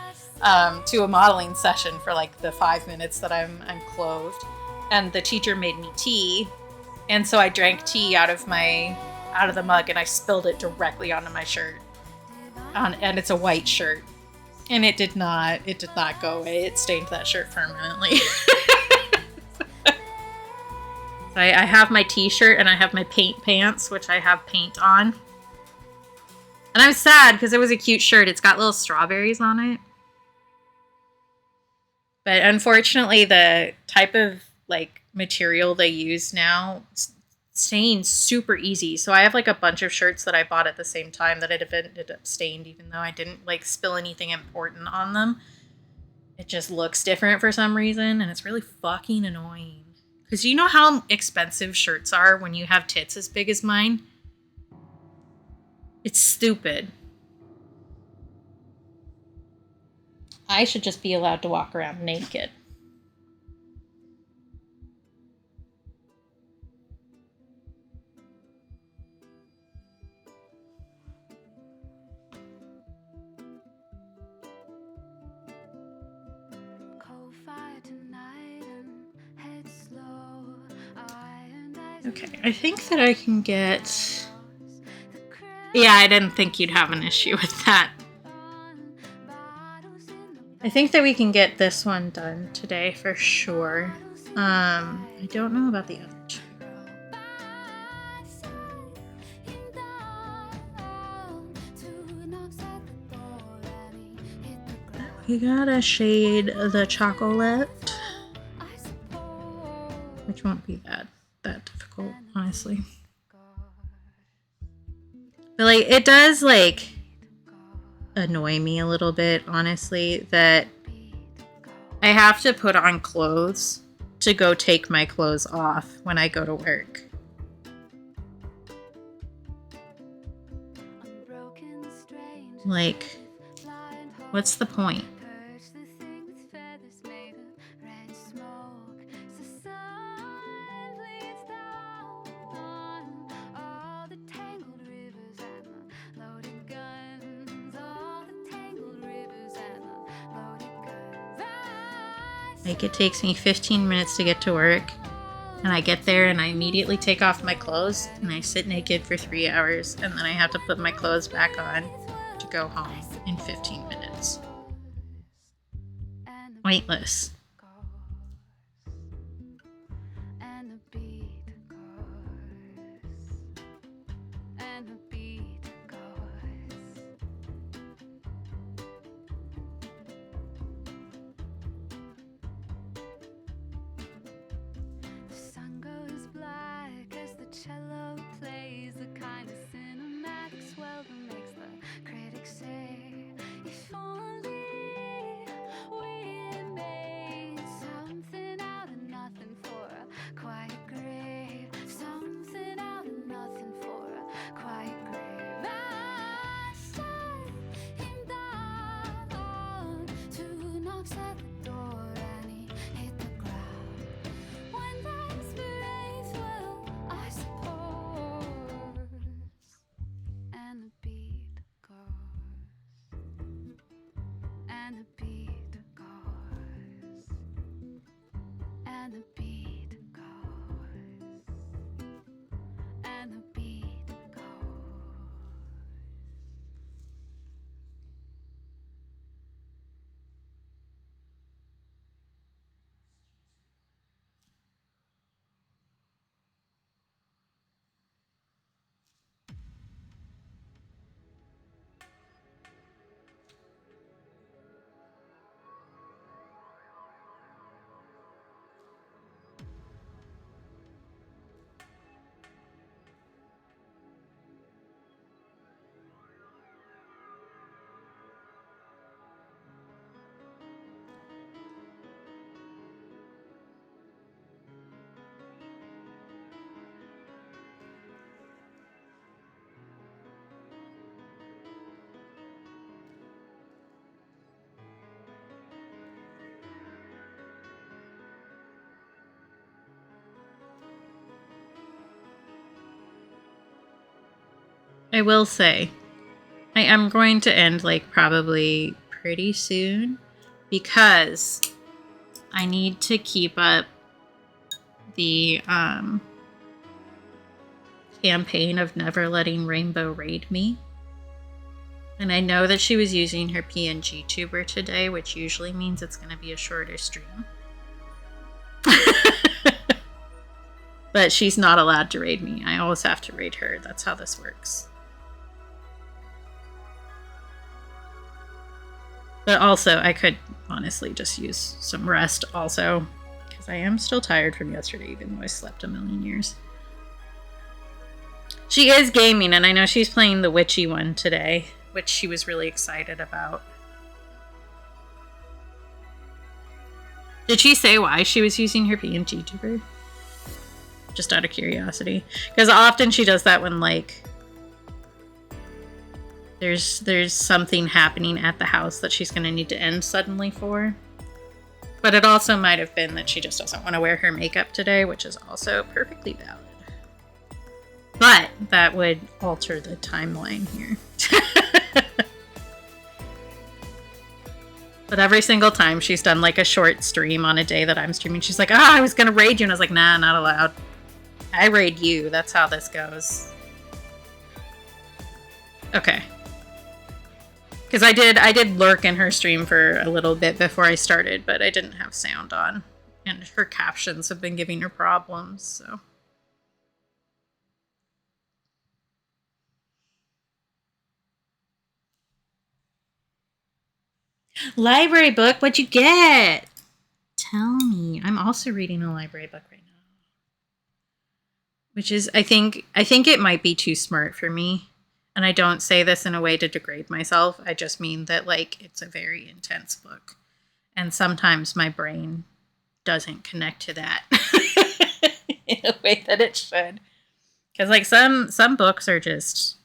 to a modeling session for like the 5 minutes that I'm clothed. And the teacher made me tea. And so I drank tea out of the mug and I spilled it directly onto my shirt. And it's a white shirt. And it did not go away. It stained that shirt permanently. I have my t-shirt and I have my paint pants, which I have paint on. And I'm sad because it was a cute shirt. It's got little strawberries on it. But unfortunately, the type of like material they use now stains super easy. So I have like a bunch of shirts that I bought at the same time that it ended up stained, even though I didn't like spill anything important on them. It just looks different for some reason, and it's really fucking annoying. Because you know how expensive shirts are when you have tits as big as mine? It's stupid. I should just be allowed to walk around naked. Okay, I think that I can get... Yeah, I didn't think you'd have an issue with that. I think that we can get this one done today for sure. I don't know about the other two. We gotta shade the chocolate, which won't be that difficult, honestly. But like, it does like annoy me a little bit, honestly, that I have to put on clothes to go take my clothes off when I go to work. Like, what's the point? Like, it takes me 15 minutes to get to work, and I get there and I immediately take off my clothes and I sit naked for 3 hours, and then I have to put my clothes back on to go home in 15 minutes. Pointless. I will say, I am going to end like probably pretty soon because I need to keep up the campaign of never letting Rainbow raid me. And I know that she was using her PNG tuber today, which usually means it's going to be a shorter stream. But she's not allowed to raid me. I always have to raid her. That's how this works. But also, I could honestly just use some rest also, because I am still tired from yesterday, even though I slept a million years. She is gaming, and I know she's playing the witchy one today, which she was really excited about. Did she say why she was using her PNG tuber? Just out of curiosity. Because often she does that when, like, there's something happening at the house that she's going to need to end suddenly for. But it also might have been that she just doesn't want to wear her makeup today, which is also perfectly valid. But that would alter the timeline here. But every single time she's done like a short stream on a day that I'm streaming, she's like, I was going to raid you. And I was like, nah, not allowed. I raid you. That's how this goes. Okay. Because I did lurk in her stream for a little bit before I started, but I didn't have sound on. And her captions have been giving her problems, so. Library book? What'd you get? Tell me. I'm also reading a library book right now. Which is, I think it might be too smart for me. And I don't say this in a way to degrade myself. I just mean that, like, it's a very intense book. And sometimes my brain doesn't connect to that in a way that it should. Because, like, some books are just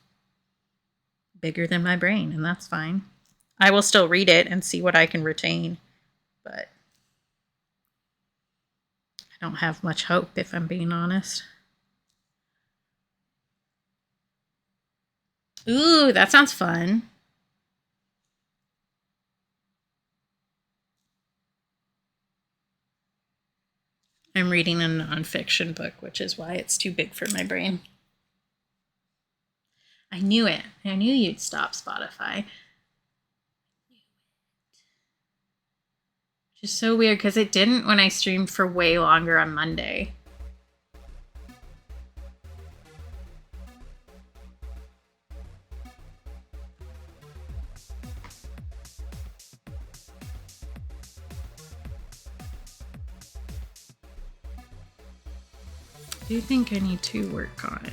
bigger than my brain, and that's fine. I will still read it and see what I can retain. But I don't have much hope, if I'm being honest. Ooh, that sounds fun. I'm reading a nonfiction book, which is why it's too big for my brain. I knew it. I knew you'd stop Spotify. Which is so weird, because it didn't when I streamed for way longer on Monday. I do think I need to work on.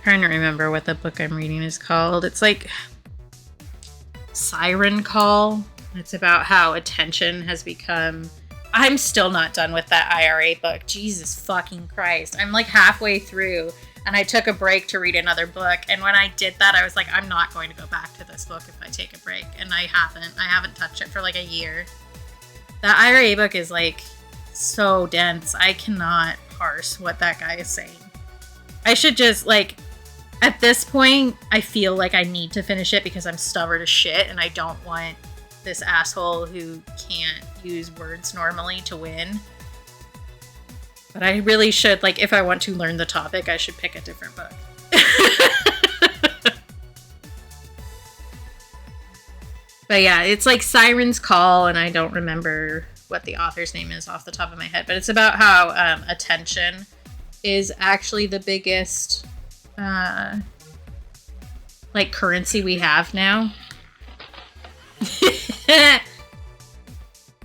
Trying to remember what the book I'm reading is called. It's like Siren Call. It's about how attention has become... I'm still not done with that IRA book. Jesus fucking Christ. I'm like halfway through, and I took a break to read another book. And when I did that, I was like, I'm not going to go back to this book if I take a break. And I haven't touched it for like a year. That IRA book is like so dense. I cannot parse what that guy is saying. I should just like... At this point, I feel like I need to finish it because I'm stubborn as shit and I don't want this asshole who can't use words normally to win. But I really should, like, if I want to learn the topic, I should pick a different book. But yeah, it's like Siren's Call, and I don't remember what the author's name is off the top of my head, but it's about how attention is actually the biggest like currency we have now.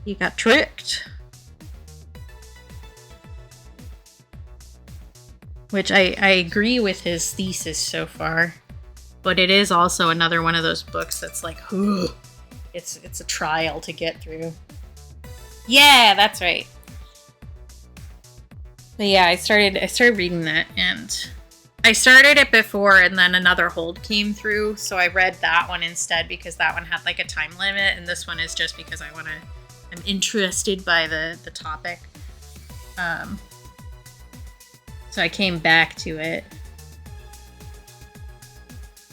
You got tricked. Which I agree with his thesis so far, but it is also another one of those books that's like, ugh, it's a trial to get through. Yeah, that's right. But yeah, I started reading that, and I started it before, and then another hold came through, so I read that one instead because that one had like a time limit, and this one is just because I'm interested by the topic. So I came back to it.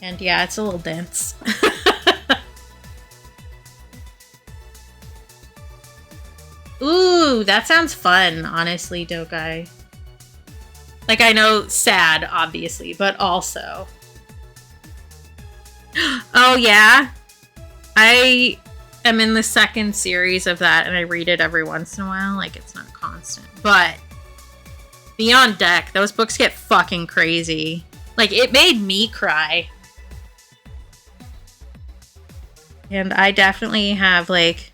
And yeah, it's a little dense. Ooh, that sounds fun, honestly, Dokai. Like, I know sad, obviously, but also... Oh, yeah? I am in the second series of that, and I read it every once in a while. Like, it's not constant. But Beyond Deck, those books get fucking crazy. Like, it made me cry. And I definitely have, like,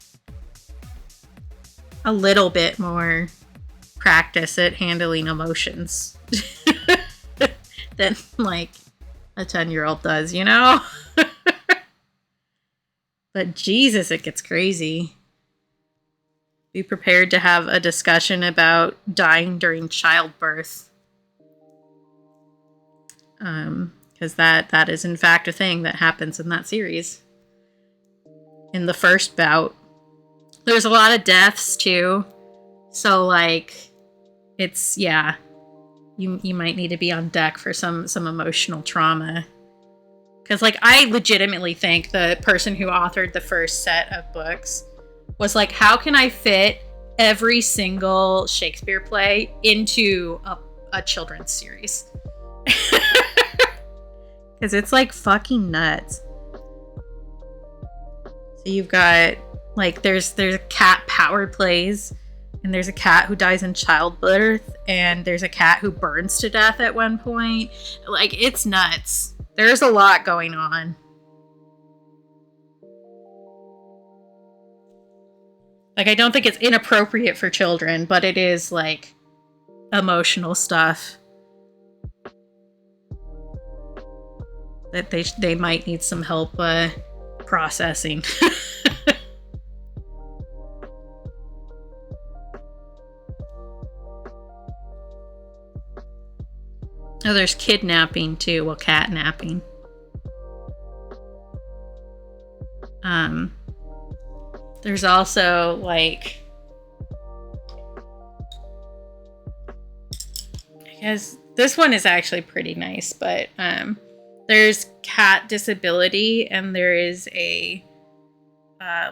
a little bit more practice at handling emotions than, like, a 10-year-old does, you know? But Jesus, it gets crazy. Be prepared to have a discussion about dying during childbirth. Because that is, in fact, a thing that happens in that series. In the first bout. There's a lot of deaths, too. So, like, it's, yeah. You might need to be on deck for some emotional trauma. Because, like, I legitimately think the person who authored the first set of books was like, how can I fit every single Shakespeare play into a children's series? Because it's, like, fucking nuts. So you've got, like, there's a cat power plays, and there's a cat who dies in childbirth, and there's a cat who burns to death at one point. Like, it's nuts. There's a lot going on. Like, I don't think it's inappropriate for children, but it is, like, emotional stuff that they might need some help processing. Oh, there's kidnapping too. Well, catnapping. There's also, like, I guess this one is actually pretty nice, but there's cat disability, and there is a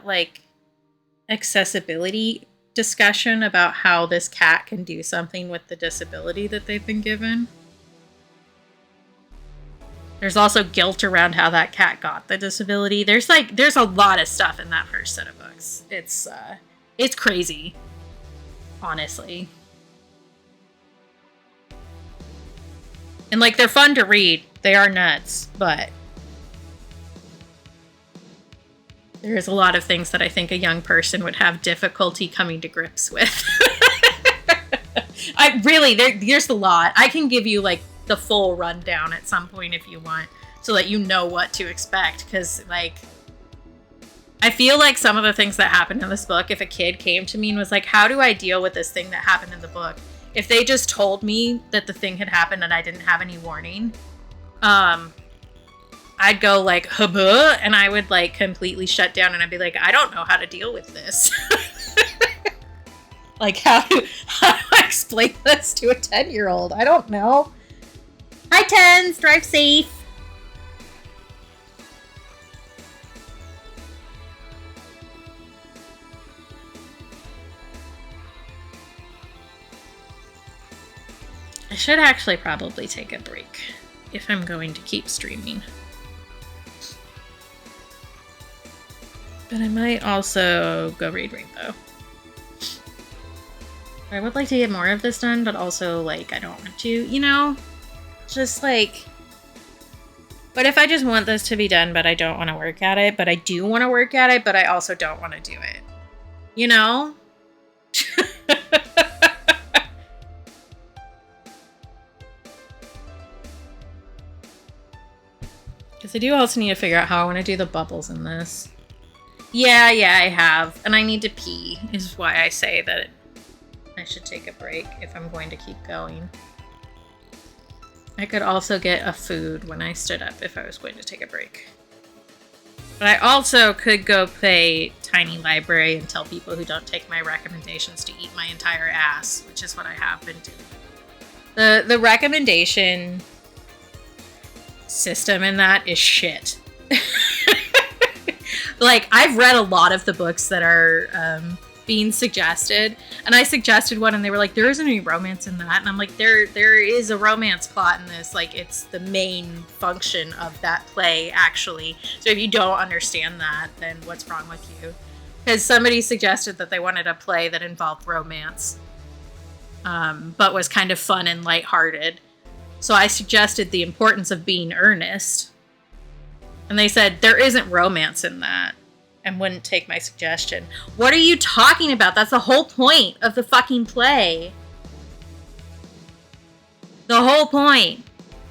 like accessibility discussion about how this cat can do something with the disability that they've been given. There's also guilt around how that cat got the disability. There's a lot of stuff in that first set of books. It's crazy, honestly. And, like, they're fun to read. They are nuts, but there's a lot of things that I think a young person would have difficulty coming to grips with. There's a lot. I can give you, like, the full rundown at some point if you want, so that you know what to expect, because, like, I feel like some of the things that happened in this book, if a kid came to me and was like, how do I deal with this thing that happened in the book? If they just told me that the thing had happened and I didn't have any warning, I'd go like, hubbah, and I would, like, completely shut down, and I'd be like, I don't know how to deal with this. Like, how do I explain this to a 10-year-old? I don't know. Hi, 10s, drive safe. I should actually probably take a break if I'm going to keep streaming. But I might also go read Rainbow. I would like to get more of this done, but also, like, I don't want to, you know? Just, like... But if I just want this to be done, but I don't want to work at it, but I do want to work at it, but I also don't want to do it. You know? Because I do also need to figure out how I want to do the bubbles in this. Yeah, I have. And I need to pee, is why I say that I should take a break if I'm going to keep going. I could also get a food when I stood up if I was going to take a break. But I also could go play Tiny Library and tell people who don't take my recommendations to eat my entire ass, which is what I have been doing. The recommendation system in that is shit. Like, I've read a lot of the books that are being suggested, and I suggested one and they were like, there isn't any romance in that, and I'm like, there is a romance plot in this. Like, it's the main function of that play, actually. So if you don't understand that, then what's wrong with you? Because somebody suggested that they wanted a play that involved romance, but was kind of fun and lighthearted. So I suggested The Importance of Being Earnest, and they said there isn't romance in that and wouldn't take my suggestion. What are you talking about? That's the whole point of the fucking play. The whole point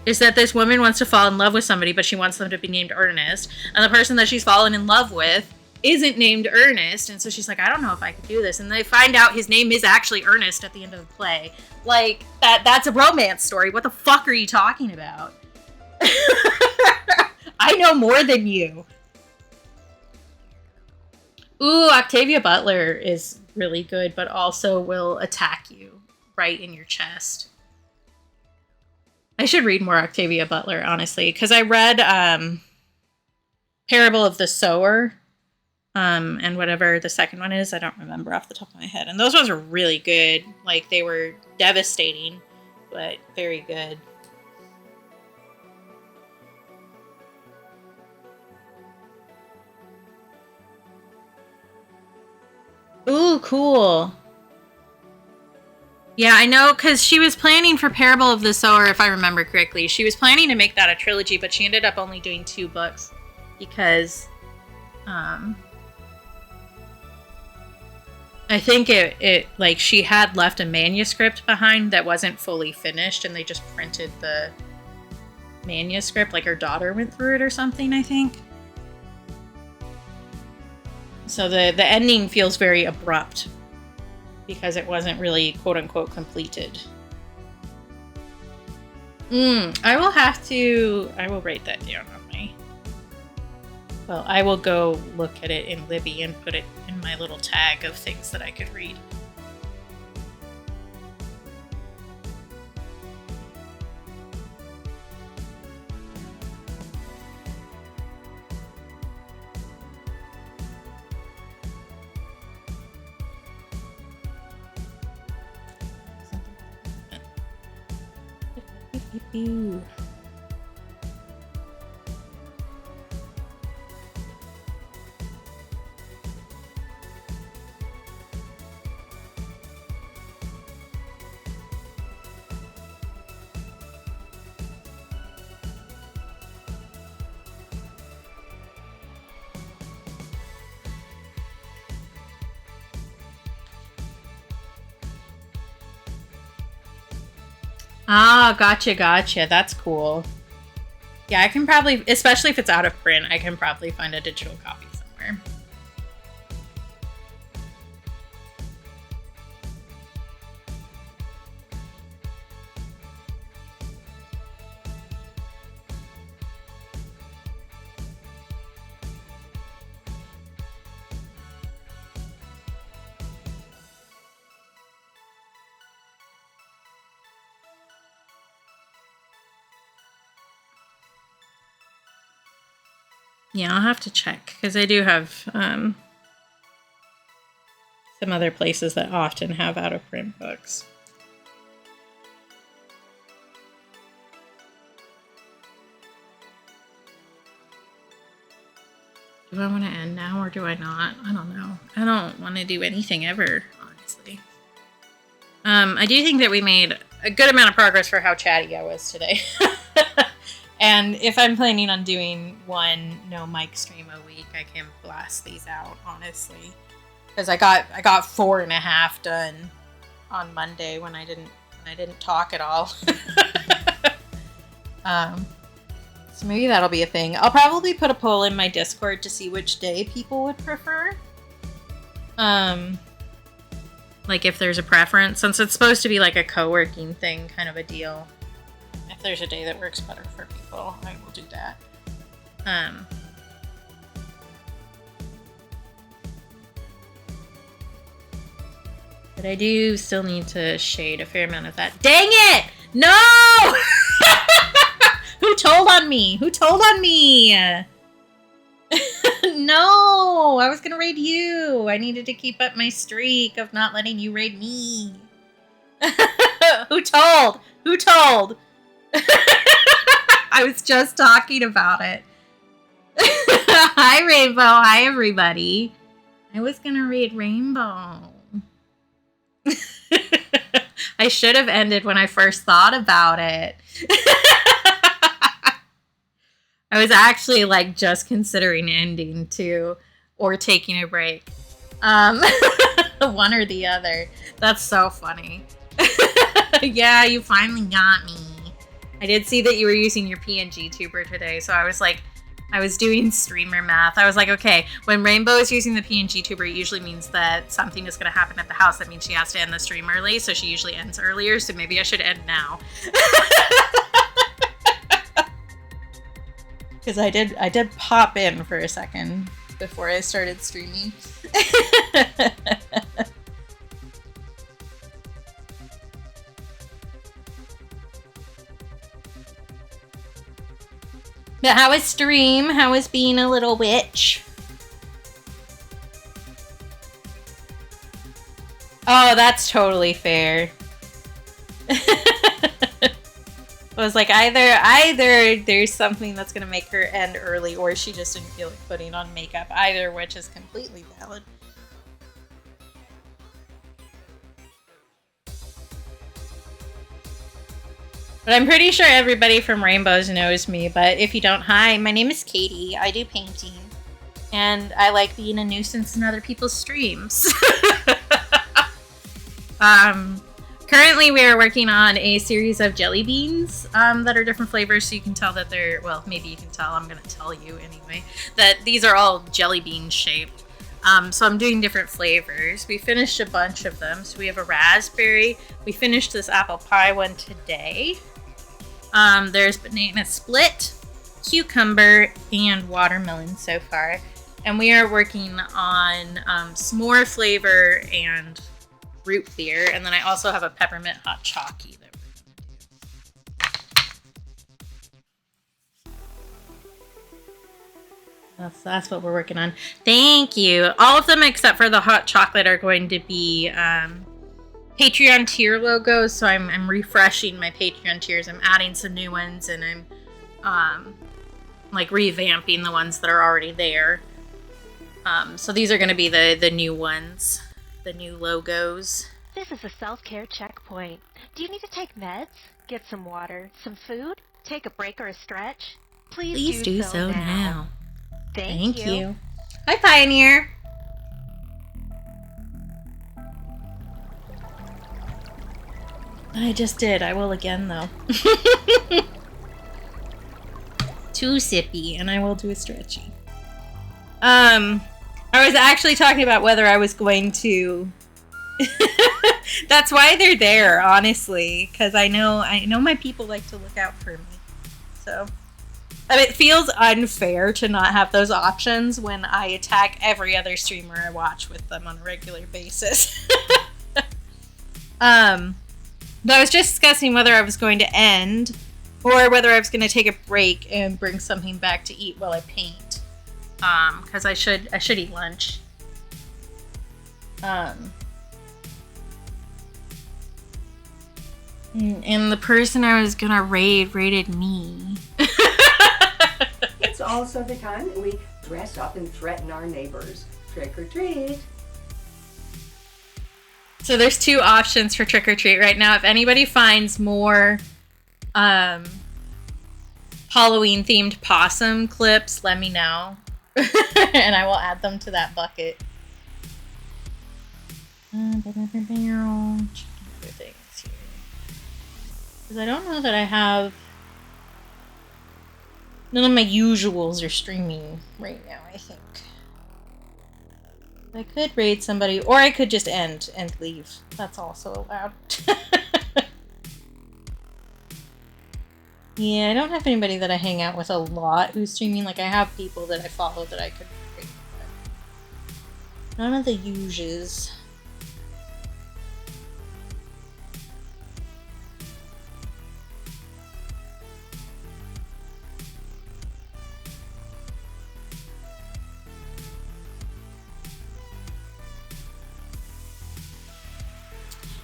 is that this woman wants to fall in love with somebody, but she wants them to be named Ernest, and the person that she's fallen in love with isn't named Ernest, and so she's like, I don't know if I could do this, and they find out his name is actually Ernest at the end of the play. Like, that's a romance story. What the fuck are you talking about? I know more than you. Ooh, Octavia Butler is really good, but also will attack you right in your chest. I should read more Octavia Butler, honestly, because I read Parable of the Sower, and whatever the second one is, I don't remember off the top of my head. And those ones were really good. Like, they were devastating, but very good. Ooh, cool. Yeah, I know, because she was planning for Parable of the Sower, if I remember correctly. She was planning to make that a trilogy, but she ended up only doing 2 books because I think it like she had left a manuscript behind that wasn't fully finished, and they just printed the manuscript. Like, her daughter went through it or something, I think. So the ending feels very abrupt because it wasn't really quote-unquote completed. I will write that down on my... Well, I will go look at it in Libby and put it in my little tag of things that I could read. Ew. Ah, gotcha. That's cool. Yeah, I can probably, especially if it's out of print, I can probably find a digital copy somewhere. Yeah, I'll have to check, because I do have some other places that often have out-of-print books. Do I want to end now, or do I not? I don't know. I don't want to do anything ever, honestly. I do think that we made a good amount of progress for how chatty I was today. And if I'm planning on doing one no mic stream a week, I can blast these out, honestly. Because I got 4.5 done on Monday when I didn't talk at all. So maybe that'll be a thing. I'll probably put a poll in my Discord to see which day people would prefer. Like if there's a preference, since it's supposed to be like a co-working thing kind of a deal. If there's a day that works better for people, I will do that. But I do still need to shade a fair amount of that. Dang it! No! Who told on me? Who told on me? No! I was gonna raid you. I needed to keep up my streak of not letting you raid me. Who told? Who told? I was just talking about it. Hi, Rainbow. Hi, everybody. I was gonna raid Rainbow. I should have ended when I first thought about it. I was actually like just considering ending too, or taking a break. One or the other. That's so funny. Yeah, you finally got me. I did see that you were using your PNG tuber today, so I was like, I was doing streamer math. I was like, okay, when Rainbow is using the PNG tuber, it usually means that something is going to happen at the house. That means she has to end the stream early, so she usually ends earlier, so maybe I should end now. Because I did pop in for a second before I started streaming. But how was stream? How was being a little witch? Oh, that's totally fair. I was like, either there's something that's gonna make her end early, or she just didn't feel like putting on makeup. Either which is completely valid. But I'm pretty sure everybody from Rainbows knows me. But if you don't, hi, my name is Katie. I do painting. And I like being a nuisance in other people's streams. Currently we are working on a series of jelly beans that are different flavors, so you can tell that they're, well, maybe you can tell, I'm going to tell you anyway, that these are all jelly bean shaped. So I'm doing different flavors. We finished a bunch of them. So we have a raspberry. We finished this apple pie one today. There's banana split, cucumber, and watermelon so far. And we are working on s'more flavor and root beer. And then I also have a peppermint hot chalky that we're gonna do. That's what we're working on. Thank you. All of them except for the hot chocolate are going to be Patreon tier logos, so I'm refreshing my Patreon tiers. I'm adding some new ones, and I'm like revamping the ones that are already there. So these are going to be the new ones, the new logos. This is a self-care checkpoint. Do you need to take meds? Get some water, some food? Take a break or a stretch? Please do so now. Thank you. Hi, Pioneer. I just did. I will again, though. Too sippy, and I will do a stretchy. I was actually talking about whether I was going to... That's why they're there, honestly, because I know my people like to look out for me. So, I mean, it feels unfair to not have those options when I attack every other streamer I watch with them on a regular basis. But I was just discussing whether I was going to end or whether I was going to take a break and bring something back to eat while I paint. Because I should eat lunch. And the person I was gonna raided me. It's also the time that we dress up and threaten our neighbors. Trick or treat. So there's two options for trick or treat right now. If anybody finds more Halloween themed possum clips, let me know. And I will add them to that bucket. Checking other things here. Because I don't know that I have... None of my usuals are streaming right now, I think. I could raid somebody, or I could just end and leave. That's also allowed. Yeah, I don't have anybody that I hang out with a lot who's streaming. Like, I have people that I follow that I could raid, but none of the usuals.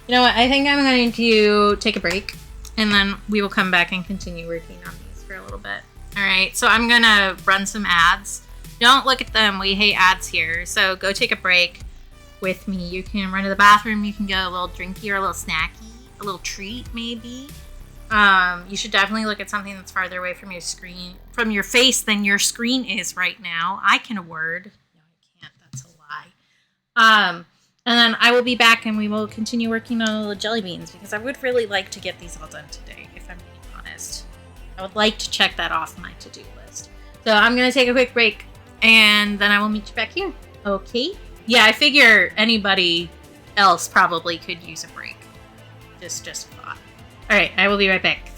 You know what? I think I'm going to take a break, and then we will come back and continue working on these for a little bit. All right, so I'm going to run some ads. Don't look at them. We hate ads here. So go take a break with me. You can run to the bathroom. You can get a little drinky or a little snacky, a little treat maybe. You should definitely look at something that's farther away from your screen, from your face than your screen is right now. I can word. No, I can't. That's a lie. And then I will be back and we will continue working on the jelly beans because I would really like to get these all done today, if I'm being honest. I would like to check that off my to-do list. So I'm going to take a quick break and then I will meet you back here. Okay? Yeah, I figure anybody else probably could use a break. Just a thought. All right, I will be right back.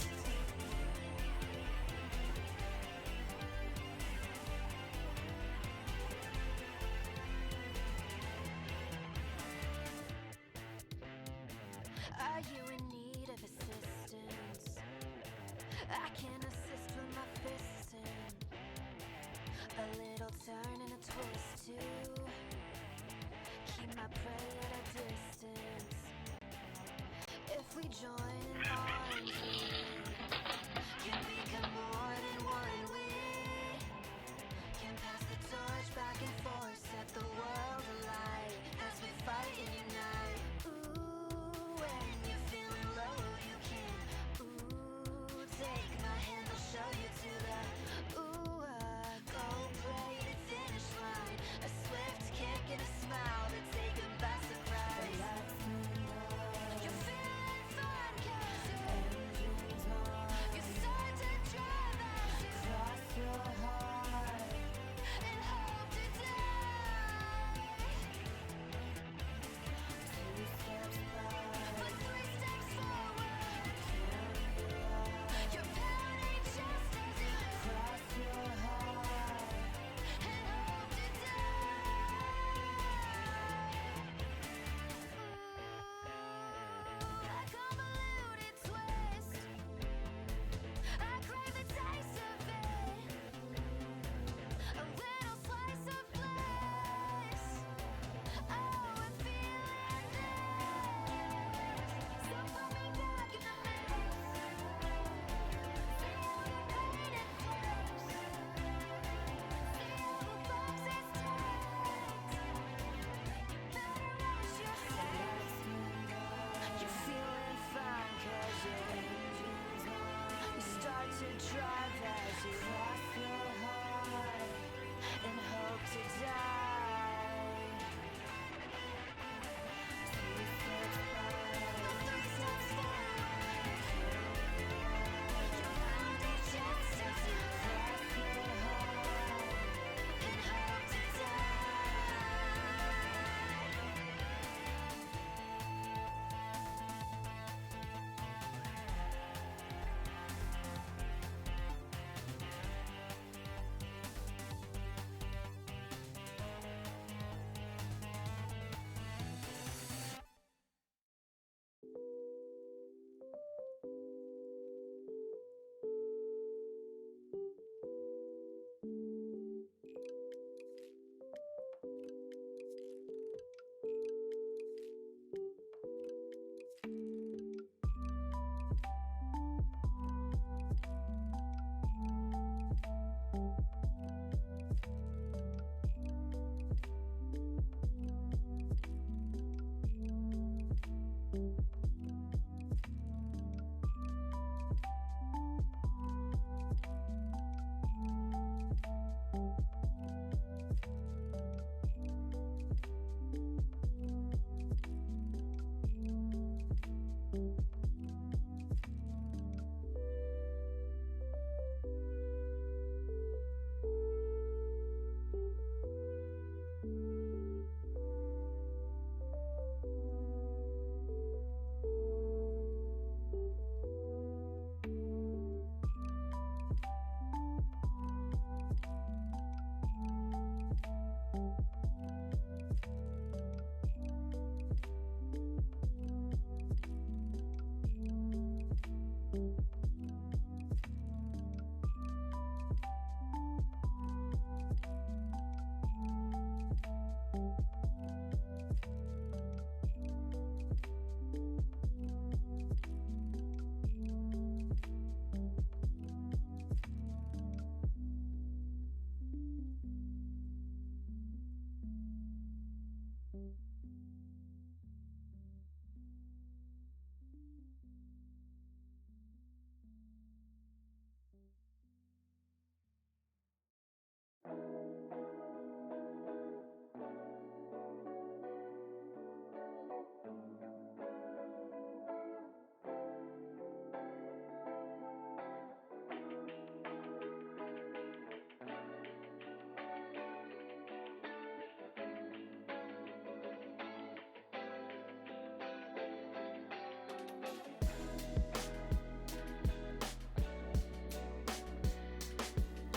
Are you in need of assistance? I can assist with my fisting. A little turn and a twist too. Keep my prey at a distance. If we join in arms, we can become more than one. We can pass the torch back and forth, set the world alight as we fight and unite. Ooh, when you're feeling low, you can. Ooh, take my hand, I'll show you to the gold-plated finish line. A swift kick and a smile that take 'em by surprise. You're feeling fine,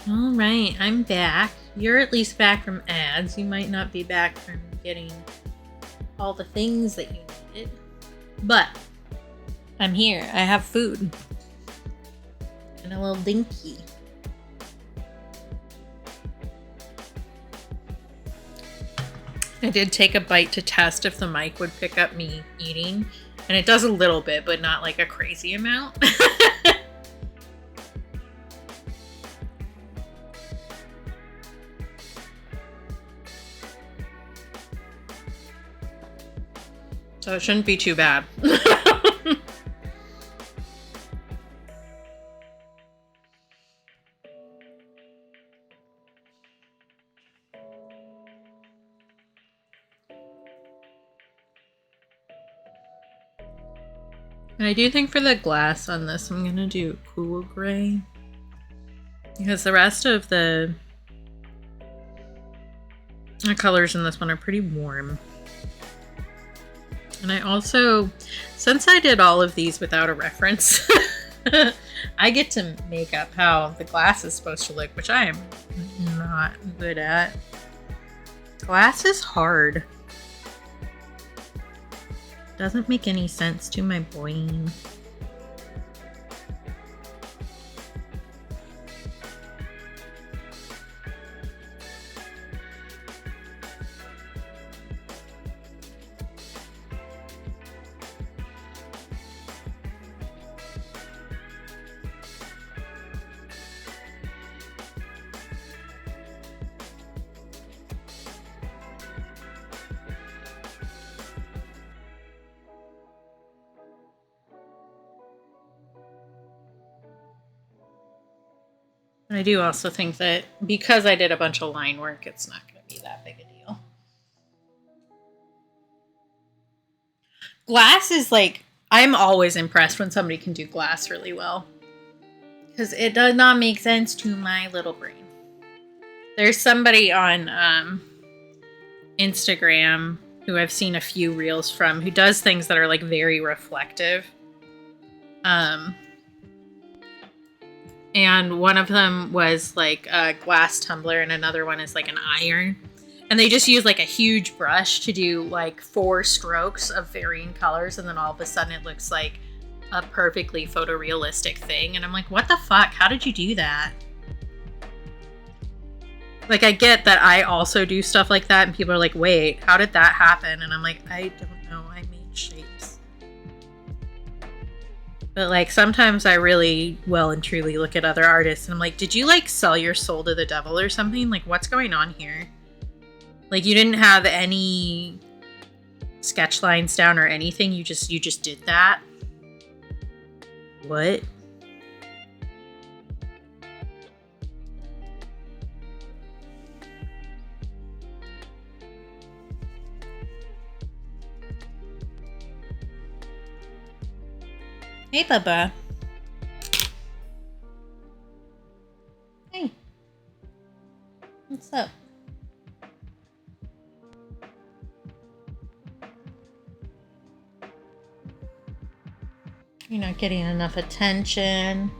All right, I'm back. You're at least back from ads. You might not be back from getting all the things that you needed. But I'm here. I have food. And a little dinky. I did take a bite to test if the mic would pick up me eating. And it does a little bit, but not like a crazy amount. So it shouldn't be too bad. And I do think for the glass on this, I'm going to do cool gray. Because the rest of the colors in this one are pretty warm. And I also, since I did all of these without a reference, I get to make up how the glass is supposed to look, which I am not good at. Glass is hard. Doesn't make any sense to my brain. I do also think that because I did a bunch of line work, it's not going to be that big a deal. Glass is like, I'm always impressed when somebody can do glass really well. Because it does not make sense to my little brain. There's somebody on Instagram who I've seen a few reels from who does things that are like very reflective. And one of them was like a glass tumbler and another one is like an iron. And they just use like a huge brush to do like 4 strokes of varying colors. And then all of a sudden it looks like a perfectly photorealistic thing. And I'm like, what the fuck? How did you do that? Like, I get that I also do stuff like that. And people are like, wait, how did that happen? And I'm like, I don't know. I made shapes. But like sometimes I really well and truly look at other artists and I'm like, did you like sell your soul to the devil or something? Like, what's going on here? Like, you didn't have any sketch lines down or anything. You just did that. What? Hey, Bubba. Hey. What's up? You're not getting enough attention.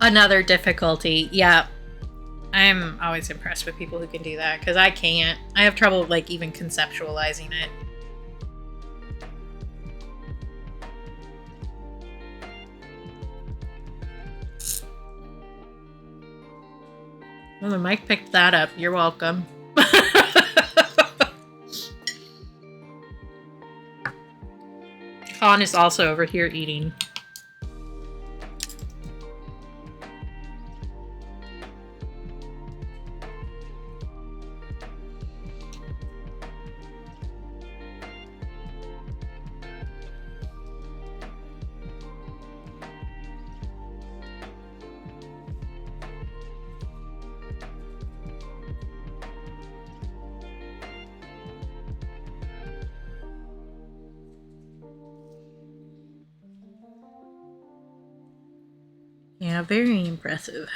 Another difficulty. Yeah. I'm always impressed with people who can do that because I can't. I have trouble like even conceptualizing it. Well, the mic picked that up. You're welcome. Khan is also over here eating. Yeah, very impressive.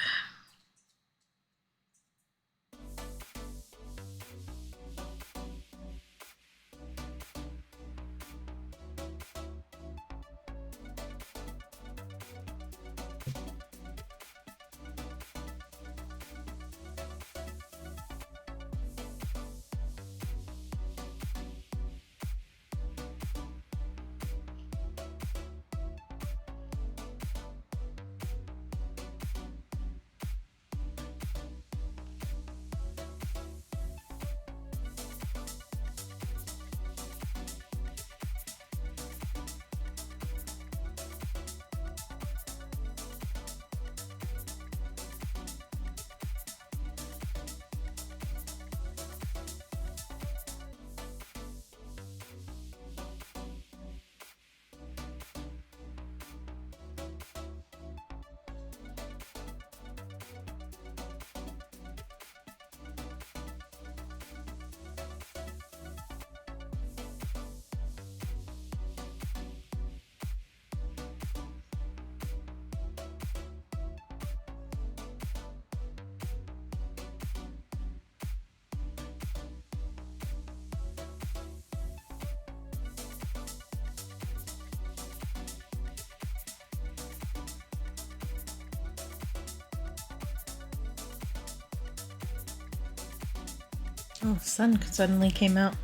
Oh, sun suddenly came out.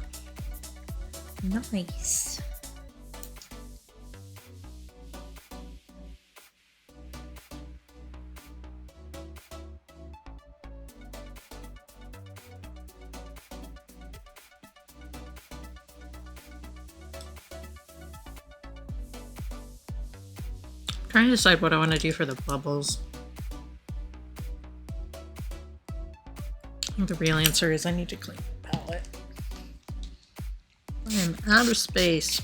Nice. Trying to decide what I want to do for the bubbles. The real answer is I need to clean the palette. I am out of space.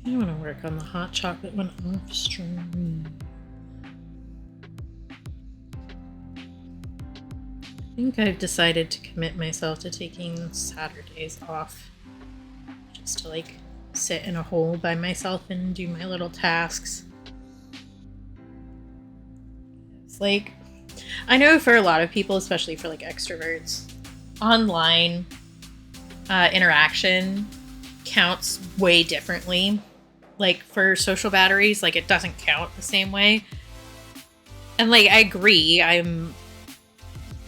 I want to work on the hot chocolate one off stream. I think I've decided to commit myself to taking Saturdays off. Just to like sit in a hole by myself and do my little tasks. It's like, I know for a lot of people, especially for like extroverts, online interaction counts way differently. Like for social batteries, like it doesn't count the same way. And like I agree, I'm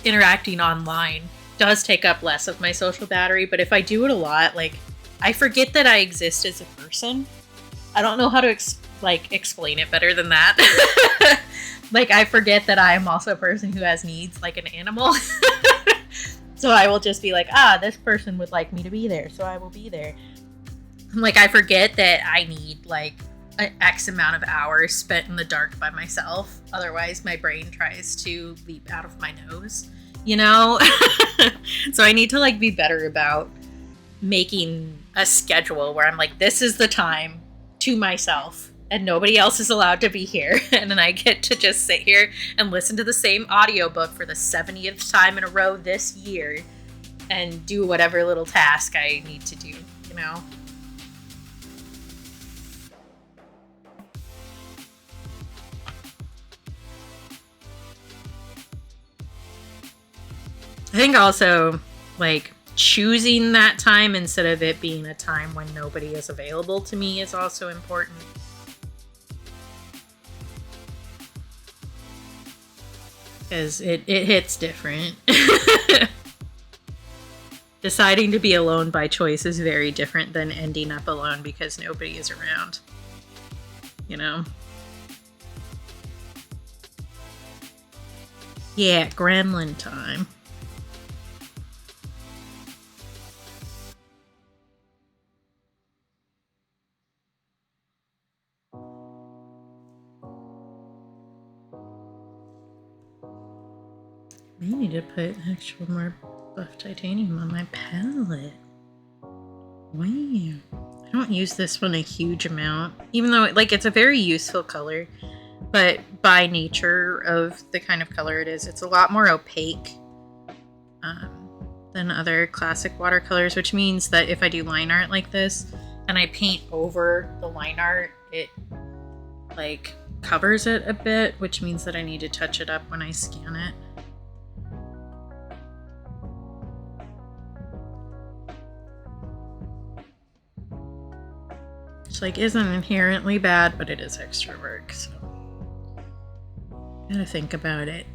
interacting online does take up less of my social battery, but if I do it a lot, like I forget that I exist as a person. I don't know how to explain it better than that. Like I forget that I am also a person who has needs like an animal. So I will just be like, this person would like me to be there, so I will be there. Like, I forget that I need, like, an X amount of hours spent in the dark by myself. Otherwise, my brain tries to leap out of my nose, you know? So I need to, like, be better about making a schedule where I'm like, this is the time to myself, and nobody else is allowed to be here. And then I get to just sit here and listen to the same audiobook for the 70th time in a row this year and do whatever little task I need to do, you know? I think also, like, choosing that time instead of it being a time when nobody is available to me is also important. Because it hits different. Deciding to be alone by choice is very different than ending up alone because nobody is around. You know? Yeah, gremlin time. I need to put actual more buff titanium on my palette. Wow. I don't use this one a huge amount, even though like it's a very useful color, but by nature of the kind of color it is, it's a lot more opaque than other classic watercolors, which means that if I do line art like this and I paint over the line art, it like covers it a bit, which means that I need to touch it up when I scan it. Which like isn't inherently bad, but it is extra work, so gotta think about it.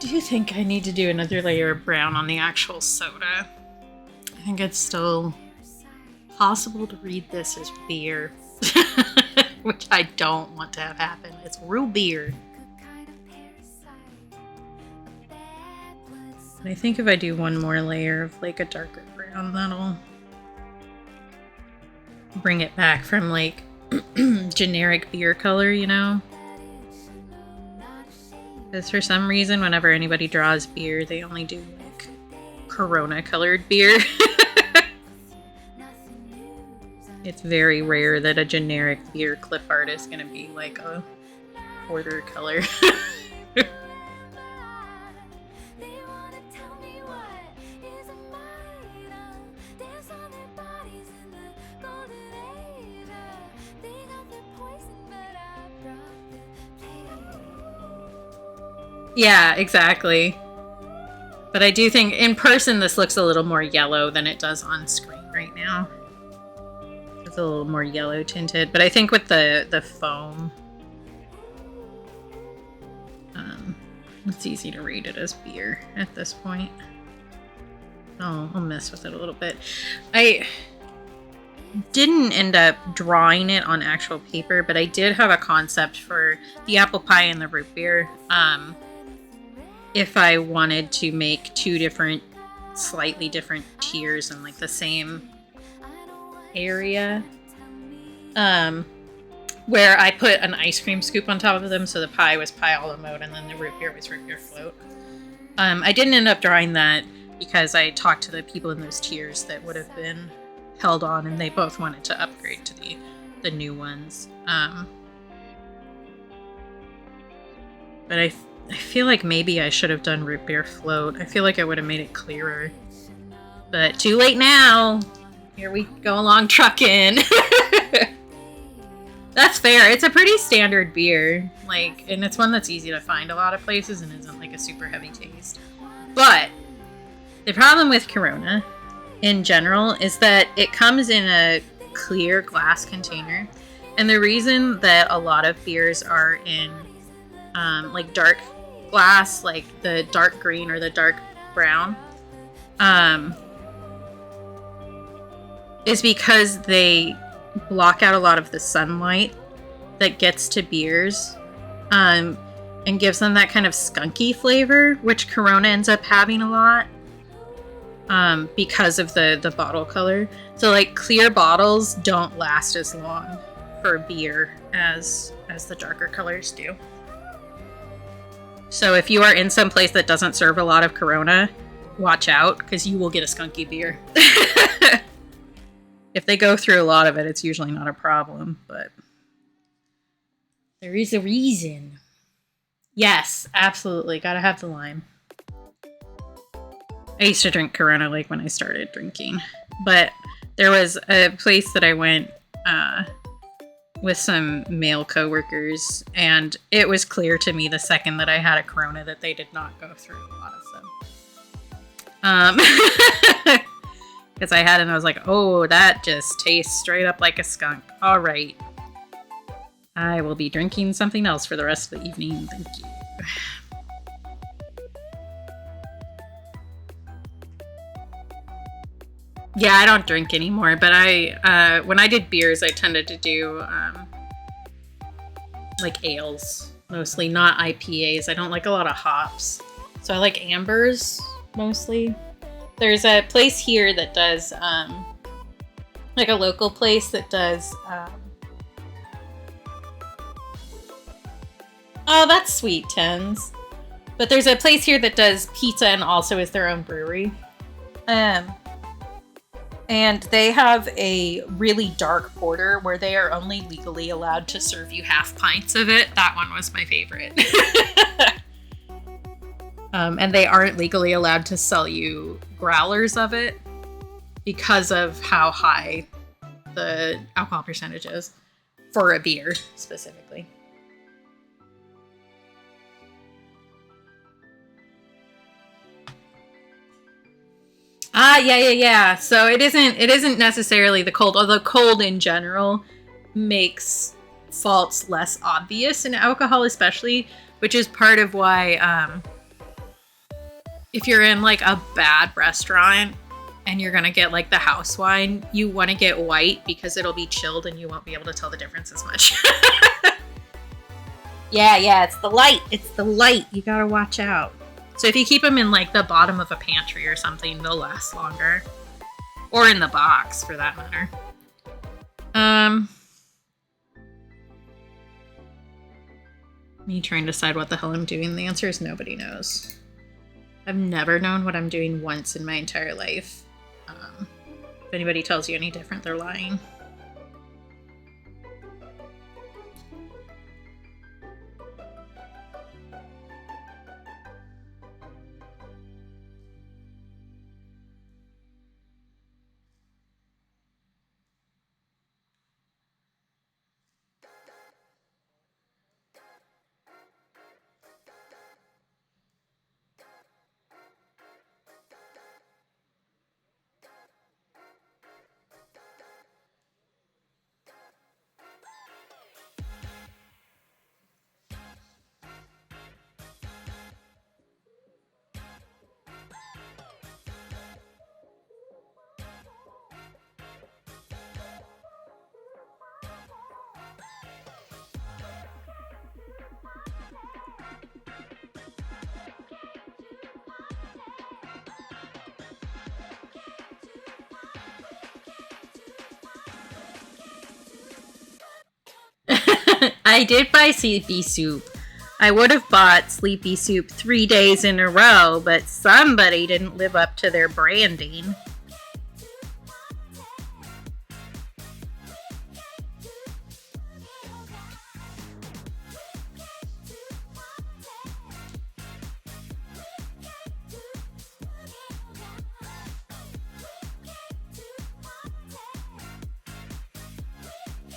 do think I need to do another layer of brown on the actual soda. I think it's still possible to read this as beer, which I don't want to have happen. It's real beer. And I think if I do one more layer of like a darker brown, that'll bring it back from like generic beer color, you know? Because for some reason, whenever anybody draws beer, they only do like Corona colored beer. It's very rare that a generic beer clip art is going to be like a porter color. Yeah, exactly. But I do think in person this looks a little more yellow than it does on screen right now. It's a little more yellow tinted, but I think with the foam, it's easy to read it as beer at this point. Oh, I'll mess with it a little bit. I didn't end up drawing it on actual paper, but I did have a concept for the apple pie and the root beer. If I wanted to make two different, slightly different tiers in like the same area, where I put an ice cream scoop on top of them, so the pie was pie a la mode and then the root beer was root beer float. I didn't end up drawing that because I talked to the people in those tiers that would have been held on, and they both wanted to upgrade to the new ones. But I feel like maybe I should have done root beer float. I feel like I would have made it clearer. But too late now. Here we go along trucking. That's fair. It's a pretty standard beer. Like, and it's one that's easy to find a lot of places and isn't like a super heavy taste. But the problem with Corona in general is that it comes in a clear glass container. And the reason that a lot of beers are in like dark glass, like the dark green or the dark brown, is because they block out a lot of the sunlight that gets to beers, and gives them that kind of skunky flavor, which Corona ends up having a lot, because of the bottle color. So like clear bottles don't last as long for beer as the darker colors do. So if you are in some place that doesn't serve a lot of Corona, watch out, because you will get a skunky beer. If they go through a lot of it, it's usually not a problem, but there is a reason. Yes, absolutely. Gotta have the lime. I used to drink Corona like when I started drinking, but there was a place that I went with some male coworkers, and it was clear to me the second that I had a Corona that they did not go through a lot of them. Because I had it and I was like, oh, that just tastes straight up like a skunk. All right. I will be drinking something else for the rest of the evening. Thank you. Yeah, I don't drink anymore, but I when I did beers, I tended to do like ales mostly, not IPAs. I don't like a lot of hops, so I like ambers mostly. There's a place here that does like a local place that does oh, that's Sweet Tens. But there's a place here that does pizza and also is their own brewery. And they have a really dark porter where they are only legally allowed to serve you half pints of it. That one was my favorite. And they aren't legally allowed to sell you growlers of it because of how high the alcohol percentage is for a beer specifically. Yeah. So it isn't necessarily the cold, although cold in general makes faults less obvious in alcohol especially, which is part of why if you're in like a bad restaurant and you're gonna get like the house wine, you want to get white because it'll be chilled and you won't be able to tell the difference as much. Yeah, it's the light. It's the light. You gotta watch out. So if you keep them in like the bottom of a pantry or something, they'll last longer. Or in the box, for that matter. Me trying to decide what the hell I'm doing. The answer is nobody knows. I've never known what I'm doing once in my entire life. If anybody tells you any different, they're lying. I did buy Sleepy Soup. I would have bought Sleepy Soup 3 days in a row, but somebody didn't live up to their branding.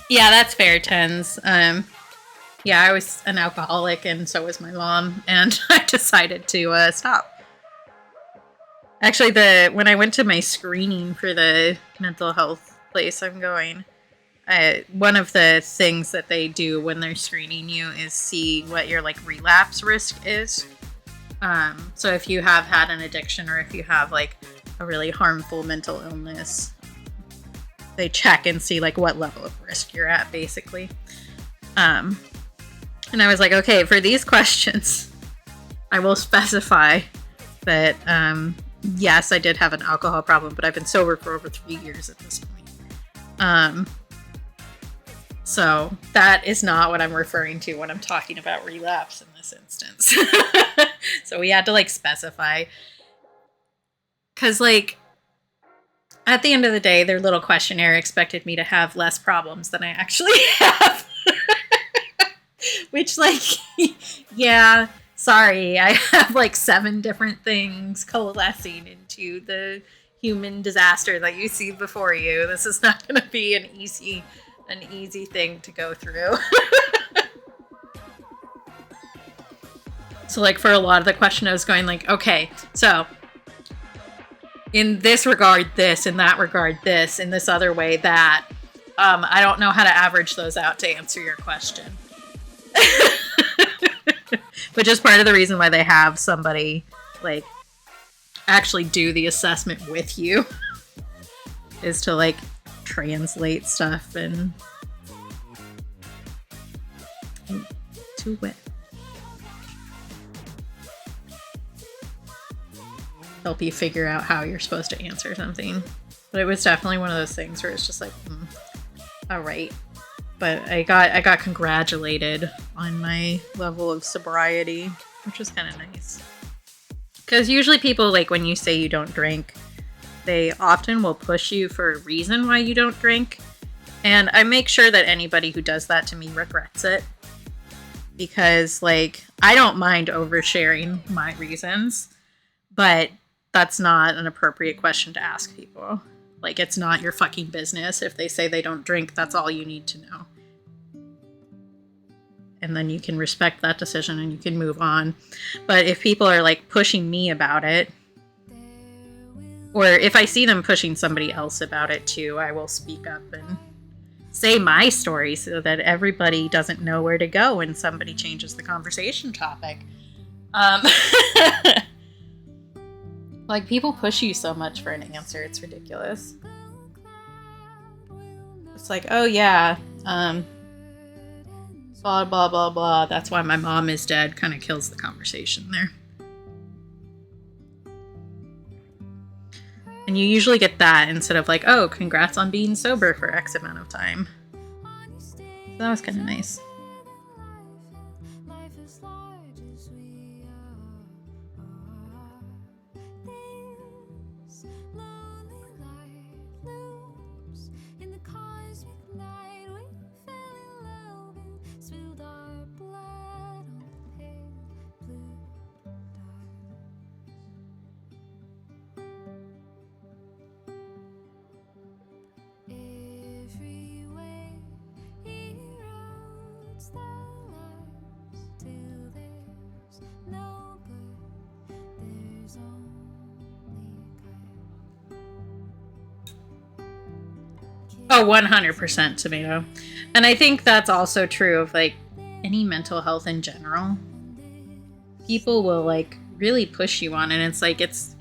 Yeah, that's fair, Tens. Yeah, I was an alcoholic, and so was my mom, and I decided to stop. Actually, when I went to my screening for the mental health place I'm going, one of the things that they do when they're screening you is see what your like relapse risk is. So if you have had an addiction or if you have like a really harmful mental illness, they check and see like what level of risk you're at, basically. And I was like, okay, for these questions, I will specify that, yes, I did have an alcohol problem, but I've been sober for over 3 years at this point. So that is not what I'm referring to when I'm talking about relapse in this instance. So we had to like specify. Because like, at the end of the day, their little questionnaire expected me to have less problems than I actually have. Which, like, yeah, sorry. I have, like, 7 different things coalescing into the human disaster that you see before you. This is not going to be an easy thing to go through. So, like, for a lot of the question, I was going, like, okay, so in this regard, this, in that regard, this, in this other way, that. I don't know how to average those out to answer your question. Which is part of the reason why they have somebody, like, actually do the assessment with you. Is to, like, translate stuff and to it. Help you figure out how you're supposed to answer something. But it was definitely one of those things where it's just like, all right. But I got congratulated on my level of sobriety, which was kind of nice. Because usually people, like, when you say you don't drink, they often will push you for a reason why you don't drink. And I make sure that anybody who does that to me regrets it. Because, like, I don't mind oversharing my reasons, but that's not an appropriate question to ask people. Like, it's not your fucking business. If they say they don't drink, that's all you need to know. And then you can respect that decision and you can move on. But if people are, like, pushing me about it, or if I see them pushing somebody else about it too, I will speak up and say my story so that everybody doesn't know where to go when somebody changes the conversation topic. Like, people push you so much for an answer. It's ridiculous. It's like, oh yeah, blah, blah, blah, blah. That's why my mom is dead. Kind of kills the conversation there. And you usually get that instead of like, oh, congrats on being sober for X amount of time. So that was kind of nice. Oh, 100% tomato. And I think that's also true of like any mental health in general. People will like really push you on, and it's like it's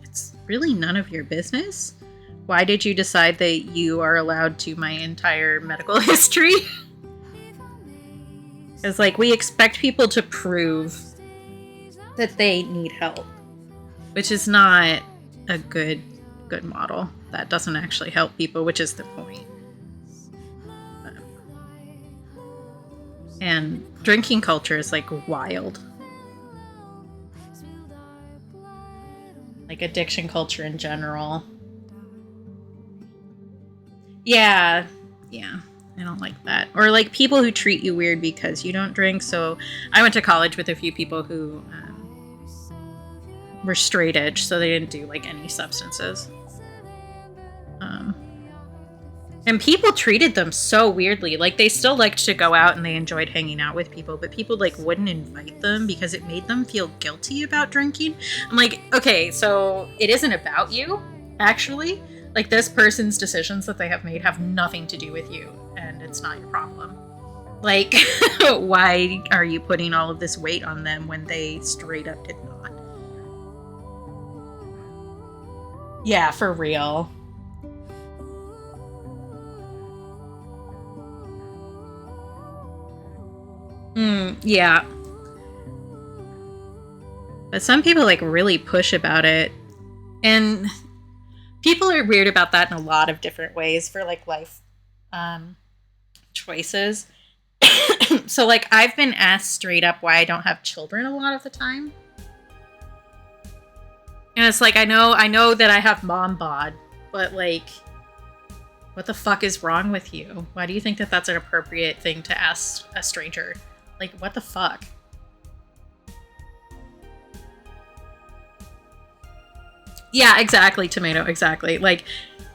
really none of your business. Why did you decide that you are allowed to my entire medical history? It's like we expect people to prove that they need help, which is not a good model. That doesn't actually help people, which is the point. And drinking culture is like wild. Like addiction culture in general. Yeah, I don't like that. Or like people who treat you weird because you don't drink. So I went to college with a few people who were straight edge, so they didn't do like any substances. And people treated them so weirdly. Like, they still liked to go out and they enjoyed hanging out with people, but people, like, wouldn't invite them because it made them feel guilty about drinking. I'm like, okay, so it isn't about you, actually. Like, this person's decisions that they have made have nothing to do with you, and it's not your problem. Like, why are you putting all of this weight on them when they straight up did not? Yeah, for real. Yeah. But some people like really push about it. And people are weird about that in a lot of different ways for like life choices. So like I've been asked straight up why I don't have children a lot of the time. And it's like I know that I have mom bod, but like what the fuck is wrong with you? Why do you think that that's an appropriate thing to ask a stranger? Like, what the fuck? Yeah, exactly, tomato, exactly. Like,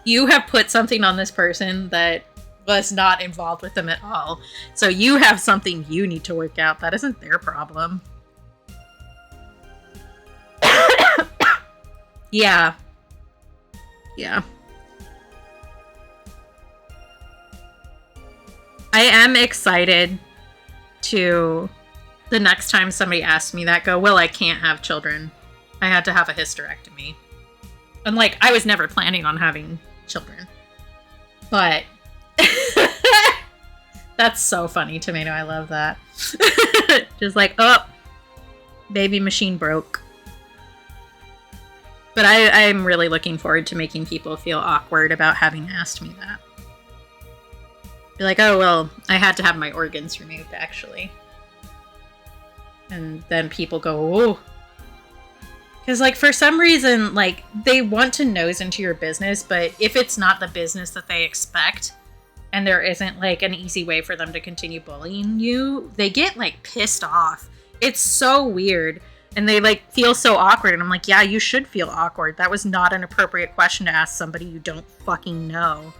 you have put something on this person that was not involved with them at all. So you have something you need to work out. That isn't their problem. Yeah. Yeah. I am excited to the next time somebody asks me that, go, well, I can't have children. I had to have a hysterectomy. And like, I was never planning on having children. But that's so funny, tomato. I love that. Just like, oh, baby machine broke. But I'm really looking forward to making people feel awkward about having asked me that. Be like, oh, well, I had to have my organs removed, actually. And then people go, oh. Because, like, for some reason, like, they want to nose into your business, but if it's not the business that they expect, and there isn't, like, an easy way for them to continue bullying you, they get, like, pissed off. It's so weird. And they, like, feel so awkward. And I'm like, yeah, you should feel awkward. That was not an appropriate question to ask somebody you don't fucking know.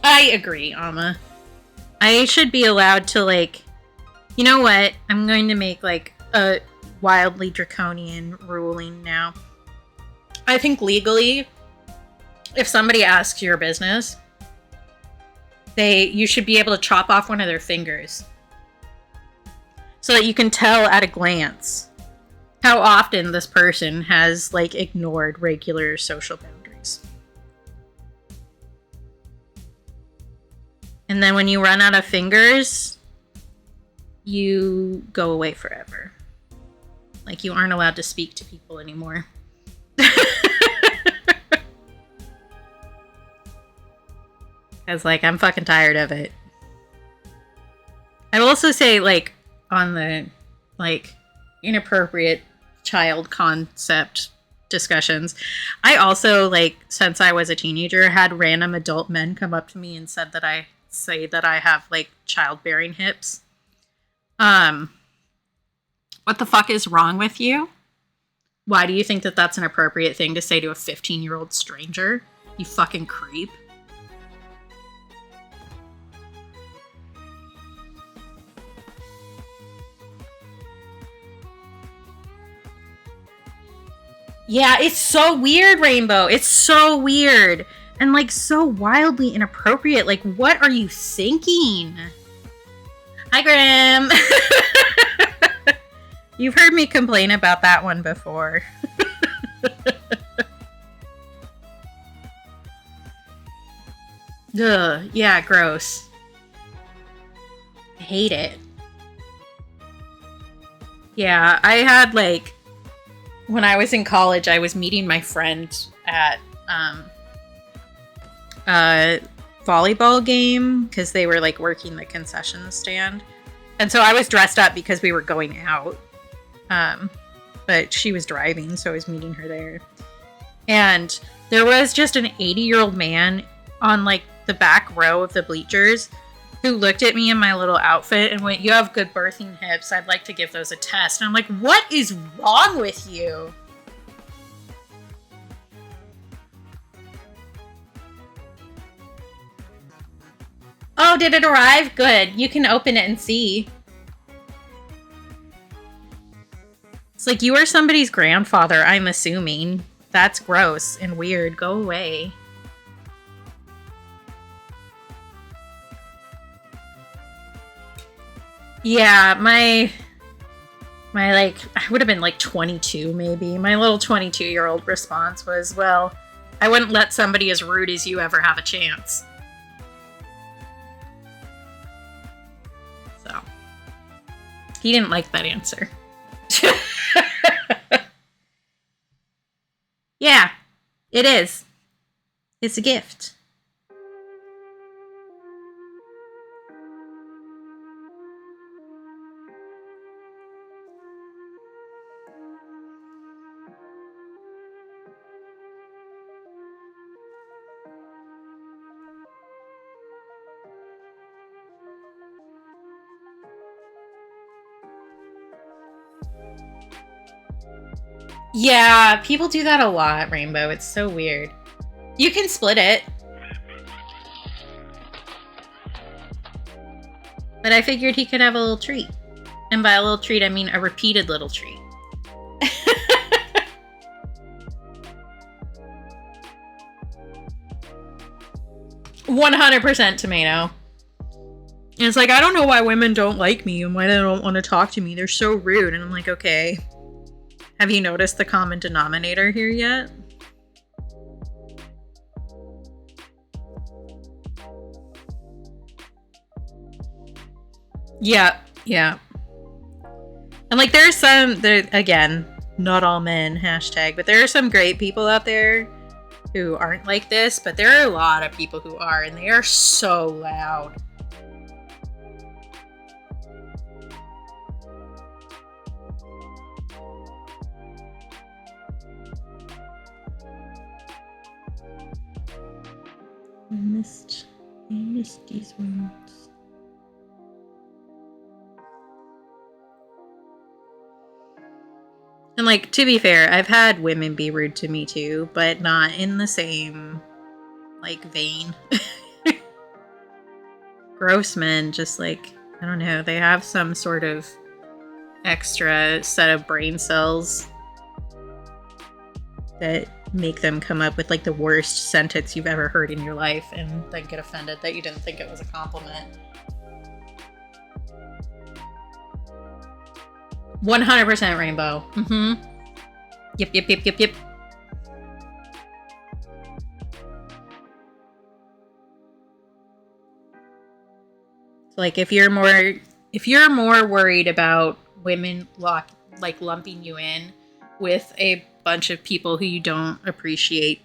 I agree, Amma. I should be allowed to, like, you know what? I'm going to make, like, a wildly draconian ruling now. I think legally, if somebody asks your business, you should be able to chop off one of their fingers. So that you can tell at a glance how often this person has like ignored regular social boundaries. And then when you run out of fingers, you go away forever. Like you aren't allowed to speak to people anymore. Because like I'm fucking tired of it. I will also say, like, on the like inappropriate child concept discussions, I also, like, since I was a teenager, had random adult men come up to me and said that I say that I have like childbearing hips. What the fuck is wrong with you? Why do you think that that's an appropriate thing to say to a 15-year-old stranger? You fucking creep. Yeah, it's so weird, Rainbow. It's so weird. And, like, so wildly inappropriate. Like, what are you thinking? Hi, Grim. You've heard me complain about that one before. Ugh, yeah, gross. I hate it. Yeah, I had, like, when I was in college, I was meeting my friend at a volleyball game because they were like working the concession stand. And so I was dressed up because we were going out. But she was driving, so I was meeting her there. And there was just an 80-year-old man on like the back row of the bleachers who looked at me in my little outfit and went, "You have good birthing hips. I'd like to give those a test." And I'm like, what is wrong with you? Oh, did it arrive? Good. You can open it and see. It's like you are somebody's grandfather, I'm assuming. That's gross and weird. Go away. Yeah, my like, I would have been like 22 maybe. My little 22-year-old response was, well, I wouldn't let somebody as rude as you ever have a chance. So, he didn't like that answer. Yeah, it is. It's a gift. Yeah, people do that a lot, Rainbow. It's so weird. You can split it. But I figured he could have a little treat. And by a little treat, I mean a repeated little treat. 100% tomato. And it's like, I don't know why women don't like me and why they don't want to talk to me. They're so rude. And I'm like, okay. Have you noticed the common denominator here yet? Yeah, yeah. And like there are some, again, not all men, hashtag, but there are some great people out there who aren't like this, but there are a lot of people who are, and they are so loud. I missed these words. And like, to be fair, I've had women be rude to me too, but not in the same, like, vein. Gross men, just like, I don't know, they have some sort of extra set of brain cells that make them come up with like the worst sentence you've ever heard in your life and then get offended that you didn't think it was a compliment. 100% rainbow. Mm-hmm. Yep. Like if you're more worried about women lumping you in with a bunch of people who you don't appreciate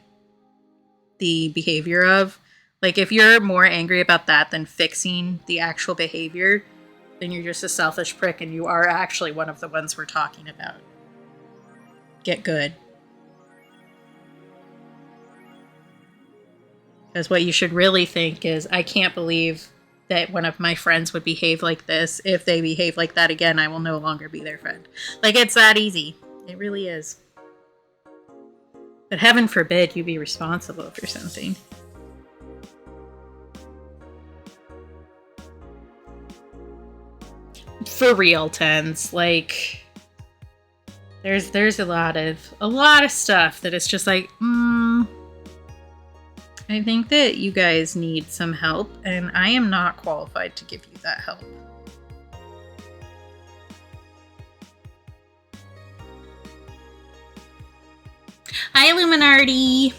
the behavior of, like if you're more angry about that than fixing the actual behavior, then you're just a selfish prick and you are actually one of the ones we're talking about. Get good. Because what you should really think is, I can't believe that one of my friends would behave like this. If they behave like that again, I will no longer be their friend. Like, it's that easy. It really is. But heaven forbid you be responsible for something. For real, Tens. Like, there's a lot of stuff that it's just like, I think that you guys need some help, and I am not qualified to give you that help. Hi, Illuminati!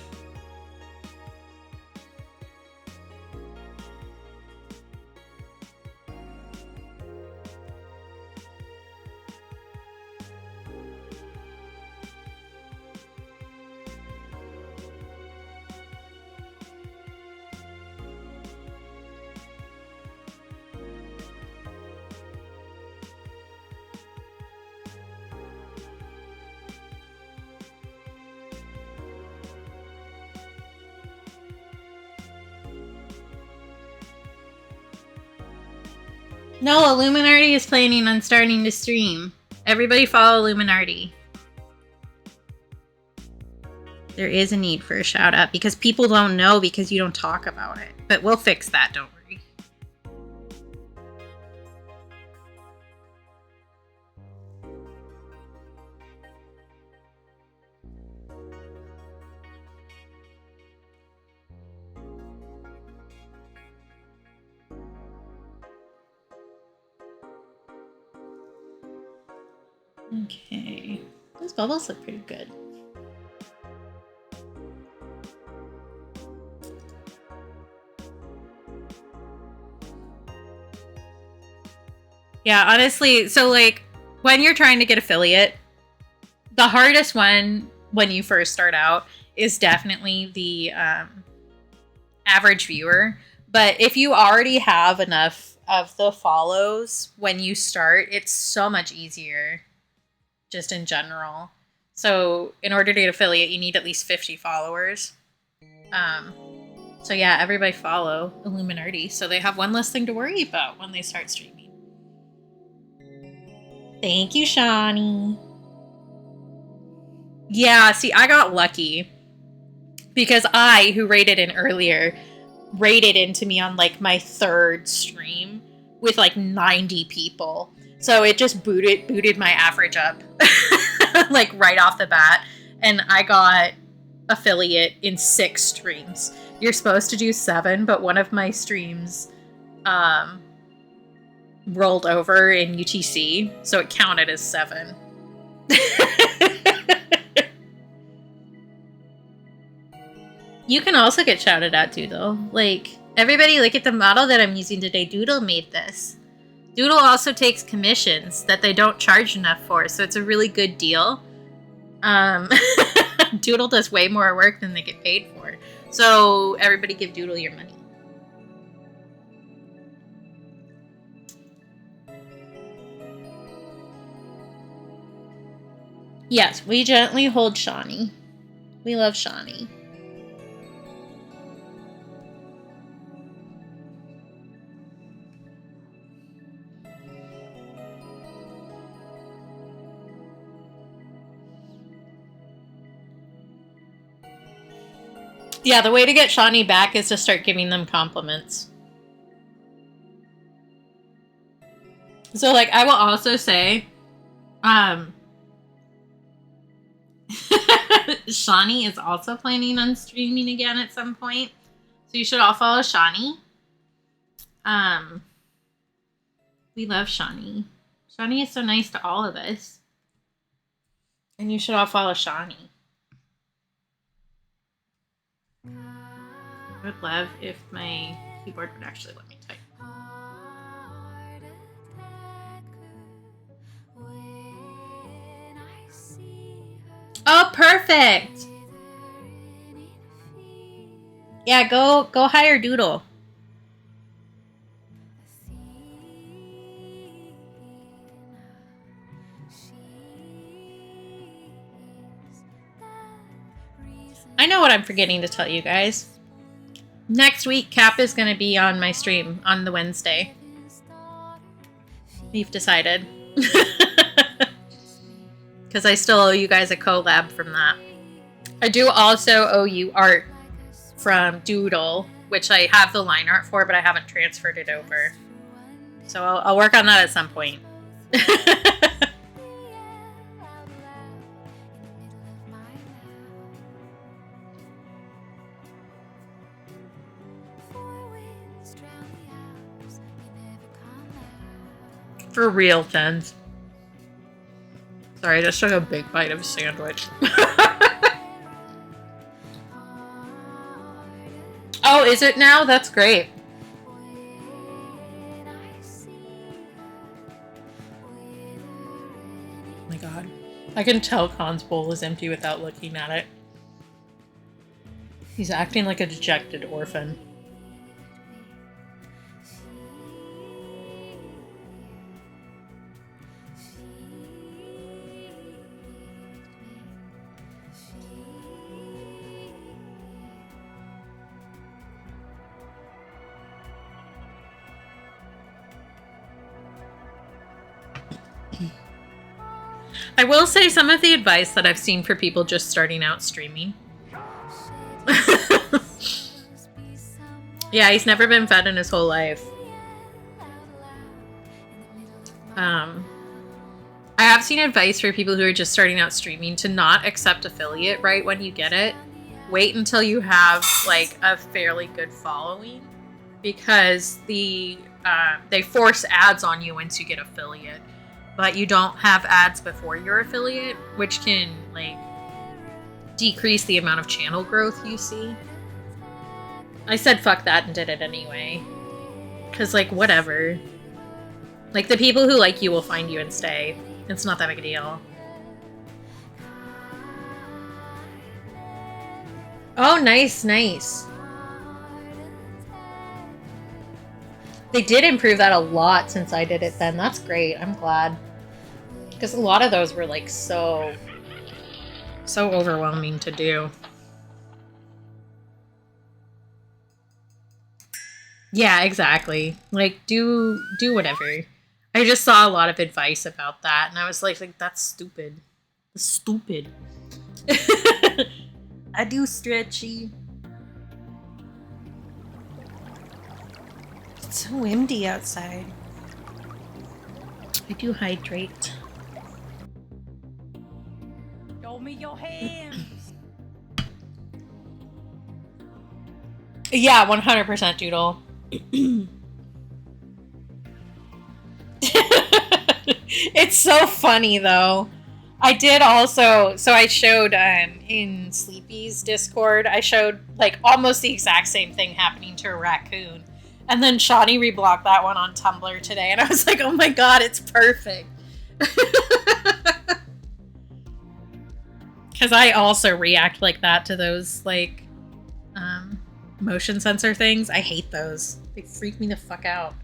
No, Illuminati is planning on starting to stream. Everybody follow Illuminati. There is a need for a shout out because people don't know because you don't talk about it. But we'll fix that, don't worry. Okay, those bubbles look pretty good. Yeah, honestly, so like when you're trying to get affiliate, the hardest one when you first start out is definitely the average viewer. But if you already have enough of the follows when you start, it's so much easier. Just in general. So in order to get affiliate, you need at least 50 followers. So yeah, everybody follow Illuminati so they have one less thing to worry about when they start streaming. Thank you, Shawnee. Yeah, see, I got lucky because I, who rated in earlier, rated into me on like my third stream with like 90 people. So it just booted my average up like right off the bat. And I got affiliate in 6 streams. You're supposed to do 7, but one of my streams rolled over in UTC. So it counted as 7. You can also get shouted out too, though. Like, everybody look at the model that I'm using today. Doodle made this. Doodle also takes commissions that they don't charge enough for, so it's a really good deal. Doodle does way more work than they get paid for. So everybody give Doodle your money. Yes, we gently hold Shawnee. We love Shawnee. Yeah, the way to get Shawnee back is to start giving them compliments. So, like, I will also say, Shawnee is also planning on streaming again at some point. So you should all follow Shawnee. We love Shawnee. Shawnee is so nice to all of us. And you should all follow Shawnee. I would love if my keyboard would actually let me type. Oh, perfect! Yeah, go hire Doodle. I know what I'm forgetting to tell you guys. Next week, Cap is going to be on my stream on the Wednesday. We've decided. Because I still owe you guys a collab from that. I do also owe you art from Doodle, which I have the line art for, but I haven't transferred it over. So I'll work on that at some point. For real, Tens. Sorry, I just took a big bite of a sandwich. Oh, is it now? That's great. Oh my god. I can tell Khan's bowl is empty without looking at it. He's acting like a dejected orphan. I will say some of the advice that I've seen for people just starting out streaming. Yeah, he's never been fed in his whole life. I have seen advice for people who are just starting out streaming to not accept affiliate right when you get it. Wait until you have like a fairly good following, because they force ads on you once you get affiliate. But you don't have ads before your affiliate, which can, like, decrease the amount of channel growth you see. I said fuck that and did it anyway. Because, like, whatever. Like, the people who like you will find you and stay. It's not that big a deal. Oh, nice, nice. They did improve that a lot since I did it then. That's great. I'm glad. Because a lot of those were like so overwhelming to do. Yeah, exactly. Like, do whatever. I just saw a lot of advice about that, and I was like that's stupid. That's stupid. I do stretchy. It's so windy outside. I do hydrate. Show me your hands. Yeah, 100% Doodle. It's so funny though. I did also, so I showed in Sleepy's Discord, I showed like almost the exact same thing happening to a raccoon. And then Shawnee reblogged that one on Tumblr today, and I was like, oh my god, it's perfect. Because I also react like that to those, like, motion sensor things. I hate those. They freak me the fuck out.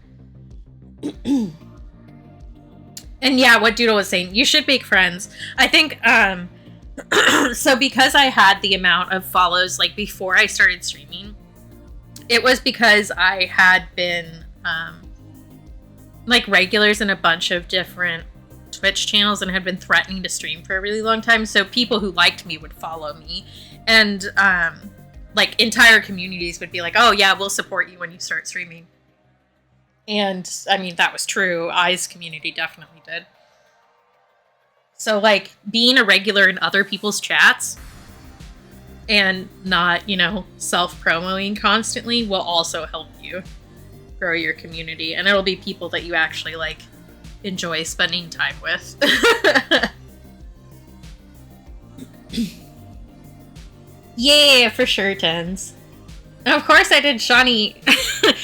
And yeah, what Doodle was saying, you should make friends. I think, so because I had the amount of follows, like, before I started streaming, it was because I had been, like, regulars in a bunch of different Twitch channels and had been threatening to stream for a really long time. So people who liked me would follow me. And, like, entire communities would be like, oh, yeah, we'll support you when you start streaming. And, I mean, that was true. I's community definitely did. So, like, being a regular in other people's chats and not, you know, self-promoting constantly will also help you grow your community. And it'll be people that you actually, like, enjoy spending time with. Yeah, for sure, Tens. And of course I did Shawnee.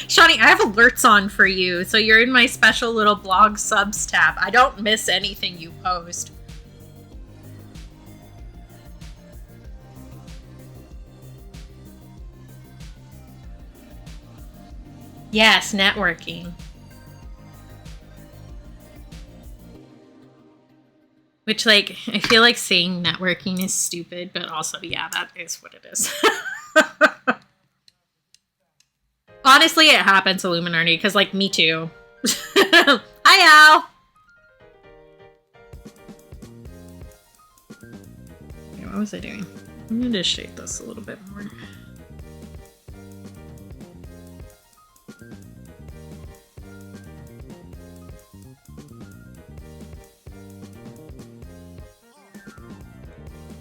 Shawnee, I have alerts on for you, so you're in my special little blog subs tab. I don't miss anything you post. Yes, networking. Which, like, I feel like saying networking is stupid, but also, yeah, that is what it is. Honestly, it happens, Illuminati, because, like, me too. Hi, Al! Okay, what was I doing? I'm gonna just shape this a little bit more.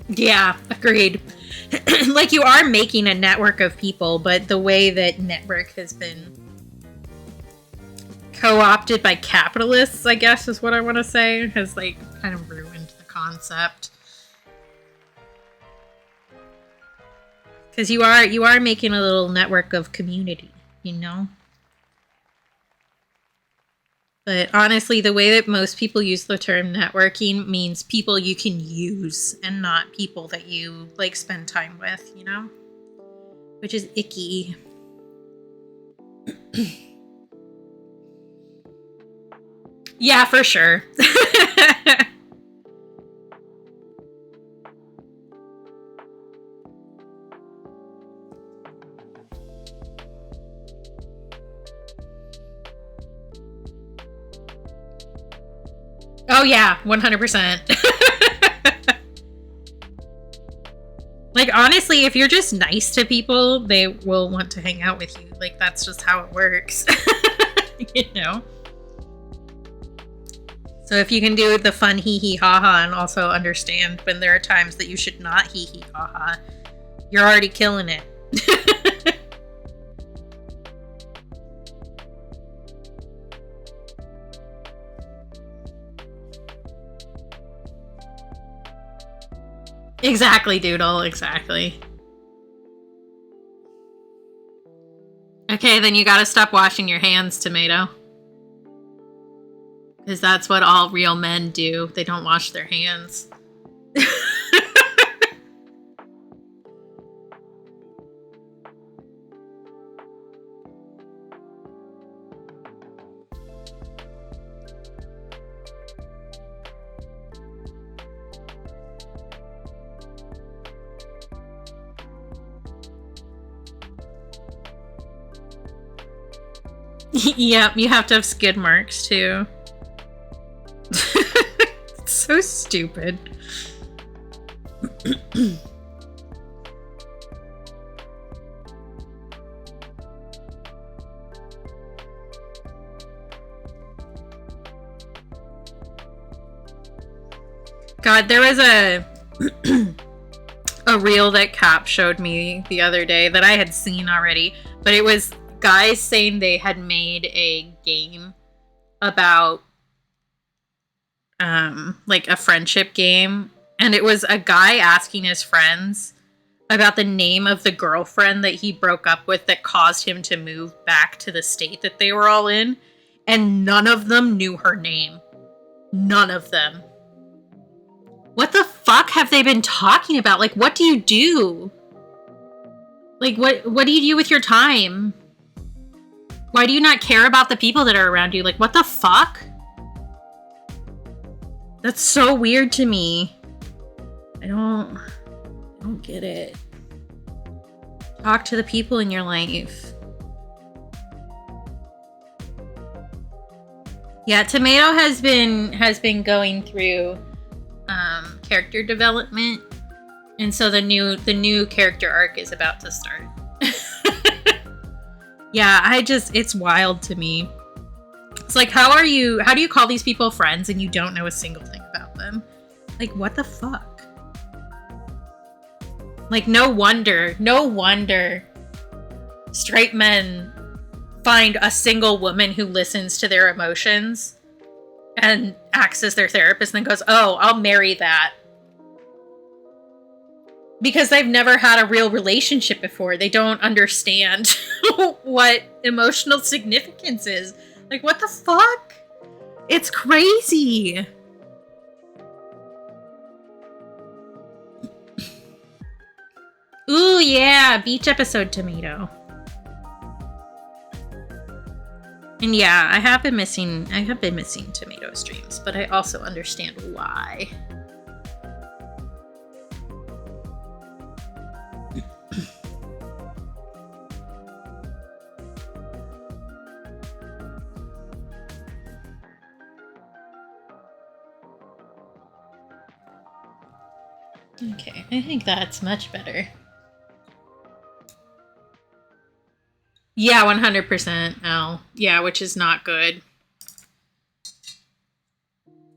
Yeah, agreed. Like, you are making a network of people, but the way that network has been co-opted by capitalists, I guess is what I want to say, has, like, kind of ruined the concept. Because you are making a little network of community, you know? But honestly, the way that most people use the term networking means people you can use and not people that you, like, spend time with, you know? Which is icky. Yeah, for sure. Oh yeah, 100%. Like, honestly, if you're just nice to people, they will want to hang out with you. Like, that's just how it works. You know? So if you can do the fun hee hee ha ha and also understand when there are times that you should not hee hee ha ha, you're already killing it. Exactly, Doodle, exactly. Okay, then you gotta stop washing your hands, Tomato. Because that's what all real men do. They don't wash their hands. Yep, you have to have skid marks too. It's so stupid. God, there was a reel that Cap showed me the other day that I had seen already, but it was guys saying they had made a game about like a friendship game, and it was a guy asking his friends about the name of the girlfriend that he broke up with that caused him to move back to the state that they were all in, and none of them knew her name. None of them. What the fuck have they been talking about? Like, what do you do? Like, what do you do with your time? Why do you not care about the people that are around you? Like, what the fuck? That's so weird to me. I don't get it. Talk to the people in your life. Yeah, Tomato has been going through character development, and so the new character arc is about to start. Yeah, it's wild to me. It's like, how do you call these people friends and you don't know a single thing about them? Like, what the fuck? Like, no wonder straight men find a single woman who listens to their emotions and acts as their therapist and then goes, oh, I'll marry that. Because they've never had a real relationship before. They don't understand what emotional significance is. Like, what the fuck? It's crazy. Ooh, yeah, beach episode tomato. And yeah, I have been missing tomato streams, but I also understand why. Okay, I think that's much better. Yeah, 100%, Al. Yeah, which is not good.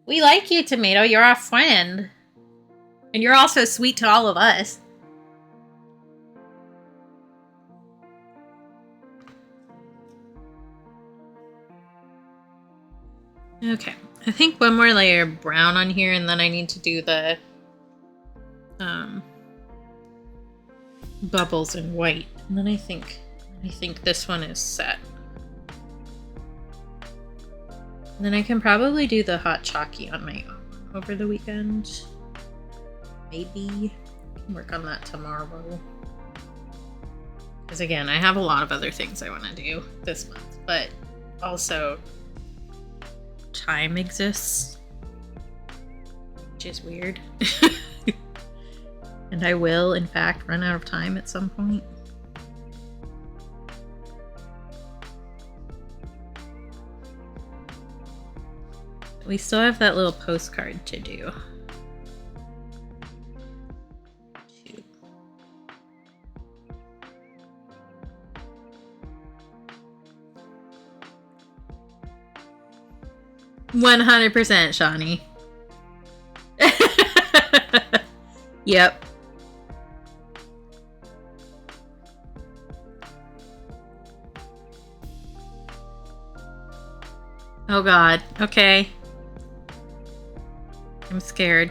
We like you, Tomato. You're our friend. And you're also sweet to all of us. Okay, I think one more layer of brown on here, and then I need to do the bubbles in white. And then I think this one is set. And then I can probably do the hot chalky on my own over the weekend. Maybe. I can work on that tomorrow. Because again, I have a lot of other things I want to do this month, but also time exists, which is weird. And I will, in fact, run out of time at some point. We still have that little postcard to do. 100%, Shawnee. Yep. Oh god. Okay. I'm scared.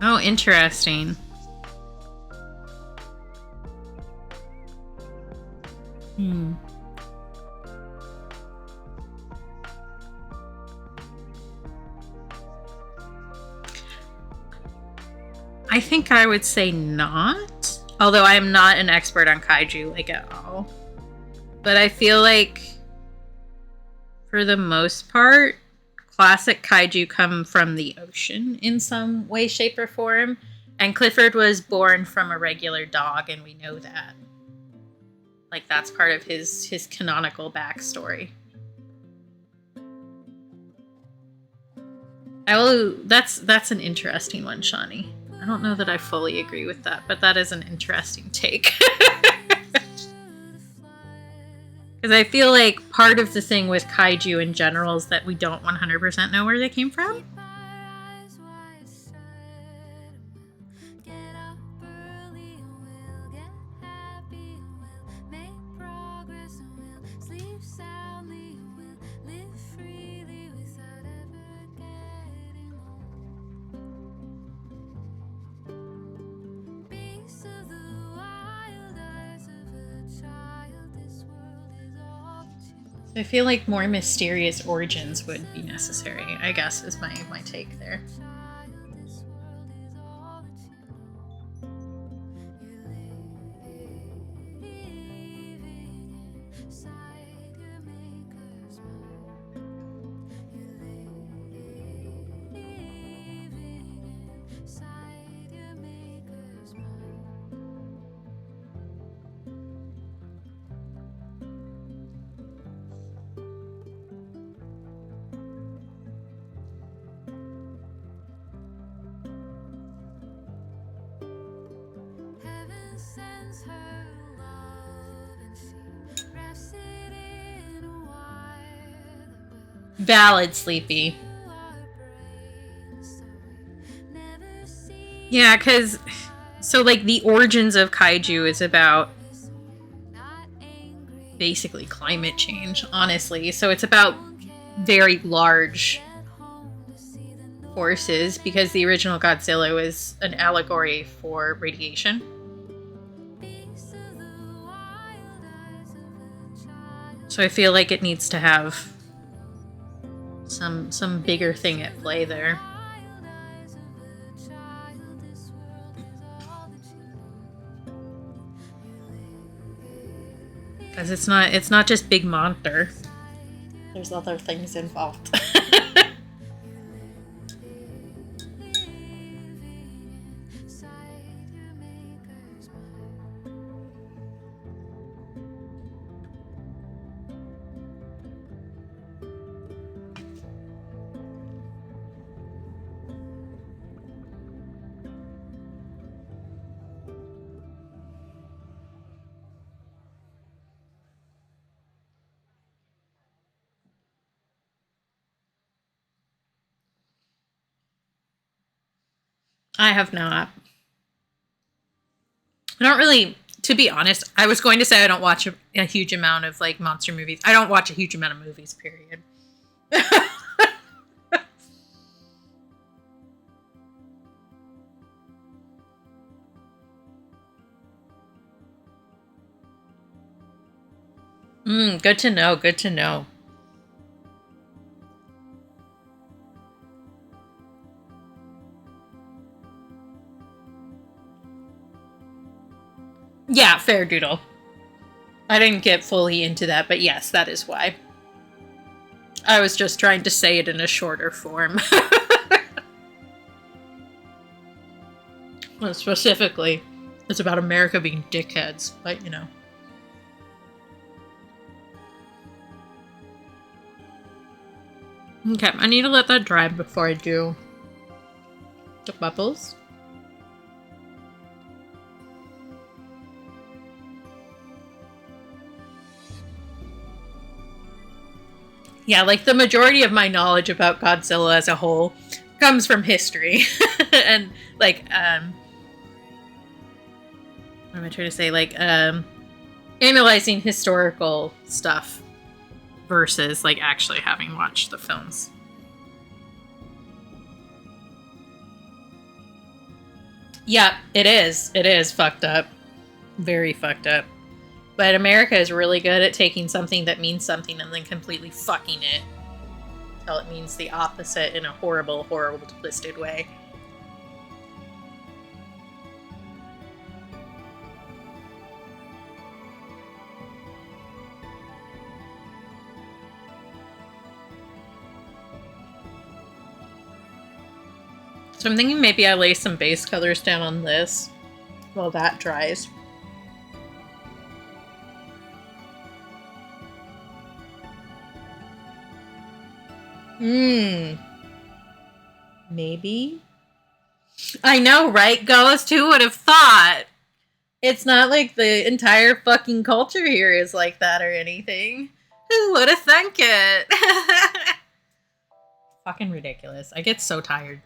Oh, interesting. I think I would say not. Although I am not an expert on kaiju, like, at all. But I feel like, for the most part, classic kaiju come from the ocean in some way, shape, or form. And Clifford was born from a regular dog, and we know that. Like, that's part of his canonical backstory. That's an interesting one, Shawnee. I don't know that I fully agree with that, but that is an interesting take. Because I feel like part of the thing with kaiju in general is that we don't 100% know where they came from. I feel like more mysterious origins would be necessary, I guess, is my take there. Valid, Sleepy. Yeah, because so like the origins of kaiju is about basically climate change, honestly. So it's about very large forces because the original Godzilla was an allegory for radiation. So I feel like it needs to have some bigger thing at play there. Because it's not just big monster. There's other things involved. I have not. I don't really, to be honest, I was going to say I don't watch a huge amount of like monster movies. I don't watch a huge amount of movies, period. Good to know, good to know. Yeah, fair doodle. I didn't get fully into that, but yes, that is why. I was just trying to say it in a shorter form. Well, specifically, it's about America being dickheads, but you know. Okay, I need to let that dry before I do the bubbles. Yeah, like the majority of my knowledge about Godzilla as a whole comes from history. And like, what am I trying to say? Like, analyzing historical stuff versus like actually having watched the films. Yeah, it is. It is fucked up. Very fucked up. But America is really good at taking something that means something and then completely fucking it until it means the opposite in a horrible, horrible, twisted way. So I'm thinking maybe I lay some base colors down on this while that dries. Maybe? I know, right? Ghost, who would have thought? It's not like the entire fucking culture here is like that or anything. Who would have thunk it? Fucking ridiculous. I get so tired.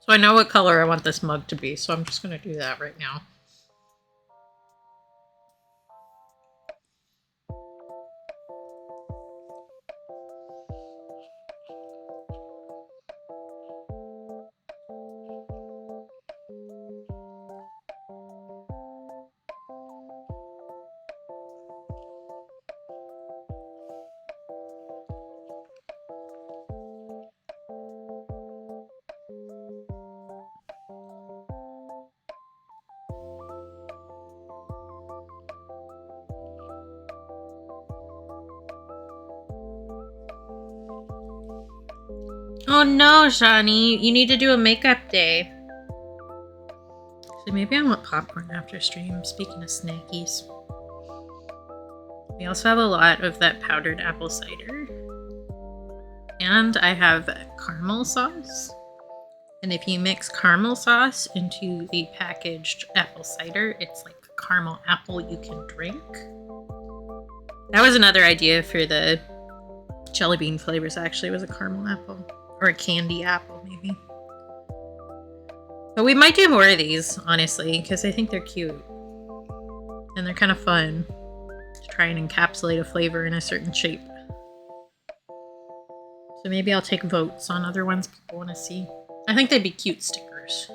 So I know what color I want this mug to be, so I'm just going to do that right now. Oh no, Shani, you need to do a makeup day. So maybe I want popcorn after stream, speaking of snackies. We also have a lot of that powdered apple cider. And I have caramel sauce. And if you mix caramel sauce into the packaged apple cider, it's like a caramel apple you can drink. That was another idea for the jelly bean flavors, actually, was a caramel apple. Or a candy apple, maybe. But we might do more of these, honestly, because I think they're cute. And they're kind of fun to try and encapsulate a flavor in a certain shape. So maybe I'll take votes on other ones people want to see. I think they'd be cute stickers.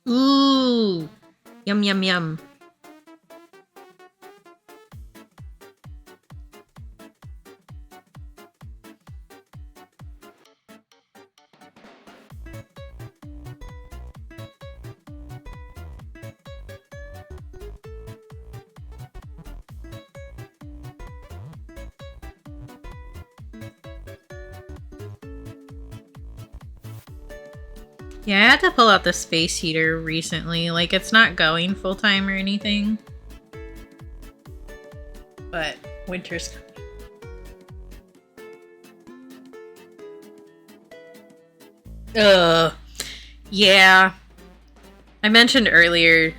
Ooh! Yum, yum, yum. Yeah, I had to pull out the space heater recently. Like, it's not going full-time or anything. But winter's coming. Yeah. I mentioned earlier,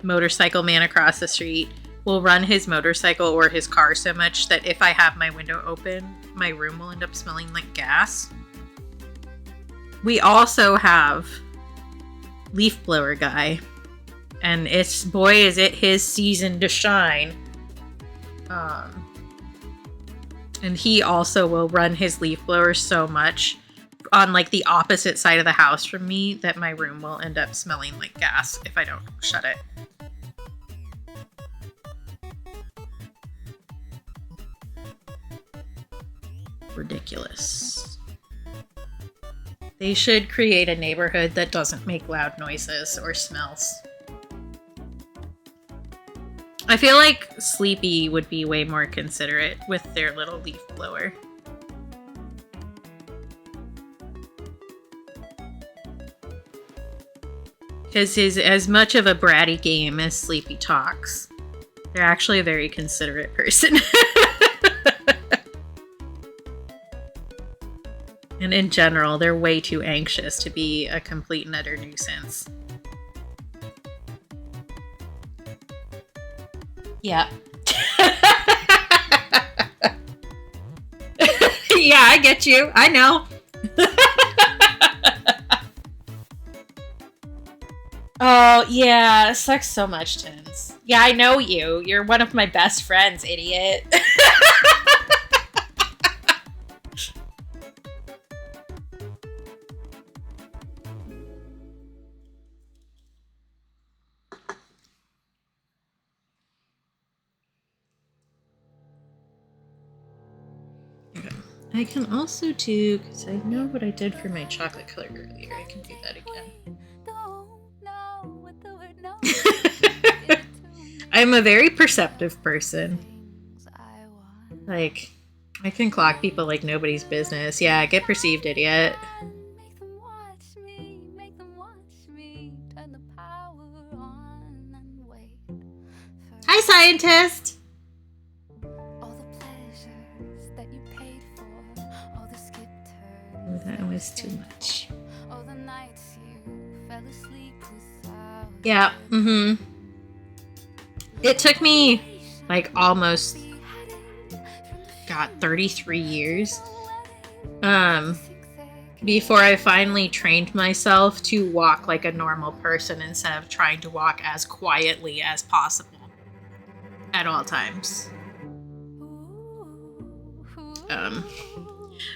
motorcycle man across the street will run his motorcycle or his car so much that if I have my window open, my room will end up smelling like gas. We also have leaf blower guy, and it's, boy, is it his season to shine. And he also will run his leaf blower so much on like the opposite side of the house from me that my room will end up smelling like gas if I don't shut it. Ridiculous. They should create a neighborhood that doesn't make loud noises or smells. I feel like Sleepy would be way more considerate with their little leaf blower. Because he's as much of a bratty game as Sleepy talks. They're actually a very considerate person. And in general, they're way too anxious to be a complete and utter nuisance. Yeah. Yeah, I get you. I know. Oh, yeah. It sucks so much, Tins. Yeah, I know you. You're one of my best friends, idiot. I can also do, because I know what I did for my chocolate color earlier, I can do that again. I'm a very perceptive person. Like, I can clock people like nobody's business. Yeah, get perceived, idiot. Hi, scientist! That was too much. Yeah, It took me, like, almost, 33 years, before I finally trained myself to walk like a normal person instead of trying to walk as quietly as possible at all times.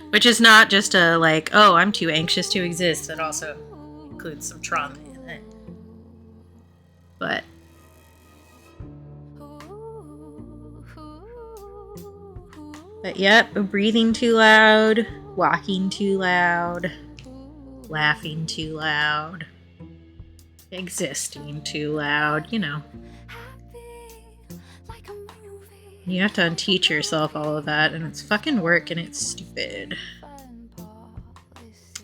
Which is not just a, like, oh, I'm too anxious to exist. It also includes some trauma in it. But yep, breathing too loud, walking too loud, laughing too loud, existing too loud, you know. You have to unteach yourself all of that, and it's fucking work, and it's stupid.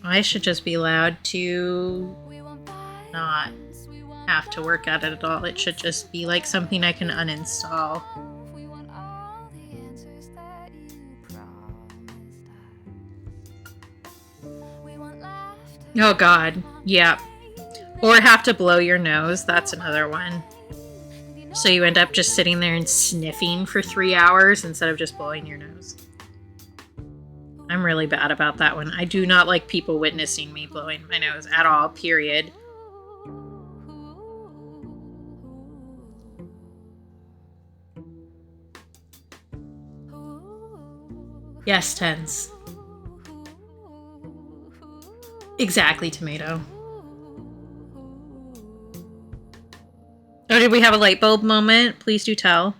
I should just be allowed to not have to work at it at all. It should just be like something I can uninstall. Oh god, yeah. Or have to blow your nose, that's another one. So you end up just sitting there and sniffing for 3 hours instead of just blowing your nose. I'm really bad about that one. I do not like people witnessing me blowing my nose at all, period. Yes, Tens. Exactly, Tomato. Oh, did we have a light bulb moment? Please do tell.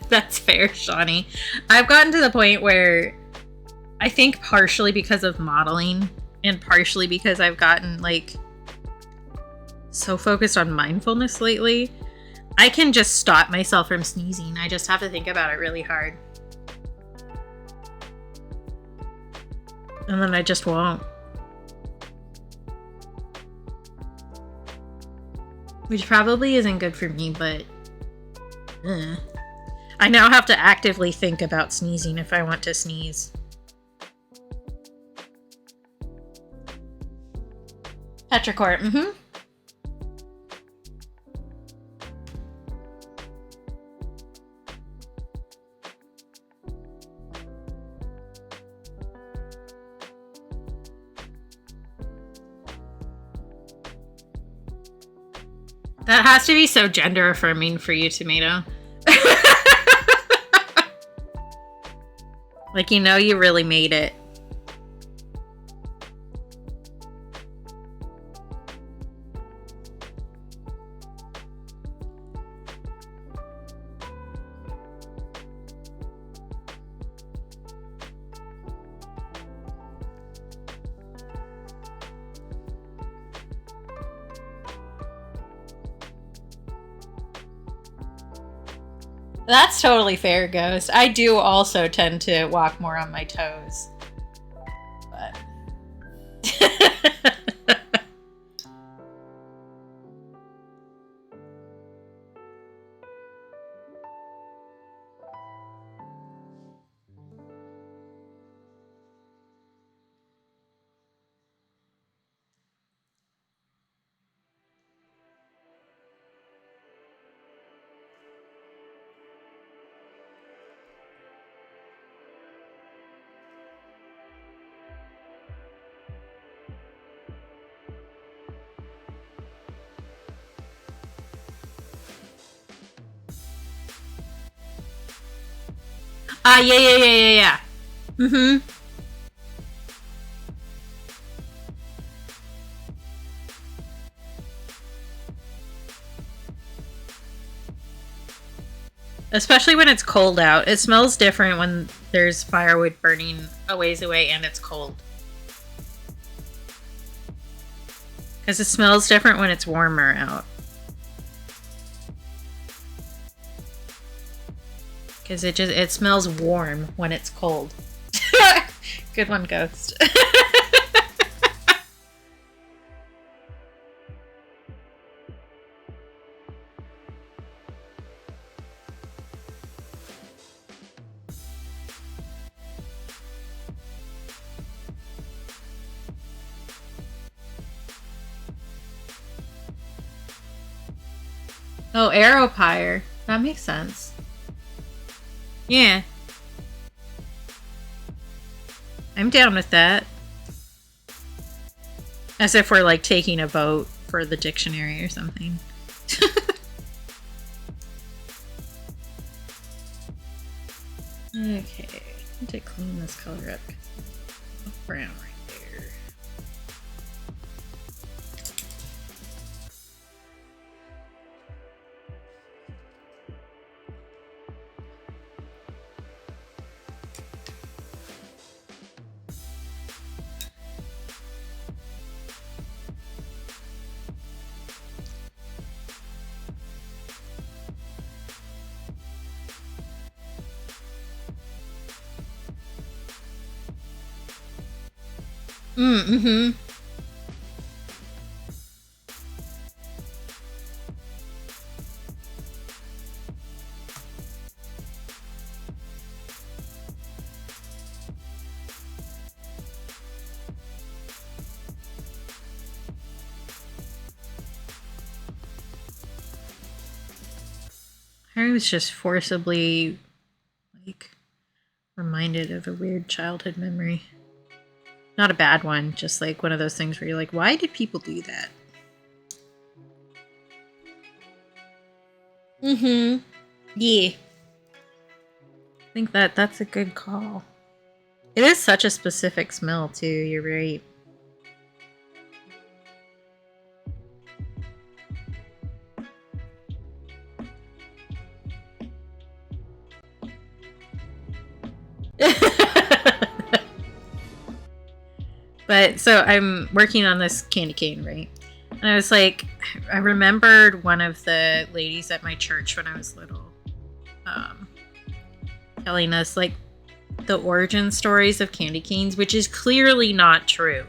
That's fair, Shawnee. I've gotten to the point where I think partially because of modeling and partially because I've gotten like so focused on mindfulness lately, I can just stop myself from sneezing. I just have to think about it really hard. And then I just won't. Which probably isn't good for me, but I now have to actively think about sneezing if I want to sneeze. Petrichor, mm-hmm. That has to be so gender affirming for you, Tomato. Like, you know, you really made it. That's totally fair, Ghost. I do also tend to walk more on my toes. But... yeah. Mm-hmm. Especially when it's cold out. It smells different when there's firewood burning a ways away and it's cold. Because it smells different when it's warmer out. Because it smells warm when it's cold. Good one, Ghost. Oh, Aeropire. That makes sense. Yeah. I'm down with that. As if we're like taking a vote for the dictionary or something. Okay. I need to clean this color up. Brown right there. Mm-hmm. I was just forcibly, like, reminded of a weird childhood memory. Not a bad one, just like one of those things where you're like, why did people do that? Mm-hmm. Yeah. I think that's a good call. It is such a specific smell, too. You're right. But so I'm working on this candy cane, right? And I was like, I remembered one of the ladies at my church when I was little, telling us like the origin stories of candy canes, which is clearly not true.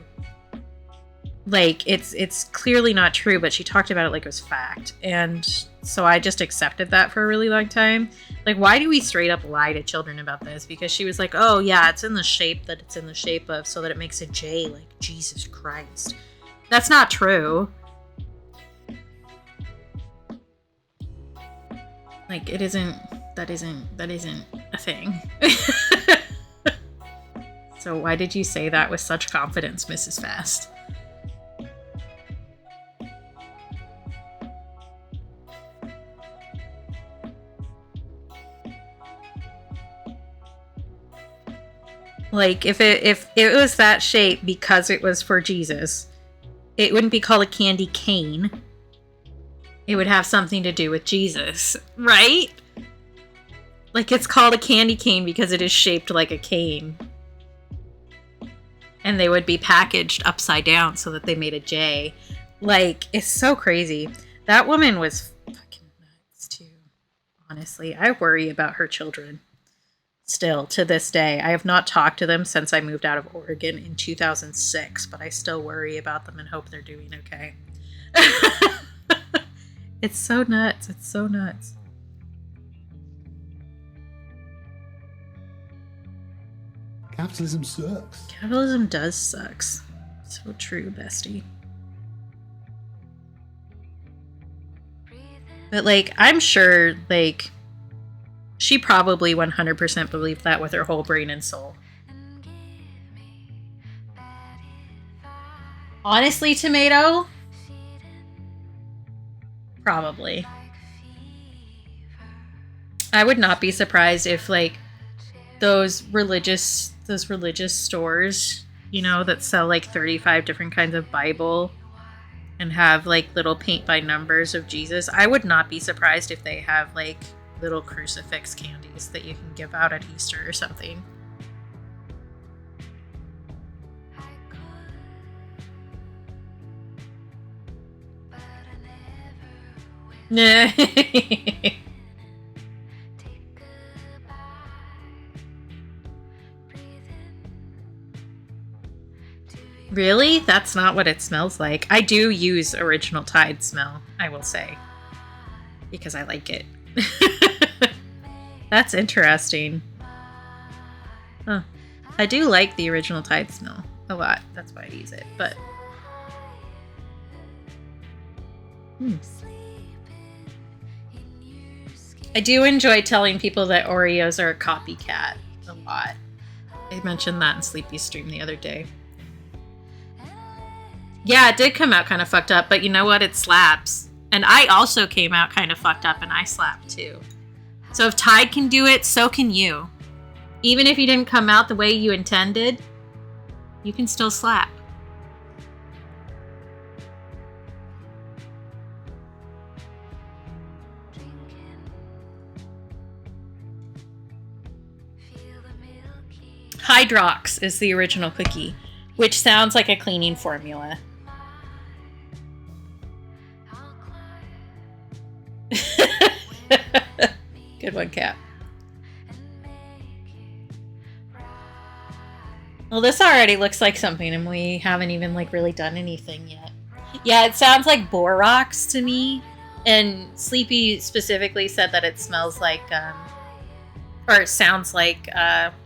Like it's clearly not true, but she talked about it like it was fact. And so I just accepted that for a really long time. Like, why do we straight up lie to children about this? Because she was like, oh yeah, it's in the shape that it's in the shape of, so that it makes a J. Like, Jesus Christ. That's not true. Like, it isn't, that isn't a thing. So why did you say that with such confidence, Mrs. Fast? Like, if it was that shape because it was for Jesus, it wouldn't be called a candy cane. It would have something to do with Jesus, right? Like, it's called a candy cane because it is shaped like a cane. And they would be packaged upside down so that they made a J. Like, it's so crazy. That woman was fucking nuts, too. Honestly, I worry about her children. Still, to this day. I have not talked to them since I moved out of Oregon in 2006, but I still worry about them and hope they're doing okay. It's so nuts. It's so nuts. Capitalism sucks. Capitalism does sucks. So true, bestie. But, like, I'm sure, like, she probably 100% believed that with her whole brain and soul. Honestly, Tomato? Probably. I would not be surprised if, like, those religious stores, you know, that sell like 35 different kinds of Bible and have like little paint by numbers of Jesus. I would not be surprised if they have like little crucifix candies that you can give out at Easter or something. Really? That's not what it smells like. I do use Original Tide smell, I will say. Because I like it. That's interesting. Huh. I do like the Original Tide smell a lot. That's why I use it. But I do enjoy telling people that Oreos are a copycat a lot. I mentioned that in Sleepy's stream the other day. Yeah, it did come out kind of fucked up, but you know what? It slaps. And I also came out kind of fucked up and I slapped too. So if Tide can do it, so can you. Even if you didn't come out the way you intended, you can still slap. Hydrox is the original cookie, which sounds like a cleaning formula. Good one, Cap. Well, this already looks like something, and we haven't even like really done anything yet. Yeah, it sounds like borax to me. And Sleepy specifically said that it smells like, or it sounds like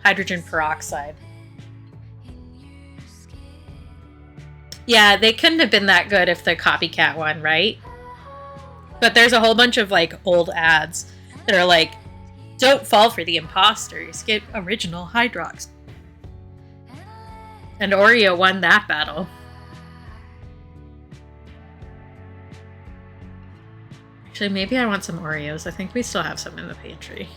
hydrogen peroxide. Yeah, they couldn't have been that good if the copycat one, right? But there's a whole bunch of like old ads that are like, don't fall for the imposters, get original Hydrox. And Oreo won that battle. Actually, maybe I want some Oreos. I think we still have some in the pantry.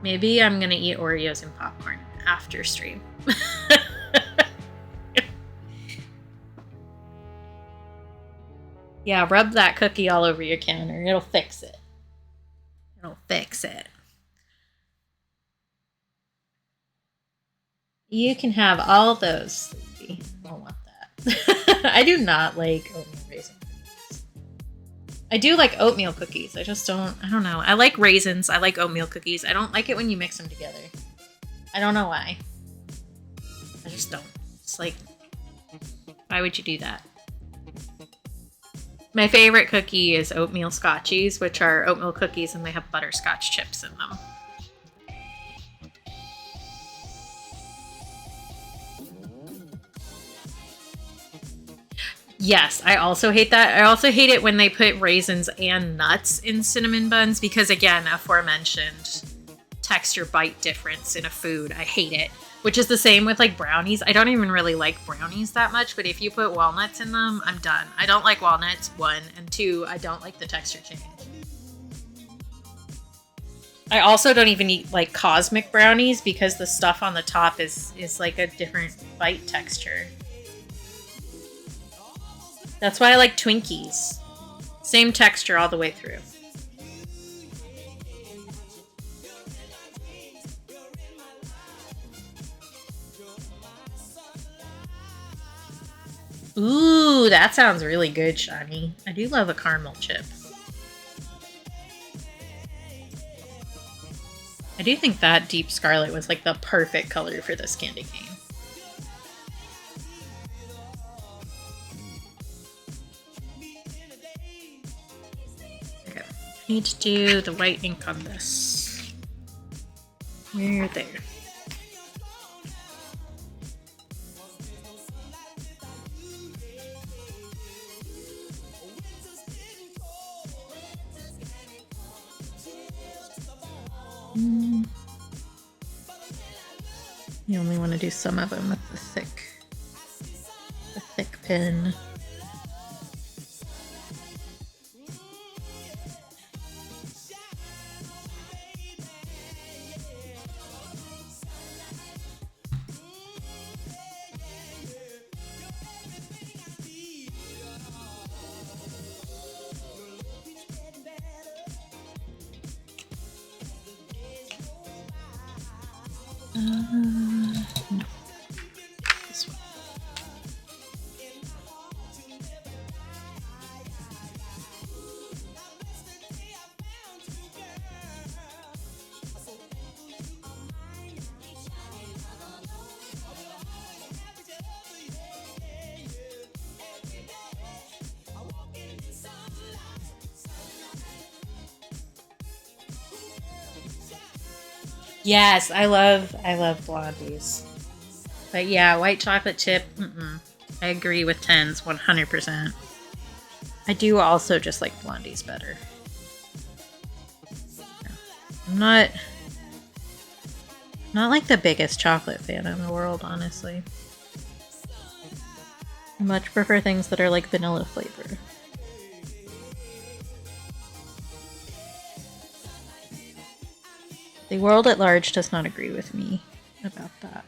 Maybe I'm gonna eat Oreos and popcorn after stream. Yeah, rub that cookie all over your counter. It'll fix it. It'll fix it. You can have all those, Sleepy. I don't want that. I do not like oatmeal raisin cookies. I do like oatmeal cookies. I don't know. I like raisins. I like oatmeal cookies. I don't like it when you mix them together. I don't know why. I just don't. It's like, why would you do that? My favorite cookie is oatmeal scotchies, which are oatmeal cookies and they have butterscotch chips in them. Yes, I also hate that. I also hate it when they put raisins and nuts in cinnamon buns because, again, aforementioned texture bite difference in a food. I hate it. Which is the same with like brownies. I don't even really like brownies that much, but if you put walnuts in them, I'm done. I don't like walnuts, 1, and 2, I don't like the texture change. I also don't even eat like cosmic brownies because the stuff on the top is like a different bite texture. That's why I like Twinkies. Same texture all the way through. Ooh, that sounds really good, Shani. I do love a caramel chip. I do think that Deep Scarlet was like the perfect color for this candy cane. Okay, I need to do the white ink on this. We're there. You only want to do some of them with the thick pen. No. This one. Yes, I love blondies. But yeah, white chocolate chip, I agree with 10s 100%. I do also just like blondies better. I'm not like the biggest chocolate fan in the world, honestly. I much prefer things that are like vanilla flavor. The world at large does not agree with me about that.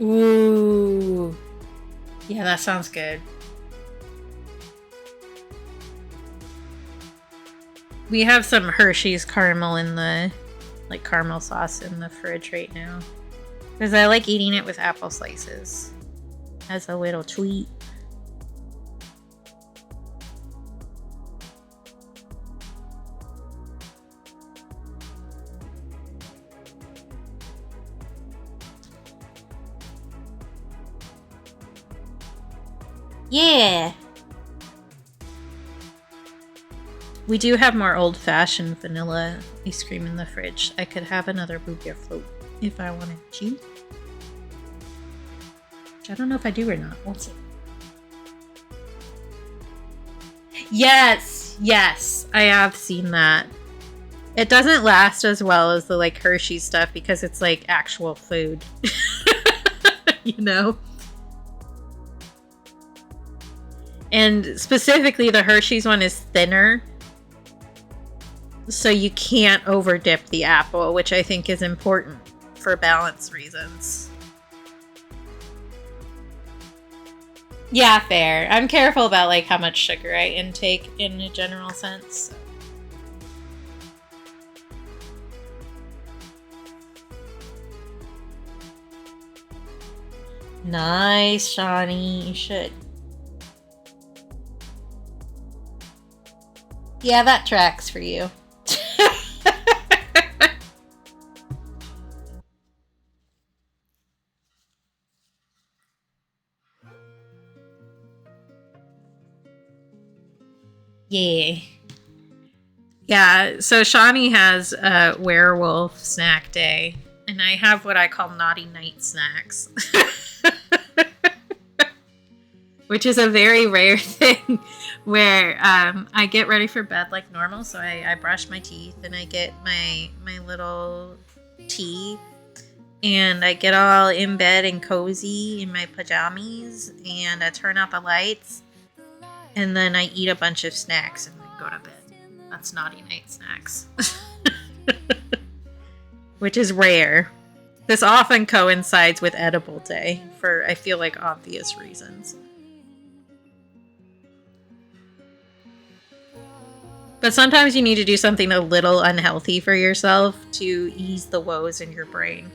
Ooh. Yeah, that sounds good. We have some Hershey's caramel in the, like, caramel sauce in the fridge right now. Because I like eating it with apple slices as a little treat. Yeah. We do have more old-fashioned vanilla ice cream in the fridge. I could have another Boogia float if I wanted to. Which I don't know if I do or not. We'll see. Yes! Yes! I have seen that. It doesn't last as well as the, like, Hershey stuff because it's, like, actual food. You know? And specifically, the Hershey's one is thinner. So you can't over dip the apple, which I think is important for balance reasons. Yeah, fair. I'm careful about like how much sugar I intake in a general sense. Nice, Shawnee. You should. Yeah, that tracks for you. Yeah. Yeah, so Shawnee has a werewolf snack day, and I have what I call naughty night snacks. Which is a very rare thing where I get ready for bed like normal. So I brush my teeth and I get my little tea and I get all in bed and cozy in my pajamas and I turn out the lights and then I eat a bunch of snacks and then go to bed. That's naughty night snacks. Which is rare. This often coincides with edible day for, I feel like, obvious reasons. But sometimes you need to do something a little unhealthy for yourself to ease the woes in your brain.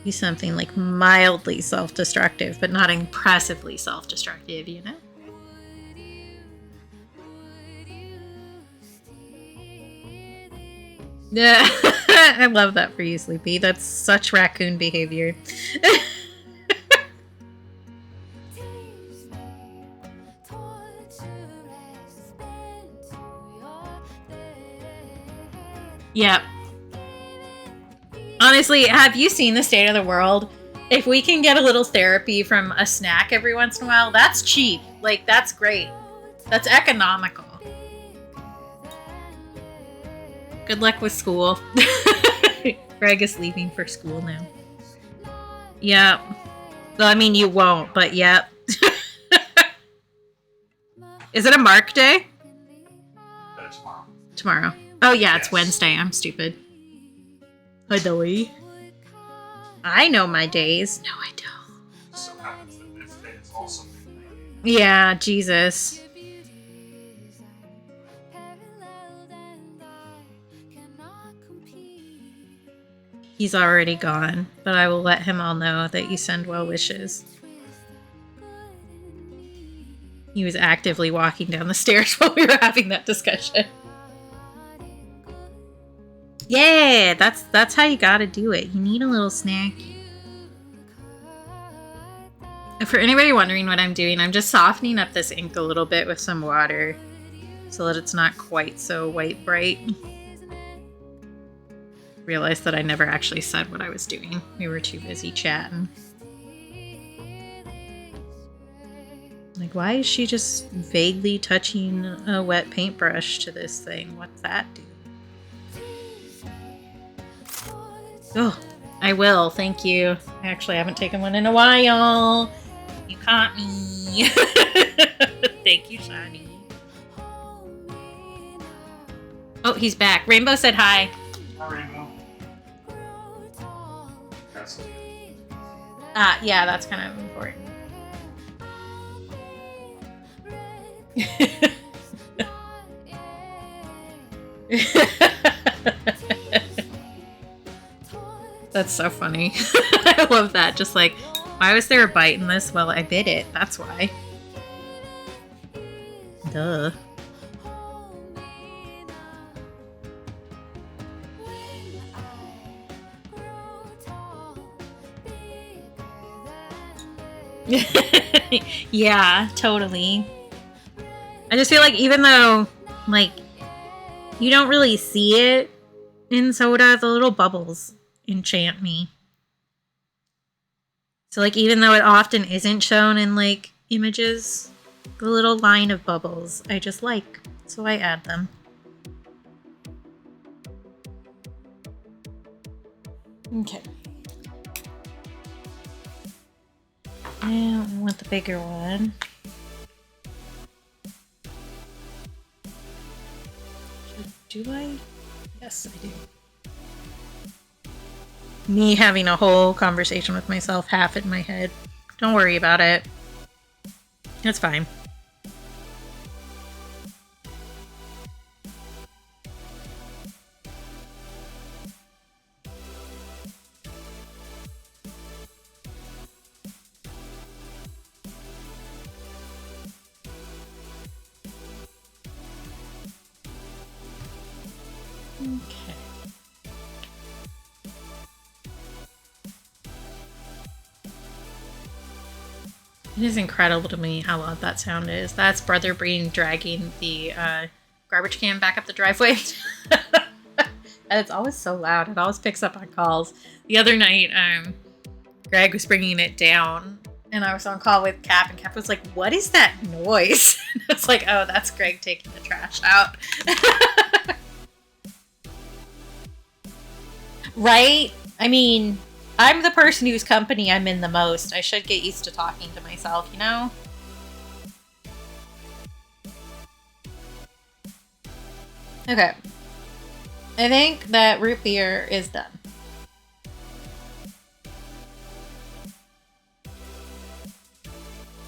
Do something like mildly self-destructive, but not impressively self-destructive, you know? Yeah, I love that for you, Sleepy. That's such raccoon behavior. Yep. Honestly, have you seen the state of the world? If we can get a little therapy from a snack every once in a while, that's cheap. Like, that's great. That's economical. Good luck with school. Greg is leaving for school now. Yep. Well, I mean, you won't, but yep. Is it a mark day? Tomorrow. Tomorrow. Oh, yeah, it's Yes. Wednesday. I'm stupid. I know my days. No, I don't. So happens that this day is also Yeah, Jesus. He's already gone, but I will let him all know that you send well wishes. He was actively walking down the stairs while we were having that discussion. Yeah, that's how you gotta do it. You need a little snack. For anybody wondering what I'm doing, I'm just softening up this ink a little bit with some water so that it's not quite so white bright. Realized that I never actually said what I was doing. We were too busy chatting. Like, why is she just vaguely touching a wet paintbrush to this thing? What's that do? Oh, I will. Thank you. I actually haven't taken one in a while. You caught me. Thank you, Shani. Oh, he's back. Rainbow said hi. Hi, Rainbow. That's Yeah, that's kind of important. That's so funny. I love that. Just like, why was there a bite in this? Well, I bit it. That's why. Duh. Yeah, totally. I just feel like even though, like, you don't really see it in soda, the little bubbles enchant me. So, like, even though it often isn't shown in, like, images, the little line of bubbles I just like. So I add them. Okay. Now I want the bigger one. Do I? Yes, I do. Me having a whole conversation with myself, half in my head. Don't worry about it. It's fine. Okay. It is incredible to me how loud that sound is. That's Brother Breen dragging the garbage can back up the driveway. And it's always so loud. It always picks up on calls. The other night, Greg was bringing it down, and I was on call with Cap, and Cap was like, "What is that noise?" And I was like, "Oh, that's Greg taking the trash out." Right? I mean, I'm the person whose company I'm in the most. I should get used to talking to myself, you know? Okay. I think that root beer is done.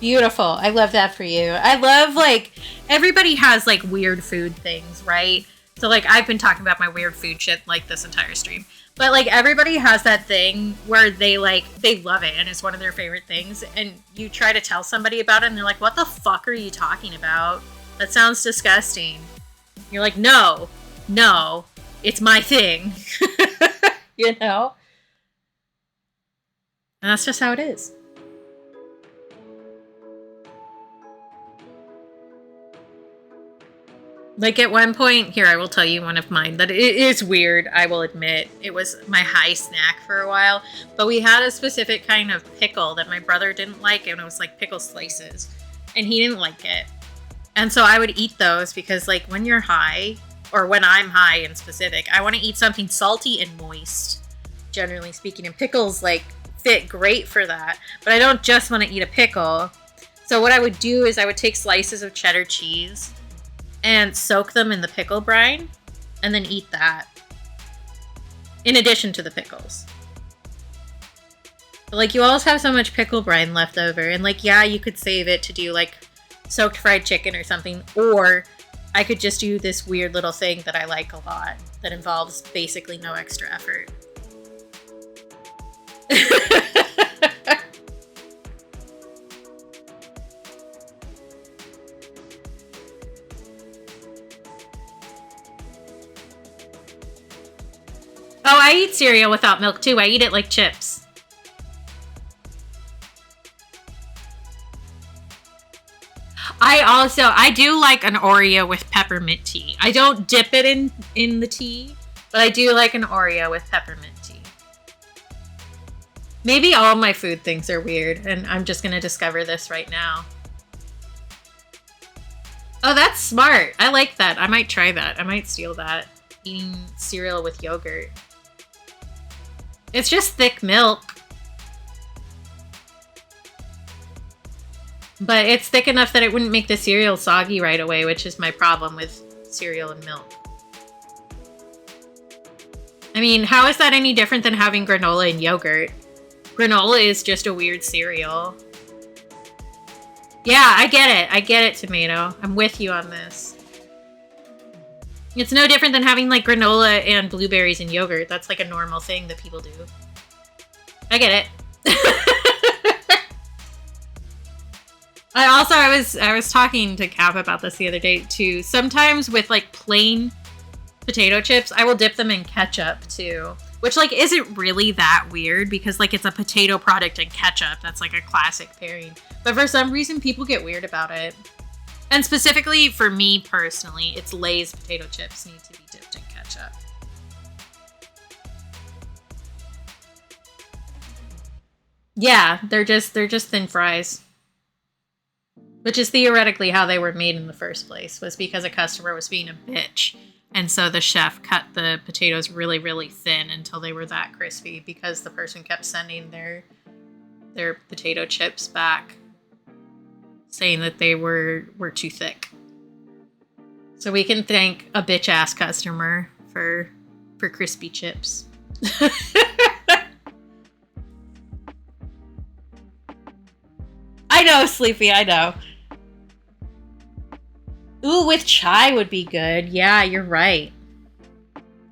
Beautiful. I love that for you. I love, like, everybody has, like, weird food things, right? So, like, I've been talking about my weird food shit, like, this entire stream. But, like, everybody has that thing where they love it and it's one of their favorite things. And you try to tell somebody about it and they're like, what the fuck are you talking about? That sounds disgusting. You're like, no, it's my thing. You know? And that's just how it is. Like, at one point, here, I will tell you one of mine that it is weird, I will admit. It was my high snack for a while. But we had a specific kind of pickle that my brother didn't like, and it was like pickle slices. And he didn't like it. And so I would eat those because, like, when you're high, or when I'm high in specific, I want to eat something salty and moist, generally speaking. And pickles, like, fit great for that. But I don't just want to eat a pickle. So what I would do is I would take slices of cheddar cheese and soak them in the pickle brine, and then eat that, in addition to the pickles. But, like, you always have so much pickle brine left over, and, like, yeah, you could save it to do, like, soaked fried chicken or something, or I could just do this weird little thing that I like a lot, that involves basically no extra effort. Oh, I eat cereal without milk too. I eat it like chips. I do like an Oreo with peppermint tea. I don't dip it in the tea, but I do like an Oreo with peppermint tea. Maybe all my food things are weird, and I'm just gonna discover this right now. Oh, that's smart. I like that. I might try that. I might steal that. Eating cereal with yogurt. It's just thick milk. But it's thick enough that it wouldn't make the cereal soggy right away, which is my problem with cereal and milk. I mean, how is that any different than having granola and yogurt? Granola is just a weird cereal. Yeah, I get it. I get it, Tomato. I'm with you on this. It's no different than having like granola and blueberries and yogurt. That's like a normal thing that people do. I get it. I was talking to Cap about this the other day too. Sometimes with like plain potato chips, I will dip them in ketchup too. Which like isn't really that weird because like it's a potato product and ketchup. That's like a classic pairing. But for some reason people get weird about it. And specifically for me personally, it's Lay's potato chips need to be dipped in ketchup. Yeah, they're just thin fries. Which is theoretically how they were made in the first place, was because a customer was being a bitch. And so the chef cut the potatoes really, really thin until they were that crispy because the person kept sending their potato chips back saying that they were too thick. So we can thank a bitch-ass customer for crispy chips. I know, Sleepy, I know. Ooh, with chai would be good. Yeah, you're right.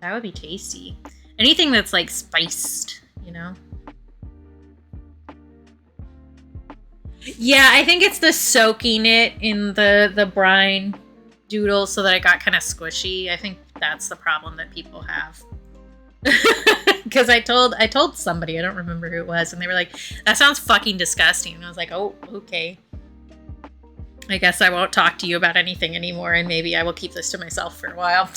That would be tasty. Anything that's like spiced, you know? Yeah, I think it's the soaking it in the brine doodle so that it got kind of squishy. I think that's the problem that people have. Because I told somebody, I don't remember who it was, and they were like, that sounds fucking disgusting. And I was like, oh, okay. I guess I won't talk to you about anything anymore, and maybe I will keep this to myself for a while.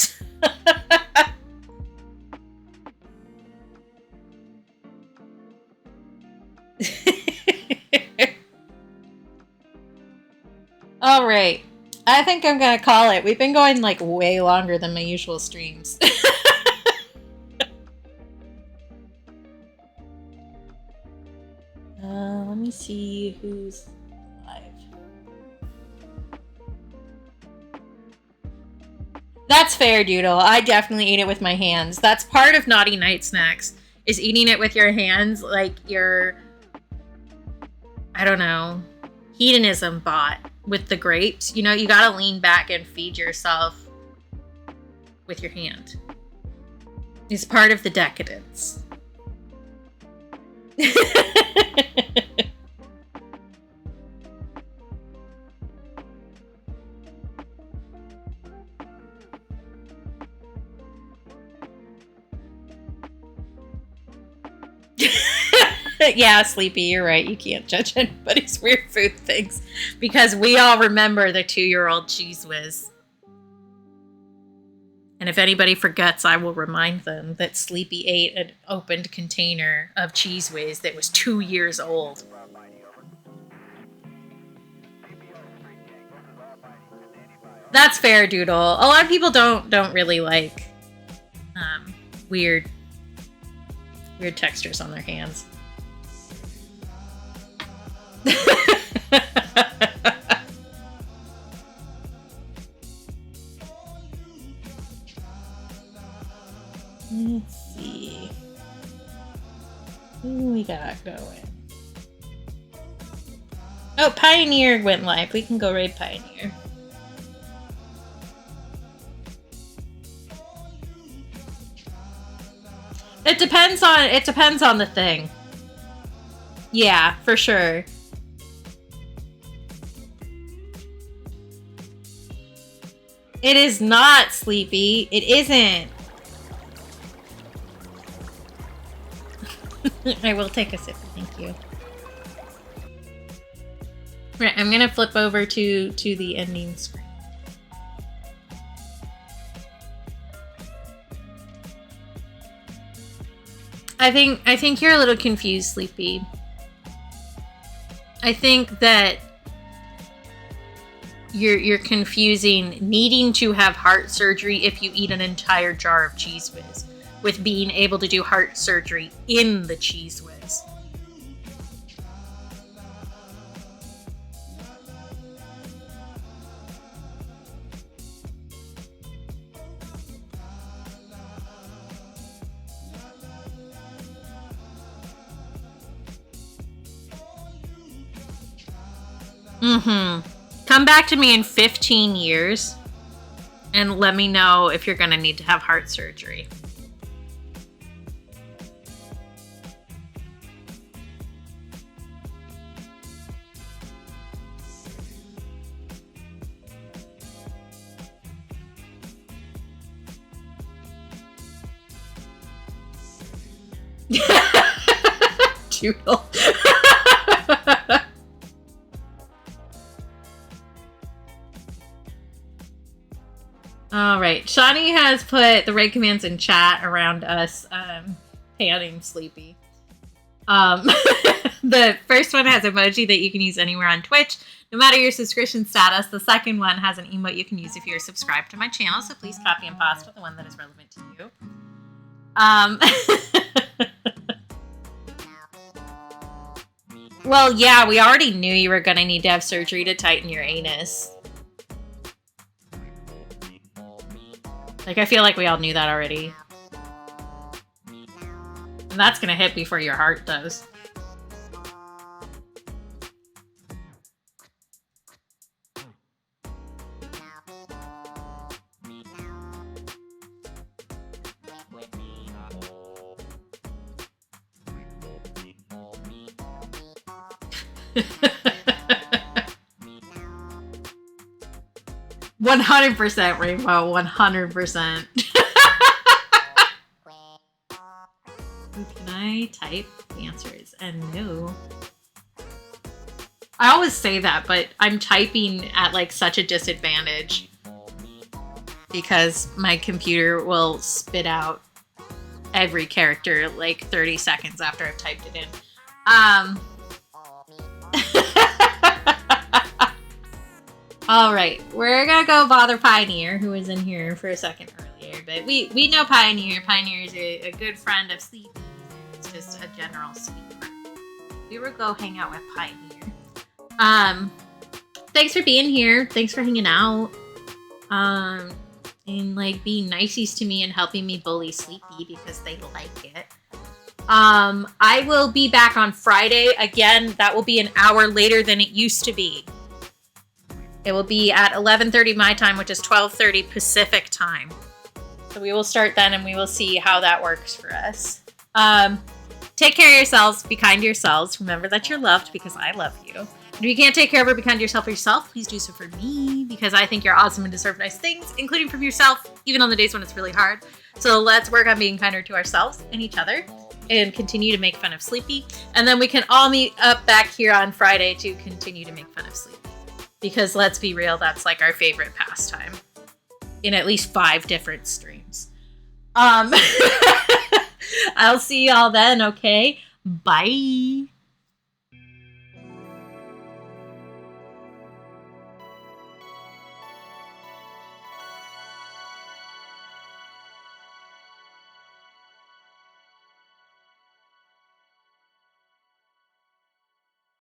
All right. I think I'm going to call it. We've been going like way longer than my usual streams. Let me see who's live. That's fair, Doodle. I definitely eat it with my hands. That's part of Naughty Night Snacks, is eating it with your hands like your, I don't know, hedonism bot with the grapes. You know, you gotta lean back and feed yourself with your hand. It's part of the decadence. Yeah, Sleepy, you're right. You can't judge anybody's weird food things because we all remember the 2-year-old Cheese Whiz. And if anybody forgets, I will remind them that Sleepy ate an opened container of Cheese Whiz that was 2 years old. That's fair, Doodle. A lot of people don't really like weird textures on their hands. Let's see. Who we got going? Oh, Pioneer went live. We can go raid Pioneer. It depends on the thing. Yeah, for sure. It is not, Sleepy. It isn't. I will take a sip, thank you. Right, I'm gonna flip over to the ending screen. I think you're a little confused, Sleepy. I think that you're confusing needing to have heart surgery if you eat an entire jar of Cheese Whiz with being able to do heart surgery in the Cheese Whiz. Come back to me in 15 years and let me know if you're going to need to have heart surgery. Doodle. All right, Shawnee has put the right commands in chat around us panning Sleepy. The first one has emoji that you can use anywhere on Twitch, no matter your subscription status. The second one has an emote you can use if you're subscribed to my channel, so please copy and paste with the one that is relevant to you. Well, yeah, we already knew you were going to need to have surgery to tighten your anus. Like, I feel like we all knew that already. And that's going to hit before your heart does. "100% Rainbow, 100%. Can I type answers? And no. I always say that, but I'm typing at like such a disadvantage because my computer will spit out every character like 30 seconds after I've typed it in. All right, we're gonna go bother Pioneer, who was in here for a second earlier, but we know Pioneer. Pioneer is a good friend of Sleepy. It's just a general sweet friend. We will go hang out with Pioneer. Thanks for being here. Thanks for hanging out. And like being niceys to me and helping me bully Sleepy because they like it. I will be back on Friday. Again, that will be an hour later than it used to be. It will be at 11:30 my time, which is 12:30 Pacific time. So we will start then and we will see how that works for us. Take care of yourselves. Be kind to yourselves. Remember that you're loved because I love you. And if you can't take care of or be kind to yourself for yourself, please do so for me because I think you're awesome and deserve nice things, including from yourself, even on the days when it's really hard. So let's work on being kinder to ourselves and each other and continue to make fun of Sleepy. And then we can all meet up back here on Friday to continue to make fun of Sleepy. Because let's be real, that's like our favorite pastime in at least 5 different streams. I'll see y'all then, okay? Bye.